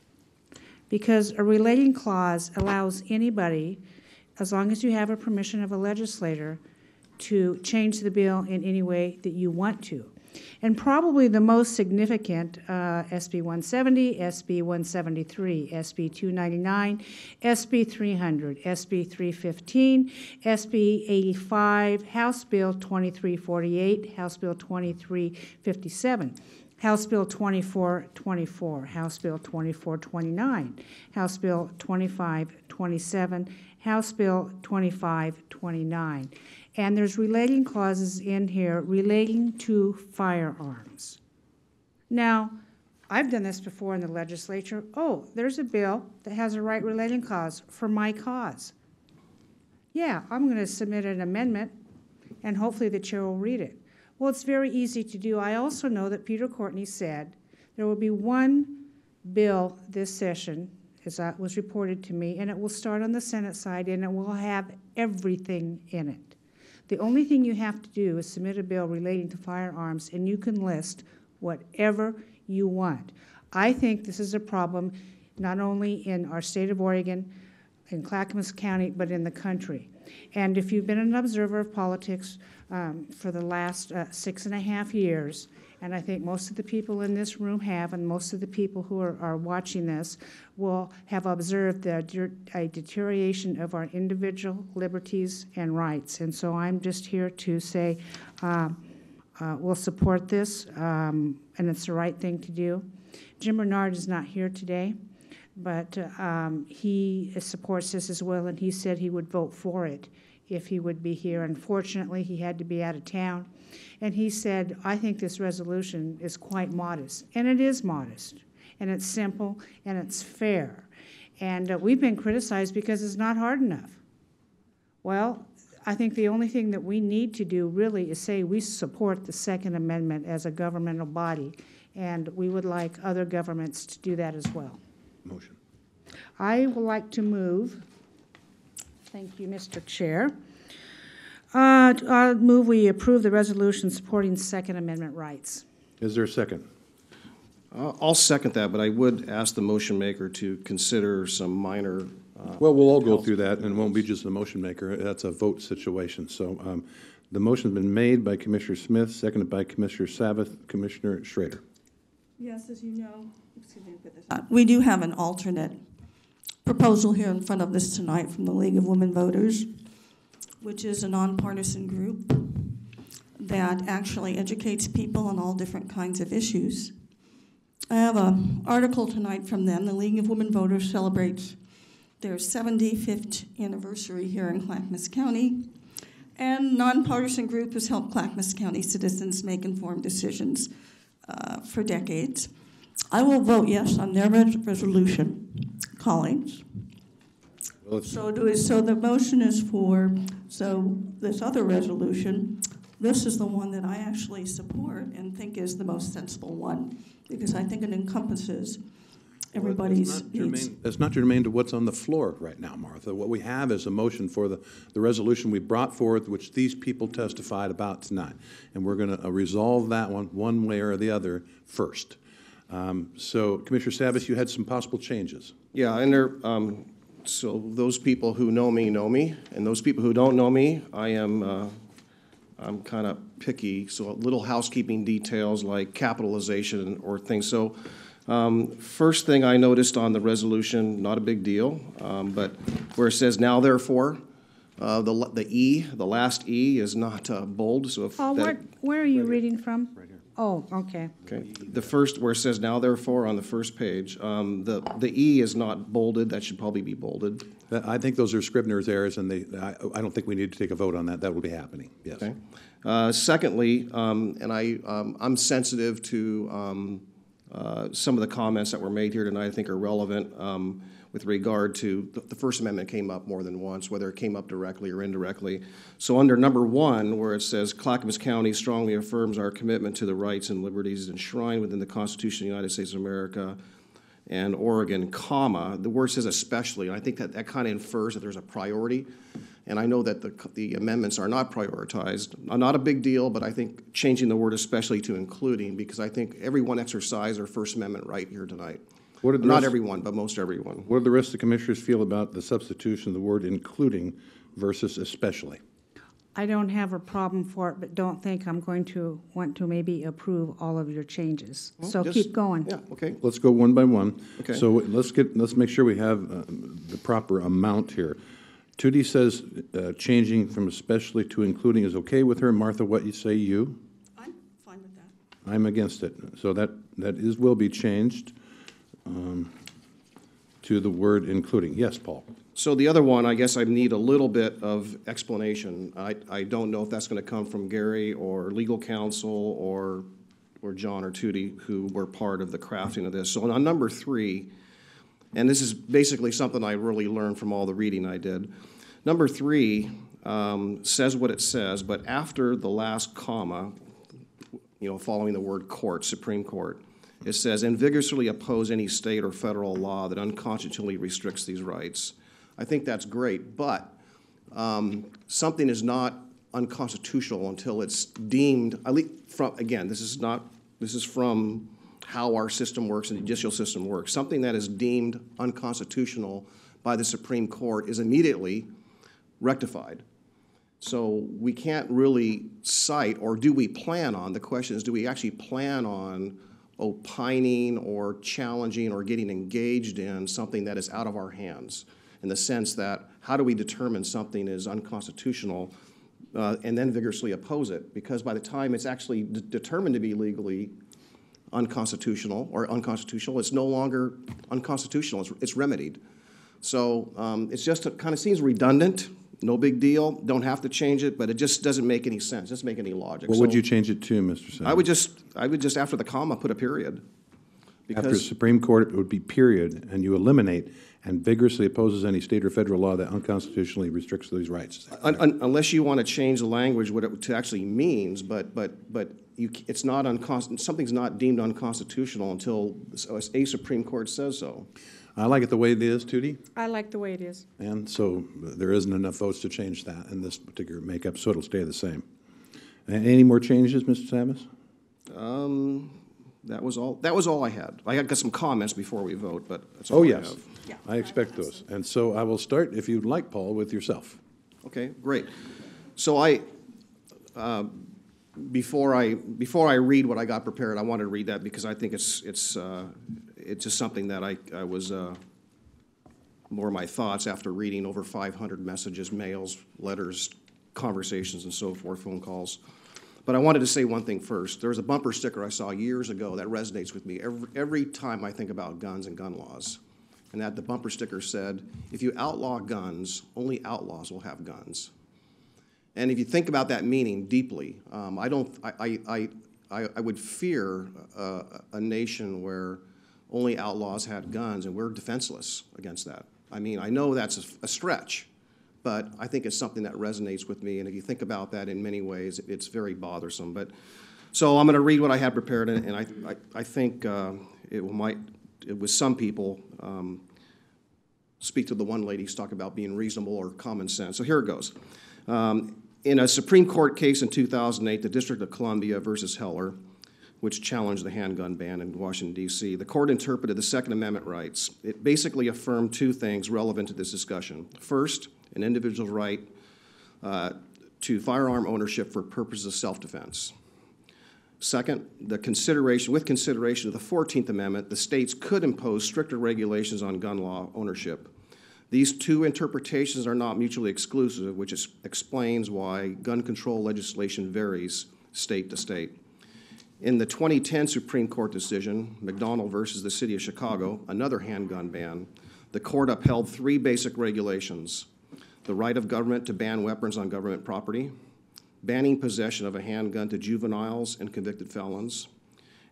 because a relating clause allows anybody, as long as you have a permission of a legislator, to change the bill in any way that you want to. And probably the most significant, SB 170, SB 173, SB 299, SB 300, SB 315, SB 85, House Bill 2348, House Bill 2357, House Bill 2424, House Bill 2429, House Bill 2527, House Bill 2529. And there's relating clauses in here relating to firearms. Now, I've done this before in the legislature. Oh, there's a bill that has a right relating clause for my cause. Yeah, I'm going to submit an amendment, and hopefully the chair will read it. Well, it's very easy to do. I also know that Peter Courtney said there will be one bill this session, as that was reported to me, and it will start on the Senate side, and it will have everything in it. The only thing you have to do is submit a bill relating to firearms, and you can list whatever you want. I think this is a problem not only in our state of Oregon, in Clackamas County, but in the country. And if you've been an observer of politics for the last 6.5 years, and I think most of the people in this room have, and most of the people who are watching this will have observed a deterioration of our individual liberties and rights. And so I'm just here to say we'll support this, and it's the right thing to do. Jim Bernard is not here today, but he supports this as well, and he said he would vote for it if he would be here. Unfortunately, he had to be out of town. And he said, I think this resolution is quite modest. And it is modest. And it's simple. And it's fair. And we've been criticized because it's not hard enough. Well, I think the only thing that we need to do really is say we support the Second Amendment as a governmental body. And we would like other governments to do that as well. Motion. I would like to move. Thank you, Mr. Chair. I'll move we approve the resolution supporting Second Amendment rights. Is there a second? I'll second that, but I would ask the motion maker to consider some minor. Well, we'll all go through that, and it won't be just the motion maker. That's a vote situation. So the motion's been made by Commissioner Smith, seconded by Commissioner Savith. Commissioner Schrader. Yes, as you know, we do have an alternate proposal here in front of us tonight from the League of Women Voters, which is a nonpartisan group that actually educates people on all different kinds of issues. I have an article tonight from them. The League of Women Voters celebrates their 75th anniversary here in Clackamas County, and nonpartisan group has helped Clackamas County citizens make informed decisions for decades. I will vote yes on their resolution. Colleagues. So the motion is for, so this other resolution, this is the one that I actually support and think is the most sensible one, because I think it encompasses everybody's needs. That's not germane to what's on the floor right now, Martha. What we have is a motion for the resolution we brought forth, which these people testified about tonight. And we're going to resolve that one way or the other first. So, Commissioner Savas, you had some possible changes. Yeah, and there, so those people who know me, and those people who don't know me, I'm kind of picky, so little housekeeping details like capitalization or things. So first thing I noticed on the resolution, not a big deal, but where it says now therefore, the E, the last E is not bold. So if where are you reading from? Right here. Oh, okay. Okay. The first, where it says now therefore on the first page, the E is not bolded. That should probably be bolded. I think those are Scribner's errors, and I don't think we need to take a vote on that. That will be happening. Yes. Okay. Secondly, and I'm sensitive to some of the comments that were made here tonight. I think are relevant with regard to the First Amendment came up more than once, whether it came up directly or indirectly. So under number 1, where it says Clackamas County strongly affirms our commitment to the rights and liberties enshrined within the Constitution of the United States of America and Oregon, comma, the word says especially, and I think that kind of infers that there's a priority. And I know that the amendments are not prioritized. Not a big deal, but I think changing the word especially to including, because I think everyone exercised their First Amendment right here tonight. Not everyone, but most everyone. What do the rest of the commissioners feel about the substitution of the word including versus especially? I don't have a problem for it, but don't think I'm going to want to maybe approve all of your changes. Well, So just- keep going. Yeah, okay. Let's go one by one. Okay. So let's make sure we have the proper amount here. Tootie says changing from especially to including is okay with her. Martha, what you say, you? I'm fine with that. I'm against it. So that will be changed to the word including. Yes, Paul? So the other one, I guess I need a little bit of explanation. I don't know if that's going to come from Gary or legal counsel or John or Tootie, who were part of the crafting of this. So on number 3, and this is basically something I really learned from all the reading I did. Number 3 says what it says, but after the last comma, following the word court, Supreme Court, it says, and vigorously oppose any state or federal law that unconstitutionally restricts these rights. I think that's great, but something is not unconstitutional until it's deemed, at least from, again, this is from how our system works and the judicial system works. Something that is deemed unconstitutional by the Supreme Court is immediately rectified. So we can't really cite, or do we plan on, the question is, do we actually plan on opining or challenging or getting engaged in something that is out of our hands, in the sense that how do we determine something is unconstitutional and then vigorously oppose it? Because by the time it's actually determined to be legally unconstitutional or unconstitutional, it's no longer unconstitutional, it's remedied. So it's just, it kind of seems redundant. No big deal, don't have to change it, but it just doesn't make any sense, doesn't make any logic. What would you change it to, Mr. Sanders? I would just after the comma, put a period. After Supreme Court, it would be period, and you eliminate and vigorously opposes any state or federal law that unconstitutionally restricts these rights. Unless you want to change the language, what it actually means, but it's not something's not deemed unconstitutional until a Supreme Court says so. I like it the way it is, Tootie. I like the way it is. And so there isn't enough votes to change that in this particular makeup, so it'll stay the same. And any more changes, Mr. Samus? That was all I had. I got some comments before we vote, but that's all I have. Yeah. I expect those. And so I will start, if you'd like, Paul, with yourself. Okay, great. So before I read what I got prepared, I wanted to read that because I think it's just something that I was more my thoughts after reading over 500 messages, mails, letters, conversations, and so forth, phone calls. But I wanted to say one thing first. There was a bumper sticker I saw years ago that resonates with me every time I think about guns and gun laws. And that the bumper sticker said, if you outlaw guns, only outlaws will have guns. And if you think about that meaning deeply, I would fear a nation where only outlaws had guns and we're defenseless against that. I mean, I know that's a stretch, but I think it's something that resonates with me. And if you think about that in many ways, it's very bothersome. So I'm going to read what I had prepared, and I think it might, with some people, speak to the one lady who's talking about being reasonable or common sense. So here it goes. In a Supreme Court case in 2008, the District of Columbia versus Heller, which challenged the handgun ban in Washington, D.C., the court interpreted the Second Amendment rights. It basically affirmed two things relevant to this discussion. First, an individual's right to firearm ownership for purposes of self-defense. Second, with consideration of the 14th Amendment, the states could impose stricter regulations on gun law ownership. These two interpretations are not mutually exclusive, which explains why gun control legislation varies state to state. In the 2010 Supreme Court decision, McDonald versus the City of Chicago, another handgun ban, the court upheld three basic regulations: the right of government to ban weapons on government property, banning possession of a handgun to juveniles and convicted felons,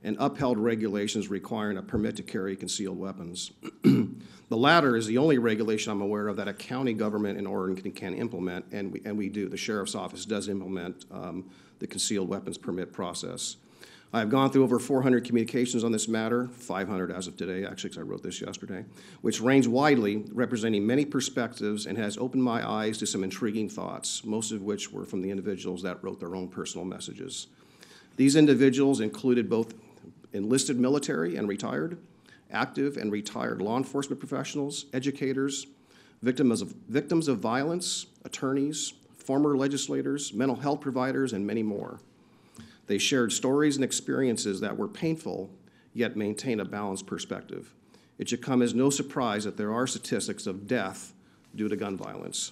and upheld regulations requiring a permit to carry concealed weapons. The latter is the only regulation I'm aware of that a county government in Oregon can implement, and we do. The Sheriff's Office does implement the concealed weapons permit process. I have gone through over 400 communications on this matter, 500 as of today, actually, because I wrote this yesterday, which range widely, representing many perspectives, and has opened my eyes to some intriguing thoughts, most of which were from the individuals that wrote their own personal messages. These individuals included both enlisted military and retired, active and retired law enforcement professionals, educators, victims of violence, attorneys, former legislators, mental health providers, and many more. They shared stories and experiences that were painful, yet maintain a balanced perspective. It should come as no surprise that there are statistics of death due to gun violence.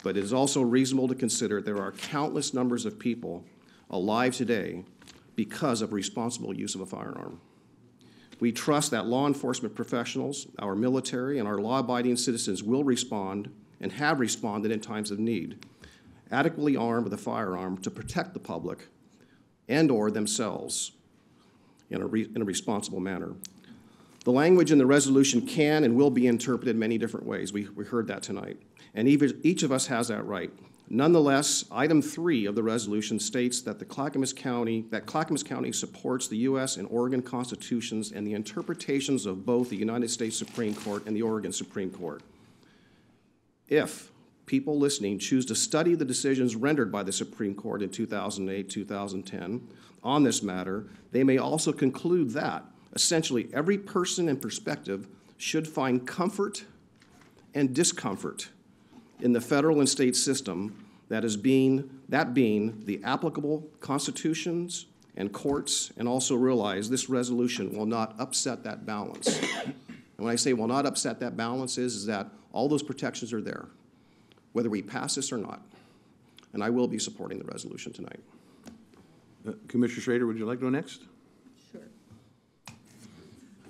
But it is also reasonable to consider there are countless numbers of people alive today because of responsible use of a firearm. We trust that law enforcement professionals, our military, and our law-abiding citizens will respond and have responded in times of need, adequately armed with a firearm to protect the public and or themselves in a responsible manner. The language in the resolution can and will be interpreted many different ways. We heard that tonight. And each of us has that right. Nonetheless, item 3 of the resolution states that Clackamas County supports the U.S. and Oregon constitutions and the interpretations of both the United States Supreme Court and the Oregon Supreme Court. If people listening choose to study the decisions rendered by the Supreme Court in 2008, 2010 on this matter, they may also conclude that essentially every person and perspective should find comfort and discomfort in the federal and state system being the applicable constitutions and courts, and also realize this resolution will not upset that balance. And when I say will not upset that balance is that all those protections are there, whether we pass this or not. And I will be supporting the resolution tonight. Commissioner Schrader, would you like to go next?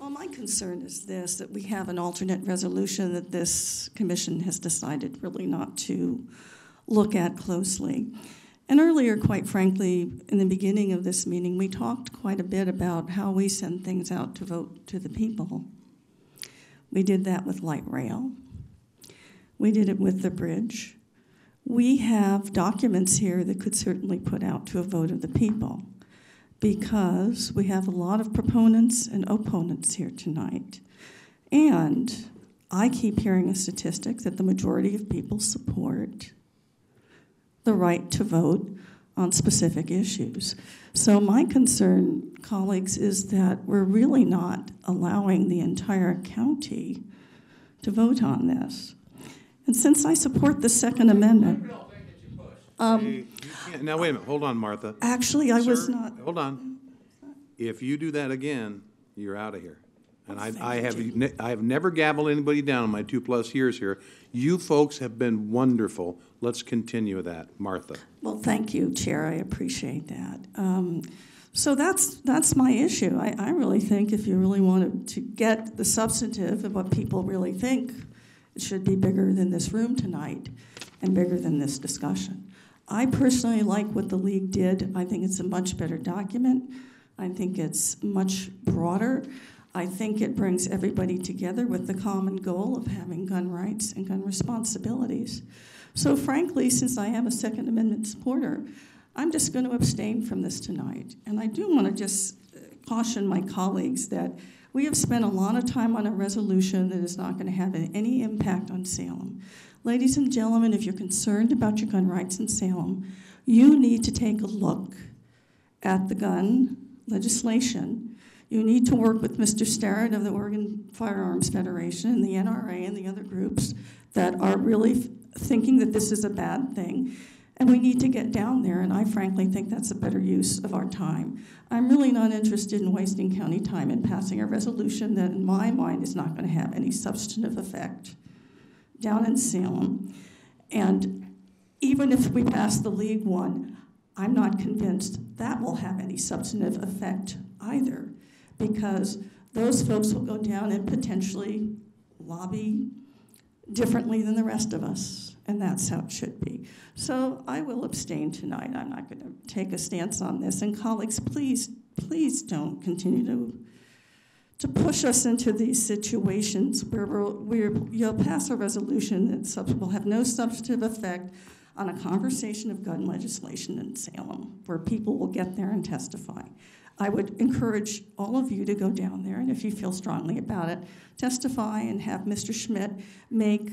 Well, my concern is this, that we have an alternate resolution that this commission has decided really not to look at closely. And earlier, quite frankly, in the beginning of this meeting, we talked quite a bit about how we send things out to vote to the people. We did that with light rail. We did it with the bridge. We have documents here that could certainly put out to a vote of the people, because we have a lot of proponents and opponents here tonight. And I keep hearing a statistic that the majority of people support the right to vote on specific issues. So my concern, colleagues, is that we're really not allowing the entire county to vote on this. And since I support the Second Amendment, Now, wait a minute. Hold on, Martha. actually, I was Sir, not. Hold on. If you do that again, you're out of here. And I have never gavelled anybody down in my 2+ years here. You folks have been wonderful. Let's continue that. Martha. Well, thank you, Chair. I appreciate that. So that's my issue. I really think if you really wanted to get the substantive of what people really think, it should be bigger than this room tonight and bigger than this discussion. I personally like what the League did. I think it's a much better document. I think it's much broader. I think it brings everybody together with the common goal of having gun rights and gun responsibilities. So frankly, since I am a Second Amendment supporter, I'm just going to abstain from this tonight. And I do want to just caution my colleagues that we have spent a lot of time on a resolution that is not going to have any impact on Salem. Ladies and gentlemen, if you're concerned about your gun rights in Salem, you need to take a look at the gun legislation. You need to work with Mr. Starrett of the Oregon Firearms Federation and the NRA and the other groups that are really thinking that this is a bad thing. And we need to get down there, and I frankly think that's a better use of our time. I'm really not interested in wasting county time in passing a resolution that in my mind is not going to have any substantive effect down in Salem. And even if we pass the League one, I'm not convinced that will have any substantive effect either, because those folks will go down and potentially lobby differently than the rest of us, and that's how it should be. So I will abstain tonight. I'm not going to take a stance on this. And colleagues, please don't continue to push us into these situations where you'll pass a resolution that will have no substantive effect on a conversation of gun legislation in Salem, where people will get there and testify. I would encourage all of you to go down there, and if you feel strongly about it, testify and have Mr. Schmidt make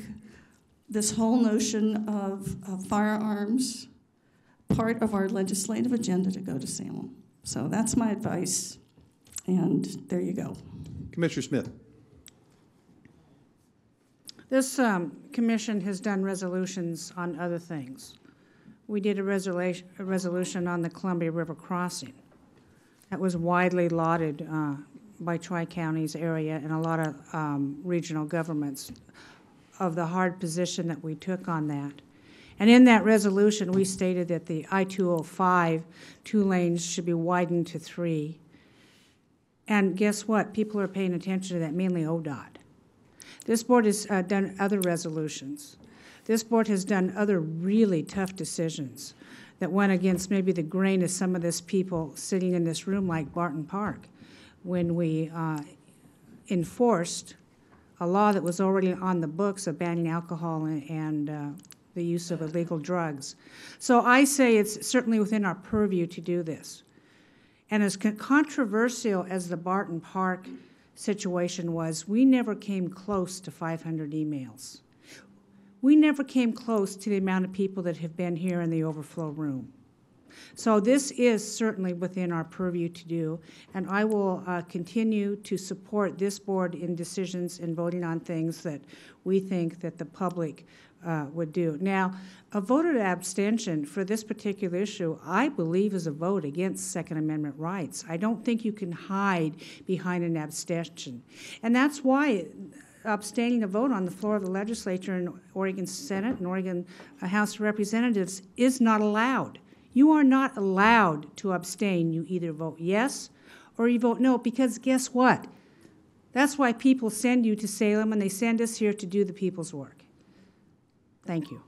this whole notion of firearms part of our legislative agenda to go to Salem. So that's my advice, and there you go. Commissioner Smith. This commission has done resolutions on other things. we did a resolution on the Columbia River crossing. That was widely lauded by Tri-Counties area and a lot of regional governments of the hard position that we took on that. And in that resolution, we stated that the I-205 2 lanes should be widened to 3. And guess what? People are paying attention to that, mainly ODOT. This board has done other resolutions. This board has done other really tough decisions that went against maybe the grain of some of this people sitting in this room like Barton Park when we enforced a law that was already on the books of banning alcohol and the use of illegal drugs. So I say it's certainly within our purview to do this. And as controversial as the Barton Park situation was, we never came close to 500 emails. We never came close to the amount of people that have been here in the overflow room. So this is certainly within our purview to do, and I will continue to support this board in decisions and voting on things that we think that the public would do. Now, a vote of abstention for this particular issue, I believe, is a vote against Second Amendment rights. I don't think you can hide behind an abstention. And that's why abstaining a vote on the floor of the legislature in Oregon Senate and Oregon House of Representatives is not allowed. You are not allowed to abstain. You either vote yes or you vote no, because guess what? That's why people send you to Salem and they send us here to do the people's work. Thank you.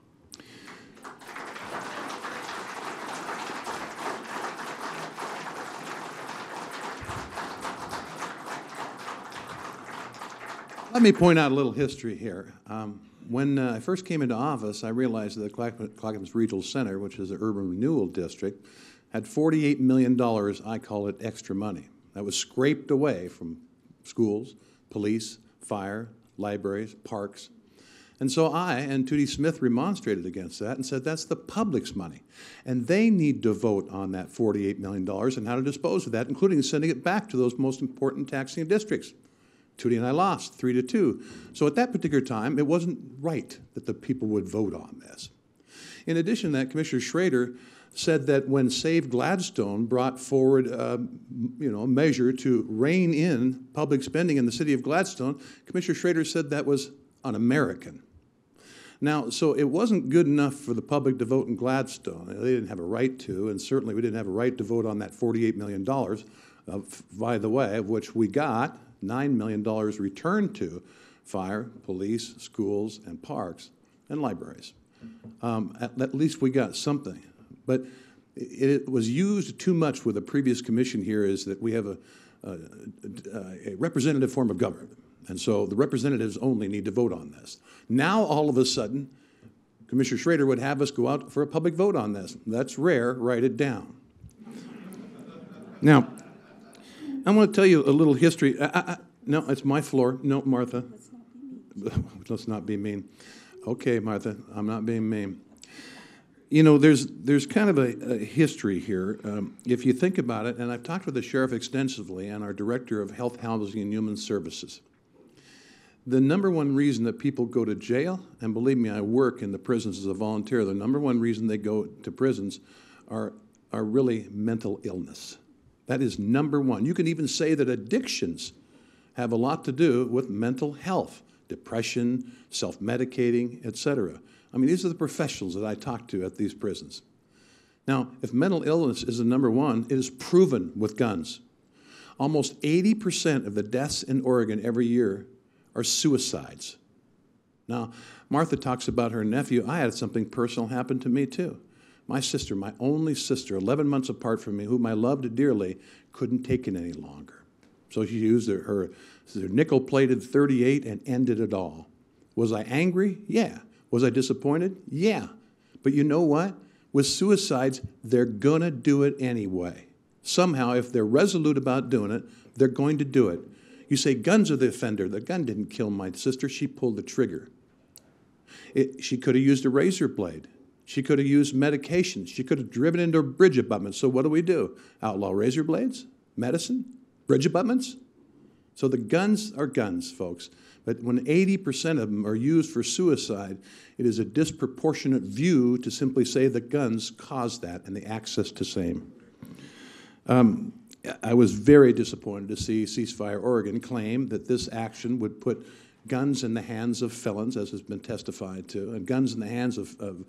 Let me point out a little history here. When I first came into office, I realized that the Clackamas Regional Center, which is an urban renewal district, had $48 million, I call it extra money. That was scraped away from schools, police, fire, libraries, parks. And so I and Tootie Smith remonstrated against that and said that's the public's money. And they need to vote on that $48 million and how to dispose of that, including sending it back to those most important taxing districts. Tootie and I lost 3-2. So at that particular time, it wasn't right that the people would vote on this. In addition to that, Commissioner Schrader said that when Save Gladstone brought forward a measure to rein in public spending in the city of Gladstone, Commissioner Schrader said that was un-American. Now, so it wasn't good enough for the public to vote in Gladstone. They didn't have a right to, and certainly we didn't have a right to vote on that $48 million, by the way, of which we got $9 million returned to fire, police, schools, and parks, and libraries. At least we got something. But it was used too much with the previous commission here is that we have a representative form of government. And so the representatives only need to vote on this. Now, all of a sudden, Commissioner Schrader would have us go out for a public vote on this. That's rare. Write it down. Now, I want to tell you a little history. No, it's my floor. No, Martha. Let's not be mean. Okay, Martha, I'm not being mean. You know, there's kind of a history here. If you think about it, and I've talked with the sheriff extensively and our director of Health, Housing, and Human Services. The number one reason that people go to jail, and believe me, I work in the prisons as a volunteer, the number one reason they go to prisons are really mental illness. That is number one. You can even say that addictions have a lot to do with mental health, depression, self-medicating, etc. I mean, these are the professionals that I talk to at these prisons. Now, if mental illness is the number one, it is proven with guns. Almost 80% of the deaths in Oregon every year are suicides. Now, Martha talks about her nephew. I had something personal happen to me too. My sister, my only sister, 11 months apart from me, whom I loved dearly, couldn't take it any longer. So she used her nickel-plated .38 and ended it all. Was I angry? Yeah. Was I disappointed? Yeah. But you know what? With suicides, they're going to do it anyway. Somehow, if they're resolute about doing it, they're going to do it. You say, guns are the offender. The gun didn't kill my sister. She pulled the trigger. She could have used a razor blade. She could have used medications. She could have driven into a bridge abutment. So what do? Outlaw razor blades? Medicine? Bridge abutments? So the guns are guns, folks. But when 80% of them are used for suicide, it is a disproportionate view to simply say that guns caused that and the access to same. I was very disappointed to see Ceasefire Oregon claim that this action would put guns in the hands of felons, as has been testified to, and guns in the hands of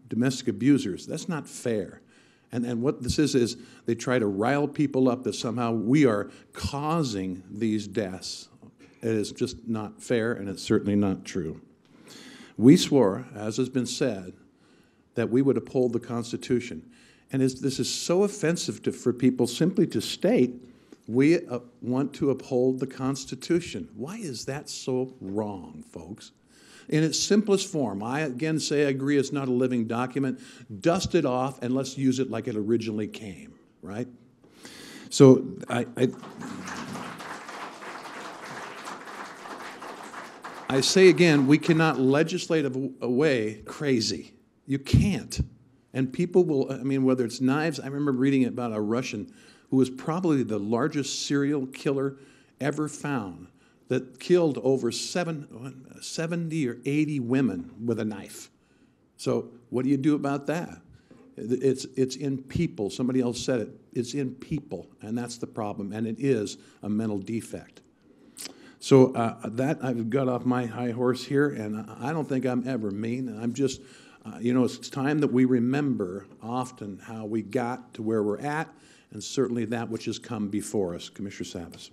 domestic abusers. That's not fair. And what this is they try to rile people up that somehow we are causing these deaths. It is just not fair, and it's certainly not true. We swore, as has been said, that we would uphold the Constitution. And this is so offensive for people simply to state, we want to uphold the Constitution. Why is that so wrong, folks? In its simplest form, I again say I agree it's not a living document. Dust it off and let's use it like it originally came, right? So I say again, we cannot legislate away crazy. You can't. And people will, I mean, whether it's knives, I remember reading about a Russian who was probably the largest serial killer ever found that killed over 70 or 80 women with a knife. So what do you do about that? It's in people. Somebody else said it. It's in people, and that's the problem, and it is a mental defect. So that I've got off my high horse here, and I don't think I'm ever mean. I'm just, it's time that we remember often how we got to where we're at, and certainly that which has come before us. Commissioner Savas.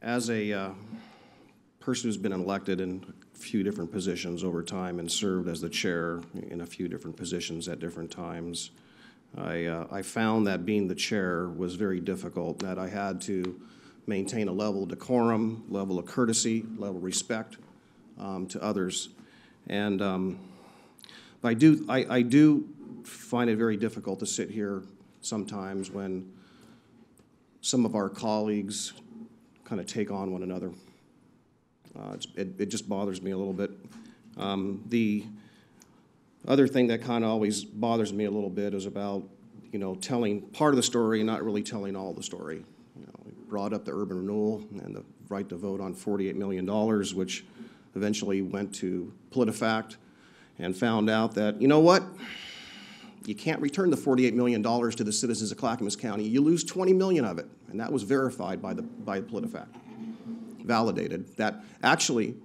As a person who's been elected in a few different positions over time and served as the chair in a few different positions at different times, I found that being the chair was very difficult, that I had to maintain a level of decorum, level of courtesy, level of respect to others. And I do find it very difficult to sit here sometimes when some of our colleagues kind of take on one another. It just bothers me a little bit. The other thing that kind of always bothers me a little bit is about, telling part of the story and not really telling all the story. We brought up the urban renewal and the right to vote on $48 million, which eventually went to PolitiFact and found out that, you know what? You can't return the $48 million to the citizens of Clackamas County. You lose $20 million of it, and that was verified by PolitiFact, validated. That actually,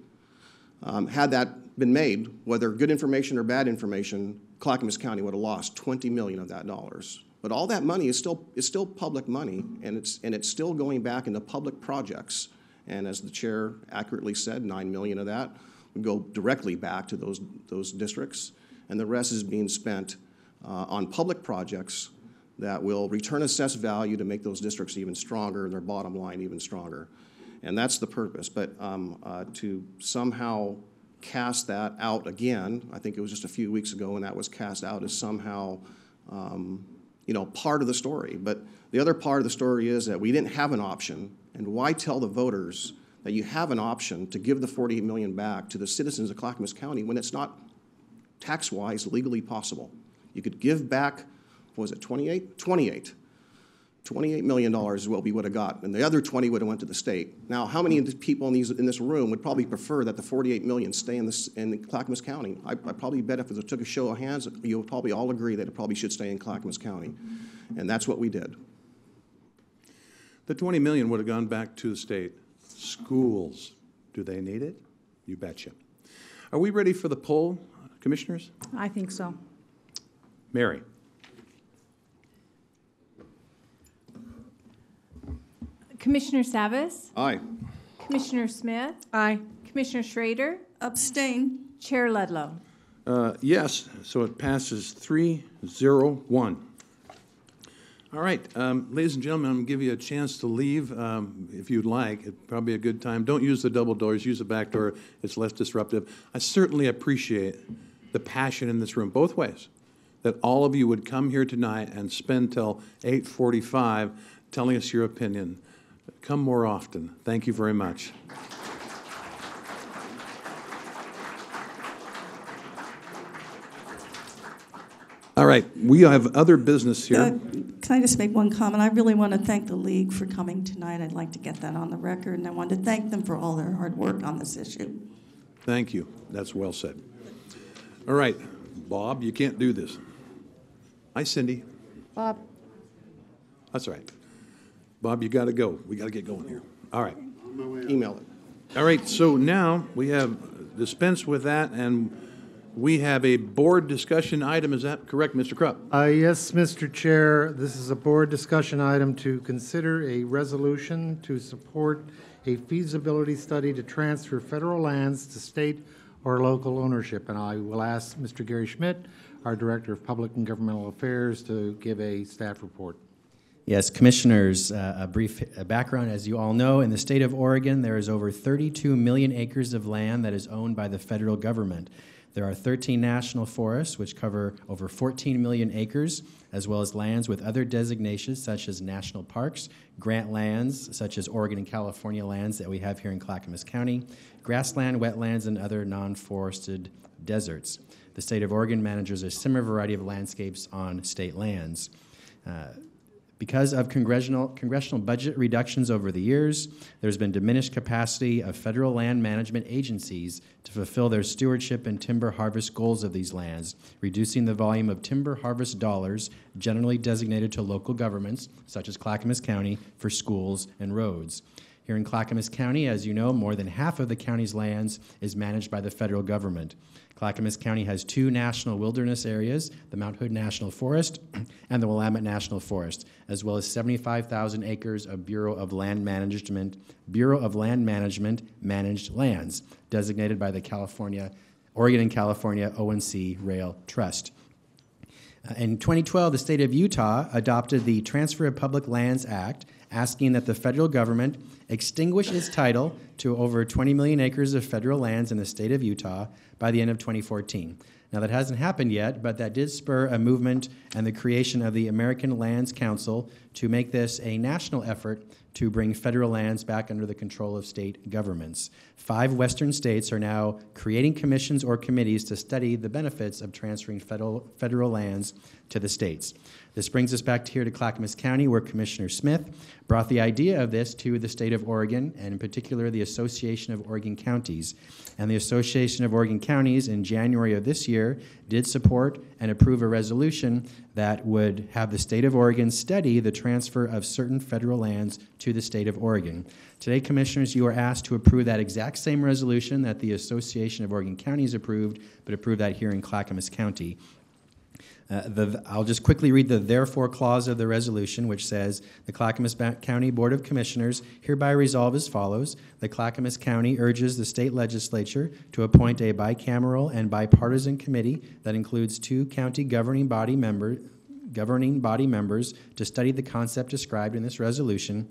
had that been made, whether good information or bad information, Clackamas County would have lost $20 million of that dollars. But all that money is still public money, and it's still going back into public projects. And as the chair accurately said, $9 million of that would go directly back to those districts, and the rest is being spent on public projects that will return assessed value to make those districts even stronger and their bottom line even stronger. And that's the purpose. But to somehow cast that out again, I think it was just a few weeks ago when that was cast out as somehow, part of the story. But the other part of the story is that we didn't have an option. And why tell the voters that you have an option to give the $48 million back to the citizens of Clackamas County when it's not tax-wise legally possible? You could give back, what was it, 28? $28 million is what we would have got, and the other 20 would have went to the state. Now, how many of the people in this room would probably prefer that the $48 million stay in Clackamas County? I probably bet if it took a show of hands, you would probably all agree that it probably should stay in Clackamas County, and that's what we did. The $20 million would have gone back to the state. Schools, do they need it? You betcha. Are we ready for the poll, commissioners? I think so. Mary. Commissioner Savas? Aye. Commissioner Smith? Aye. Commissioner Schrader? Abstain. Chair Ludlow? Yes, so it passes 3-0-1. All right, ladies and gentlemen, I'm going to give you a chance to leave if you'd like. It'd probably be a good time. Don't use the double doors. Use the back door. It's less disruptive. I certainly appreciate the passion in this room, both ways, that all of you would come here tonight and spend till 8:45 telling us your opinion. Come more often. Thank you very much. All right, we have other business here. Can I just make one comment? I really want to thank the League for coming tonight. I'd like to get that on the record, and I want to thank them for all their hard work on this issue. Thank you. That's well said. All right, Bob, you can't do this. Hi, Cindy. Bob? That's all right. Bob, you got to go. We got to get going here. All right. Email it. All right, so now we have dispensed with that, and we have a board discussion item. Is that correct, Mr. Krupp? Yes, Mr. Chair. This is a board discussion item to consider a resolution to support a feasibility study to transfer federal lands to state or local ownership. And I will ask Mr. Gary Schmidt, our Director of Public and Governmental Affairs, to give a staff report. Yes, Commissioners, a brief background. As you all know, in the state of Oregon, there is over 32 million acres of land that is owned by the federal government. There are 13 national forests, which cover over 14 million acres, as well as lands with other designations, such as national parks, grant lands, such as Oregon and California lands that we have here in Clackamas County, grassland, wetlands, and other non-forested deserts. The state of Oregon manages a similar variety of landscapes on state lands. Because of congressional budget reductions over the years, there's been diminished capacity of federal land management agencies to fulfill their stewardship and timber harvest goals of these lands, reducing the volume of timber harvest dollars generally designated to local governments, such as Clackamas County, for schools and roads. Here in Clackamas County, as you know, more than half of the county's lands is managed by the federal government. Clackamas County has 2 national wilderness areas, the Mount Hood National Forest and the Willamette National Forest, as well as 75,000 acres of Bureau of Land Management managed lands, designated by the Oregon and California ONC Rail Trust. In 2012, the state of Utah adopted the Transfer of Public Lands Act, asking that the federal government extinguish its title to over 20 million acres of federal lands in the state of Utah by the end of 2014. Now, that hasn't happened yet, but that did spur a movement and the creation of the American Lands Council to make this a national effort to bring federal lands back under the control of state governments. 5 western states are now creating commissions or committees to study the benefits of transferring federal lands to the states. This brings us back here to Clackamas County, where Commissioner Smith brought the idea of this to the state of Oregon, and in particular the Association of Oregon Counties. And the Association of Oregon Counties in January of this year did support and approve a resolution that would have the state of Oregon study the transfer of certain federal lands to the state of Oregon. Today, Commissioners, you are asked to approve that exact same resolution that the Association of Oregon Counties approved, but approve that here in Clackamas County. I'll just quickly read the therefore clause of the resolution, which says, the Clackamas County Board of Commissioners hereby resolve as follows. The Clackamas County urges the state legislature to appoint a bicameral and bipartisan committee that includes 2 county governing body members to study the concept described in this resolution.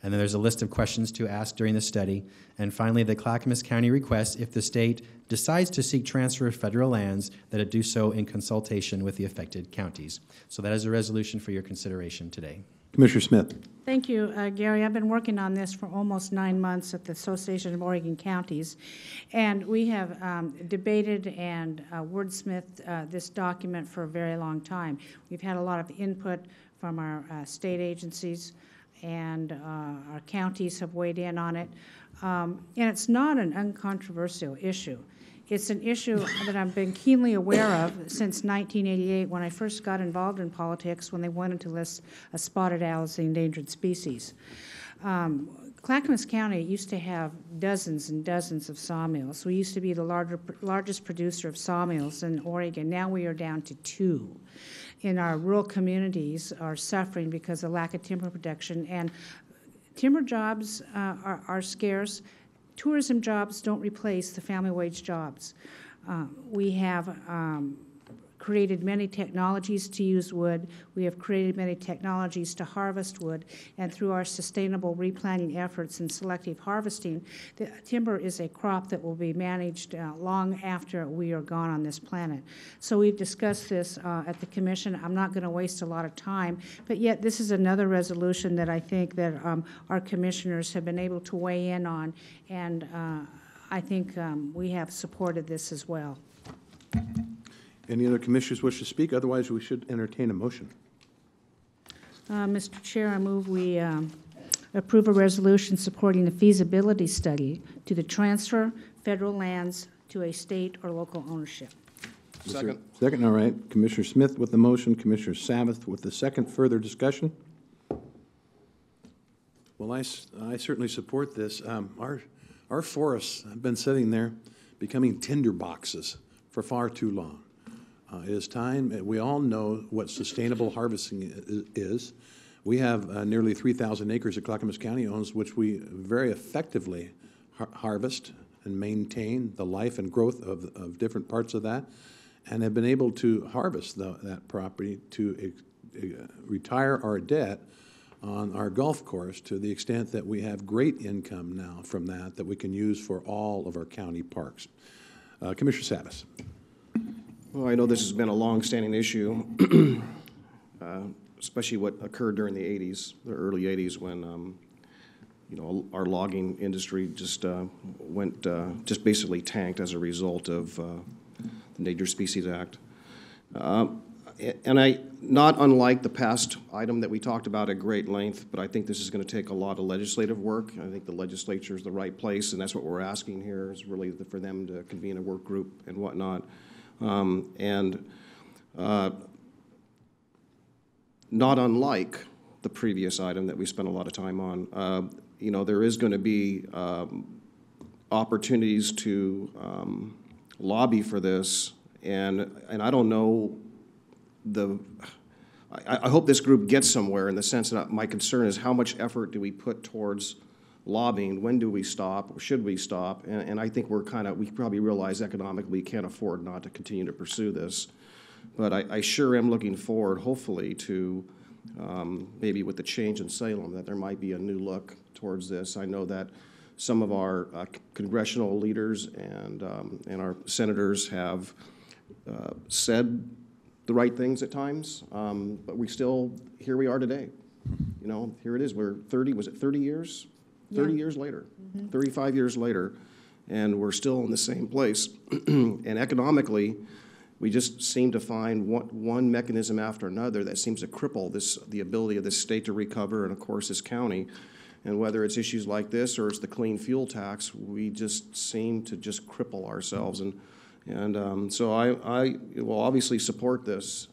And then there's a list of questions to ask during the study. And finally, the Clackamas County requests, if the state decides to seek transfer of federal lands, that it do so in consultation with the affected counties. So that is a resolution for your consideration today. Commissioner Smith. Thank you, Gary. I've been working on this for almost 9 months at the Association of Oregon Counties, and we have debated and wordsmithed this document for a very long time. We've had a lot of input from our state agencies, and our counties have weighed in on it. And it's not an uncontroversial issue. It's an issue that I've been keenly aware of since 1988, when I first got involved in politics, when they wanted to list a spotted owl as an endangered species. Clackamas County used to have dozens and dozens of sawmills. We used to be the largest producer of sawmills in Oregon. Now we are down to 2. In our rural communities are suffering because of lack of timber production, and timber jobs are scarce. Tourism jobs don't replace the family wage jobs. We have created many technologies to use wood. We have created many technologies to harvest wood, and through our sustainable replanting efforts and selective harvesting, the timber is a crop that will be managed long after we are gone on this planet. So we've discussed this at the Commission. I'm not going to waste a lot of time, but yet this is another resolution that I think that our commissioners have been able to weigh in on, and I think we have supported this as well. Any other commissioners wish to speak? Otherwise, we should entertain a motion. Mr. Chair, I move we approve a resolution supporting the feasibility study to the transfer federal lands to a state or local ownership. Second. Second, all right. Commissioner Smith with the motion, Commissioner Savith with the second. Further discussion? Well, I certainly support this. Our forests have been sitting there becoming tinder boxes for far too long. It is time. We all know what sustainable harvesting is. We have nearly 3,000 acres that Clackamas County owns, which we very effectively harvest and maintain the life and growth of different parts of that, and have been able to harvest that property to retire our debt on our golf course to the extent that we have great income now from that we can use for all of our county parks. Commissioner Savas. Well, I know this has been a long-standing issue, especially what occurred during the 80s, the early 80s, when you know, our logging industry just just basically tanked as a result of the Endangered Species Act. And not unlike the past item that we talked about at great length, but I think this is going to take a lot of legislative work. I think the legislature is the right place, and that's what we're asking here, is really for them to convene a work group and whatnot. Not unlike the previous item that we spent a lot of time on, you know, there is going to be opportunities to lobby for this, and I don't know I hope this group gets somewhere, in the sense that my concern is how much effort do we put towards lobbying? When do we stop, or should we stop? And I think we probably realize economically we can't afford not to continue to pursue this. But I sure am looking forward, hopefully, to maybe with the change in Salem, that there might be a new look towards this. I know that some of our congressional leaders and our senators have said the right things at times, but here we are today. You know, here it is. We're 30 years? Yeah. 30 years later, 35 years later, and we're still in the same place. And economically, we just seem to find one mechanism after another that seems to cripple the ability of this state to recover, and of course this county. And whether it's issues like this or it's the clean fuel tax, we just seem to just cripple ourselves. And so I will obviously support this,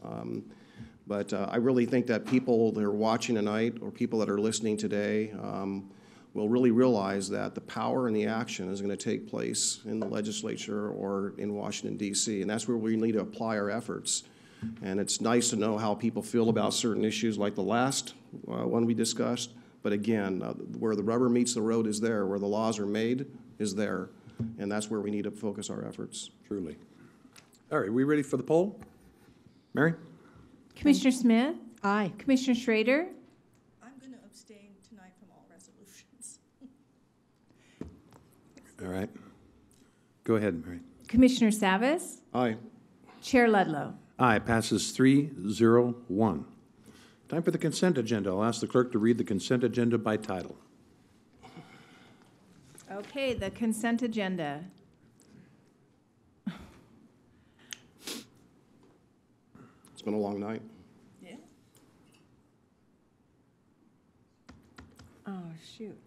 but I really think that people that are watching tonight, or people that are listening today, will really realize that the power and the action is going to take place in the legislature or in Washington, D.C., and that's where we need to apply our efforts. And it's nice to know how people feel about certain issues like the last one we discussed, but again, where the rubber meets the road is there, where the laws are made is there, and that's where we need to focus our efforts. Truly. All right, we ready for the poll? Mary? Commissioner Smith? Aye. Commissioner Schrader? I'm going to abstain tonight from all resolutions. All right. Go ahead, Mary. Commissioner Savas? Aye. Chair Ludlow? Aye, passes 3-0-1. Time for the consent agenda. I'll ask the clerk to read the consent agenda by title. Okay, the consent agenda. It's been a long night. Yeah. Oh, shoot.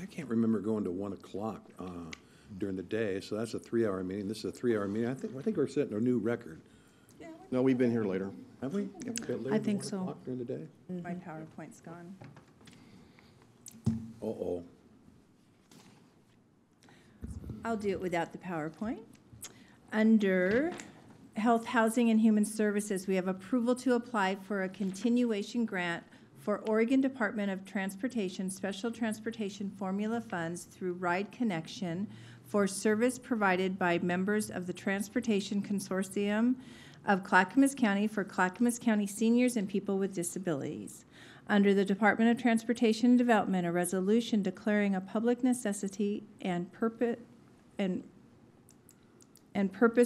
I can't remember going to 1 o'clock during the day, so that's a 3-hour meeting. This is a 3-hour meeting. I think we're setting a new record. No, we've been here later. Have we? I think so. 1 o'clock during the day? My PowerPoint's gone. Uh-oh. I'll do it without the PowerPoint. Under Health, Housing, and Human Services, we have approval to apply for a continuation grant for Oregon Department of Transportation Special Transportation Formula Funds through Ride Connection for service provided by members of the Transportation Consortium of Clackamas County for Clackamas County seniors and people with disabilities. Under the Department of Transportation and Development, a resolution declaring a public necessity and purpose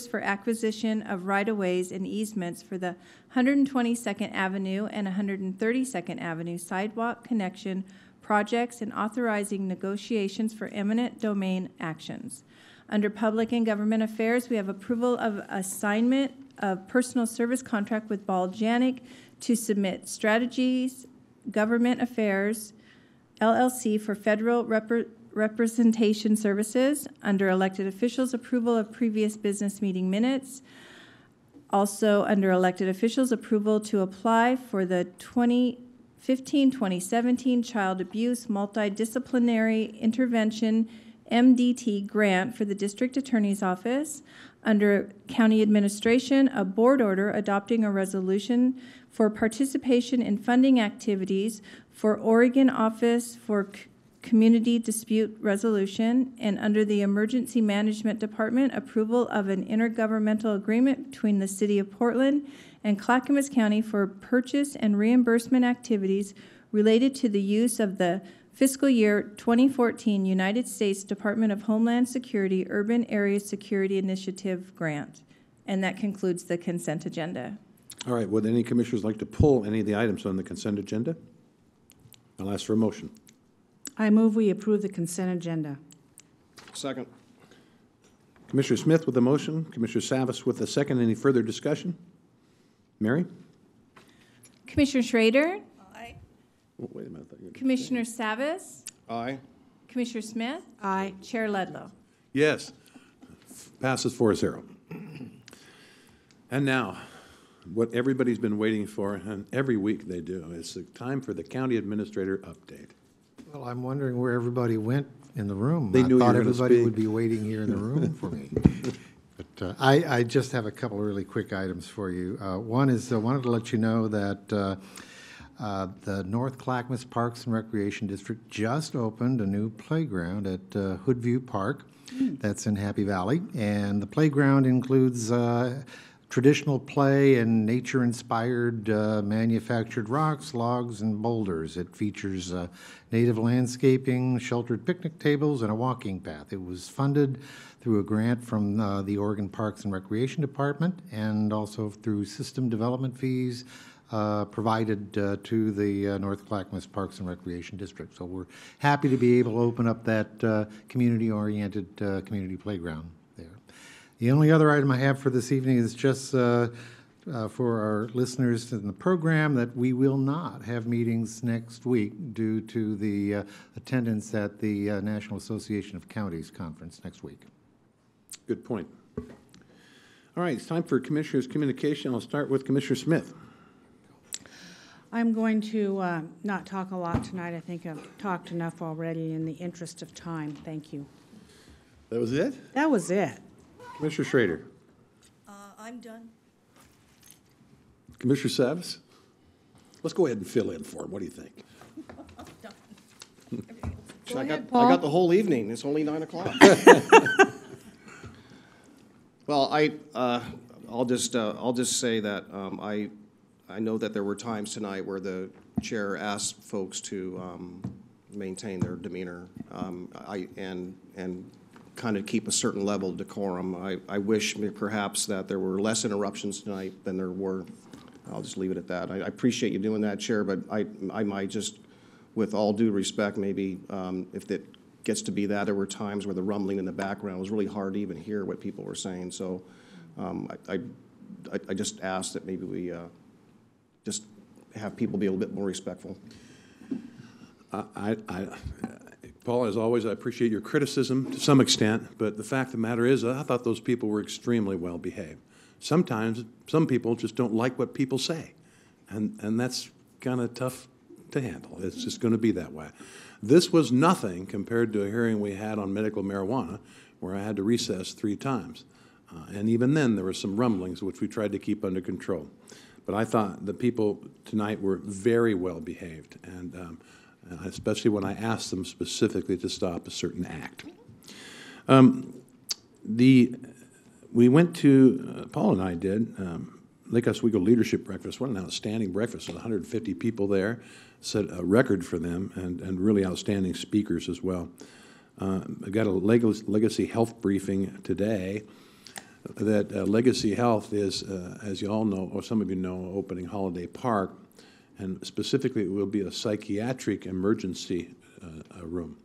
for acquisition of right-of-ways and easements for the 122nd Avenue and 132nd Avenue sidewalk connection projects and authorizing negotiations for eminent domain actions. Under Public and Government Affairs, we have approval of assignment of personal service contract with Ball Janik to submit strategies, government affairs, LLC for federal representation services. Under Elected Officials, approval of previous business meeting minutes. Also, under Elected Officials, approval to apply for the 2015-2017 Child Abuse Multidisciplinary Intervention MDT grant for the District Attorney's Office. Under County Administration, a board order adopting a resolution for participation in funding activities for Oregon Office for Community Dispute Resolution. And under the Emergency Management Department, approval of an intergovernmental agreement between the City of Portland and Clackamas County for purchase and reimbursement activities related to the use of the Fiscal Year 2014 United States Department of Homeland Security Urban Area Security Initiative grant. And that concludes the consent agenda. All right, would any commissioners like to pull any of the items on the consent agenda? I'll ask for a motion. I move we approve the consent agenda. Second. Commissioner Smith with the motion, Commissioner Savas with the second. Any further discussion? Mary? Commissioner Schrader? Oh, wait a minute. Commissioner Savas? Aye. Commissioner Smith? Aye. Chair Ludlow? Yes. Passes 4-0. And now, what everybody's been waiting for, and every week they do, is the time for the county administrator update. Well, I'm wondering where everybody went in the room. They knew you I thought were gonna everybody speak. would be waiting here in the room for me. But I just have a couple of really quick items for you. One is I wanted to let you know that the North Clackamas Parks and Recreation District just opened a new playground at Hoodview Park. That's in Happy Valley. And the playground includes traditional play and nature-inspired manufactured rocks, logs, and boulders. It features native landscaping, sheltered picnic tables, and a walking path. It was funded through a grant from the Oregon Parks and Recreation Department and also through system development fees provided to the North Clackamas Parks and Recreation District. So we're happy to be able to open up that community-oriented community playground there. The only other item I have for this evening is just for our listeners in the program that we will not have meetings next week due to the attendance at the National Association of Counties Conference next week. Good point. All right, it's time for Commissioner's communication. I'll start with Commissioner Smith. I'm going to not talk a lot tonight. I think I've talked enough already in the interest of time. Thank you. That was it? That was it. Commissioner Schrader. I'm done. Commissioner Savas? Let's go ahead and fill in for him. What do you think? I got the whole evening. It's only 9 o'clock. Well, I'll just say that I know that there were times tonight where the chair asked folks to maintain their demeanor and kind of keep a certain level of decorum. I wish perhaps that there were less interruptions tonight than there were. I'll just leave it at that. I appreciate you doing that, Chair, but I might just, with all due respect, maybe if it gets to be that, there were times where the rumbling in the background was really hard to even hear what people were saying. So I just ask that maybe we just have people be a little bit more respectful. Paul, as always, I appreciate your criticism to some extent, but the fact of the matter is I thought those people were extremely well behaved. Sometimes some people just don't like what people say, and that's kind of tough to handle. It's just going to be that way. This was nothing compared to a hearing we had on medical marijuana where I had to recess 3 times. And even then there were some rumblings which we tried to keep under control. But I thought the people tonight were very well behaved, and especially when I asked them specifically to stop a certain act. We went to, Paul and I did, Lake Oswego Leadership Breakfast. What an outstanding breakfast. 150 people there, set a record for them, and really outstanding speakers as well. I got a Legacy Health briefing today. That Legacy Health is, as you all know, or some of you know, opening Holiday Park, and specifically it will be a psychiatric emergency room.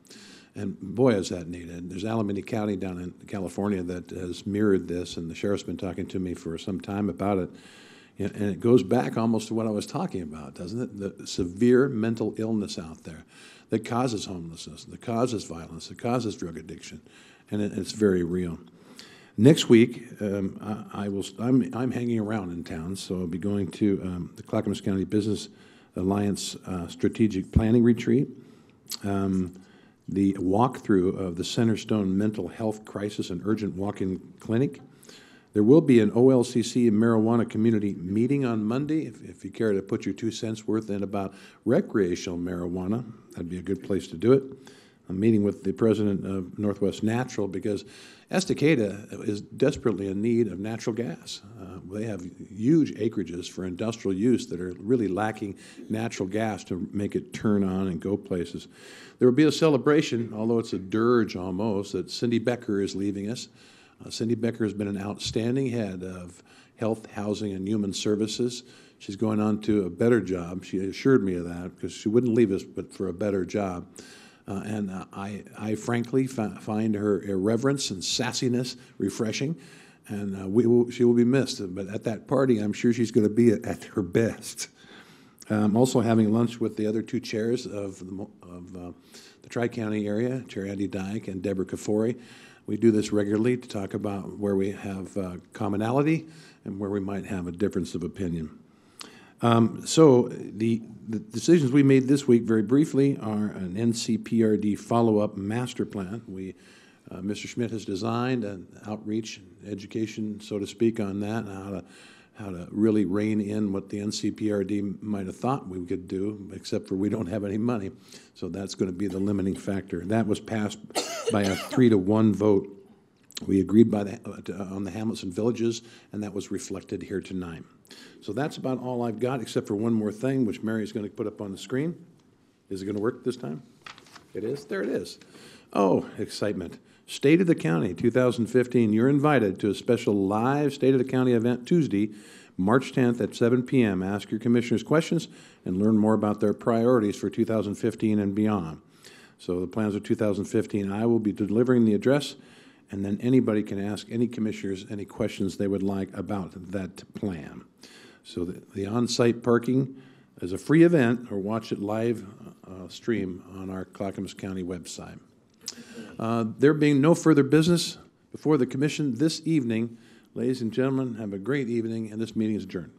And boy, is that needed. There's Alameda County down in California that has mirrored this, and the sheriff's been talking to me for some time about it. And it goes back almost to what I was talking about, doesn't it? The severe mental illness out there that causes homelessness, that causes violence, that causes drug addiction, and it's very real. Next week, I'm hanging around in town, so I'll be going to the Clackamas County Business Alliance Strategic Planning Retreat, the walkthrough of the Centerstone Mental Health Crisis and Urgent Walk-in Clinic. There will be an OLCC marijuana community meeting on Monday. If you care to put your 2 cents worth in about recreational marijuana, that'd be a good place to do it. I'm meeting with the president of Northwest Natural because Estacada is desperately in need of natural gas. They have huge acreages for industrial use that are really lacking natural gas to make it turn on and go places. There will be a celebration, although it's a dirge almost, that Cindy Becker is leaving us. Cindy Becker has been an outstanding head of Health, Housing, and Human Services. She's going on to a better job. She assured me of that because she wouldn't leave us but for a better job. I frankly find her irreverence and sassiness refreshing, and she will be missed. But at that party, I'm sure she's going to be at her best. I'm also having lunch with the other 2 chairs of the Tri-County area, Chair Andy Dyke and Deborah Kafori. We do this regularly to talk about where we have commonality and where we might have a difference of opinion. So the decisions we made this week, very briefly, are an NCPRD follow-up master plan. Mr. Schmidt has designed an outreach education, so to speak, on that, and how to really rein in what the NCPRD might have thought we could do, except for we don't have any money. So that's going to be the limiting factor. That was passed by a 3-to-1 vote. We agreed on the Hamlets and villages, and that was reflected here tonight. So that's about all I've got, except for one more thing, which Mary's going to put up on the screen. Is it going to work this time? It is? There it is. Oh, excitement. State of the County 2015. You're invited to a special live State of the County event Tuesday, March 10th at 7 p.m. Ask your commissioners questions and learn more about their priorities for 2015 and beyond. So the plans of 2015, I will be delivering the address, and then anybody can ask any commissioners any questions they would like about that plan. So the on-site parking is a free event, or watch it live stream on our Clackamas County website. There being no further business before the commission this evening, ladies and gentlemen, have a great evening, and this meeting is adjourned.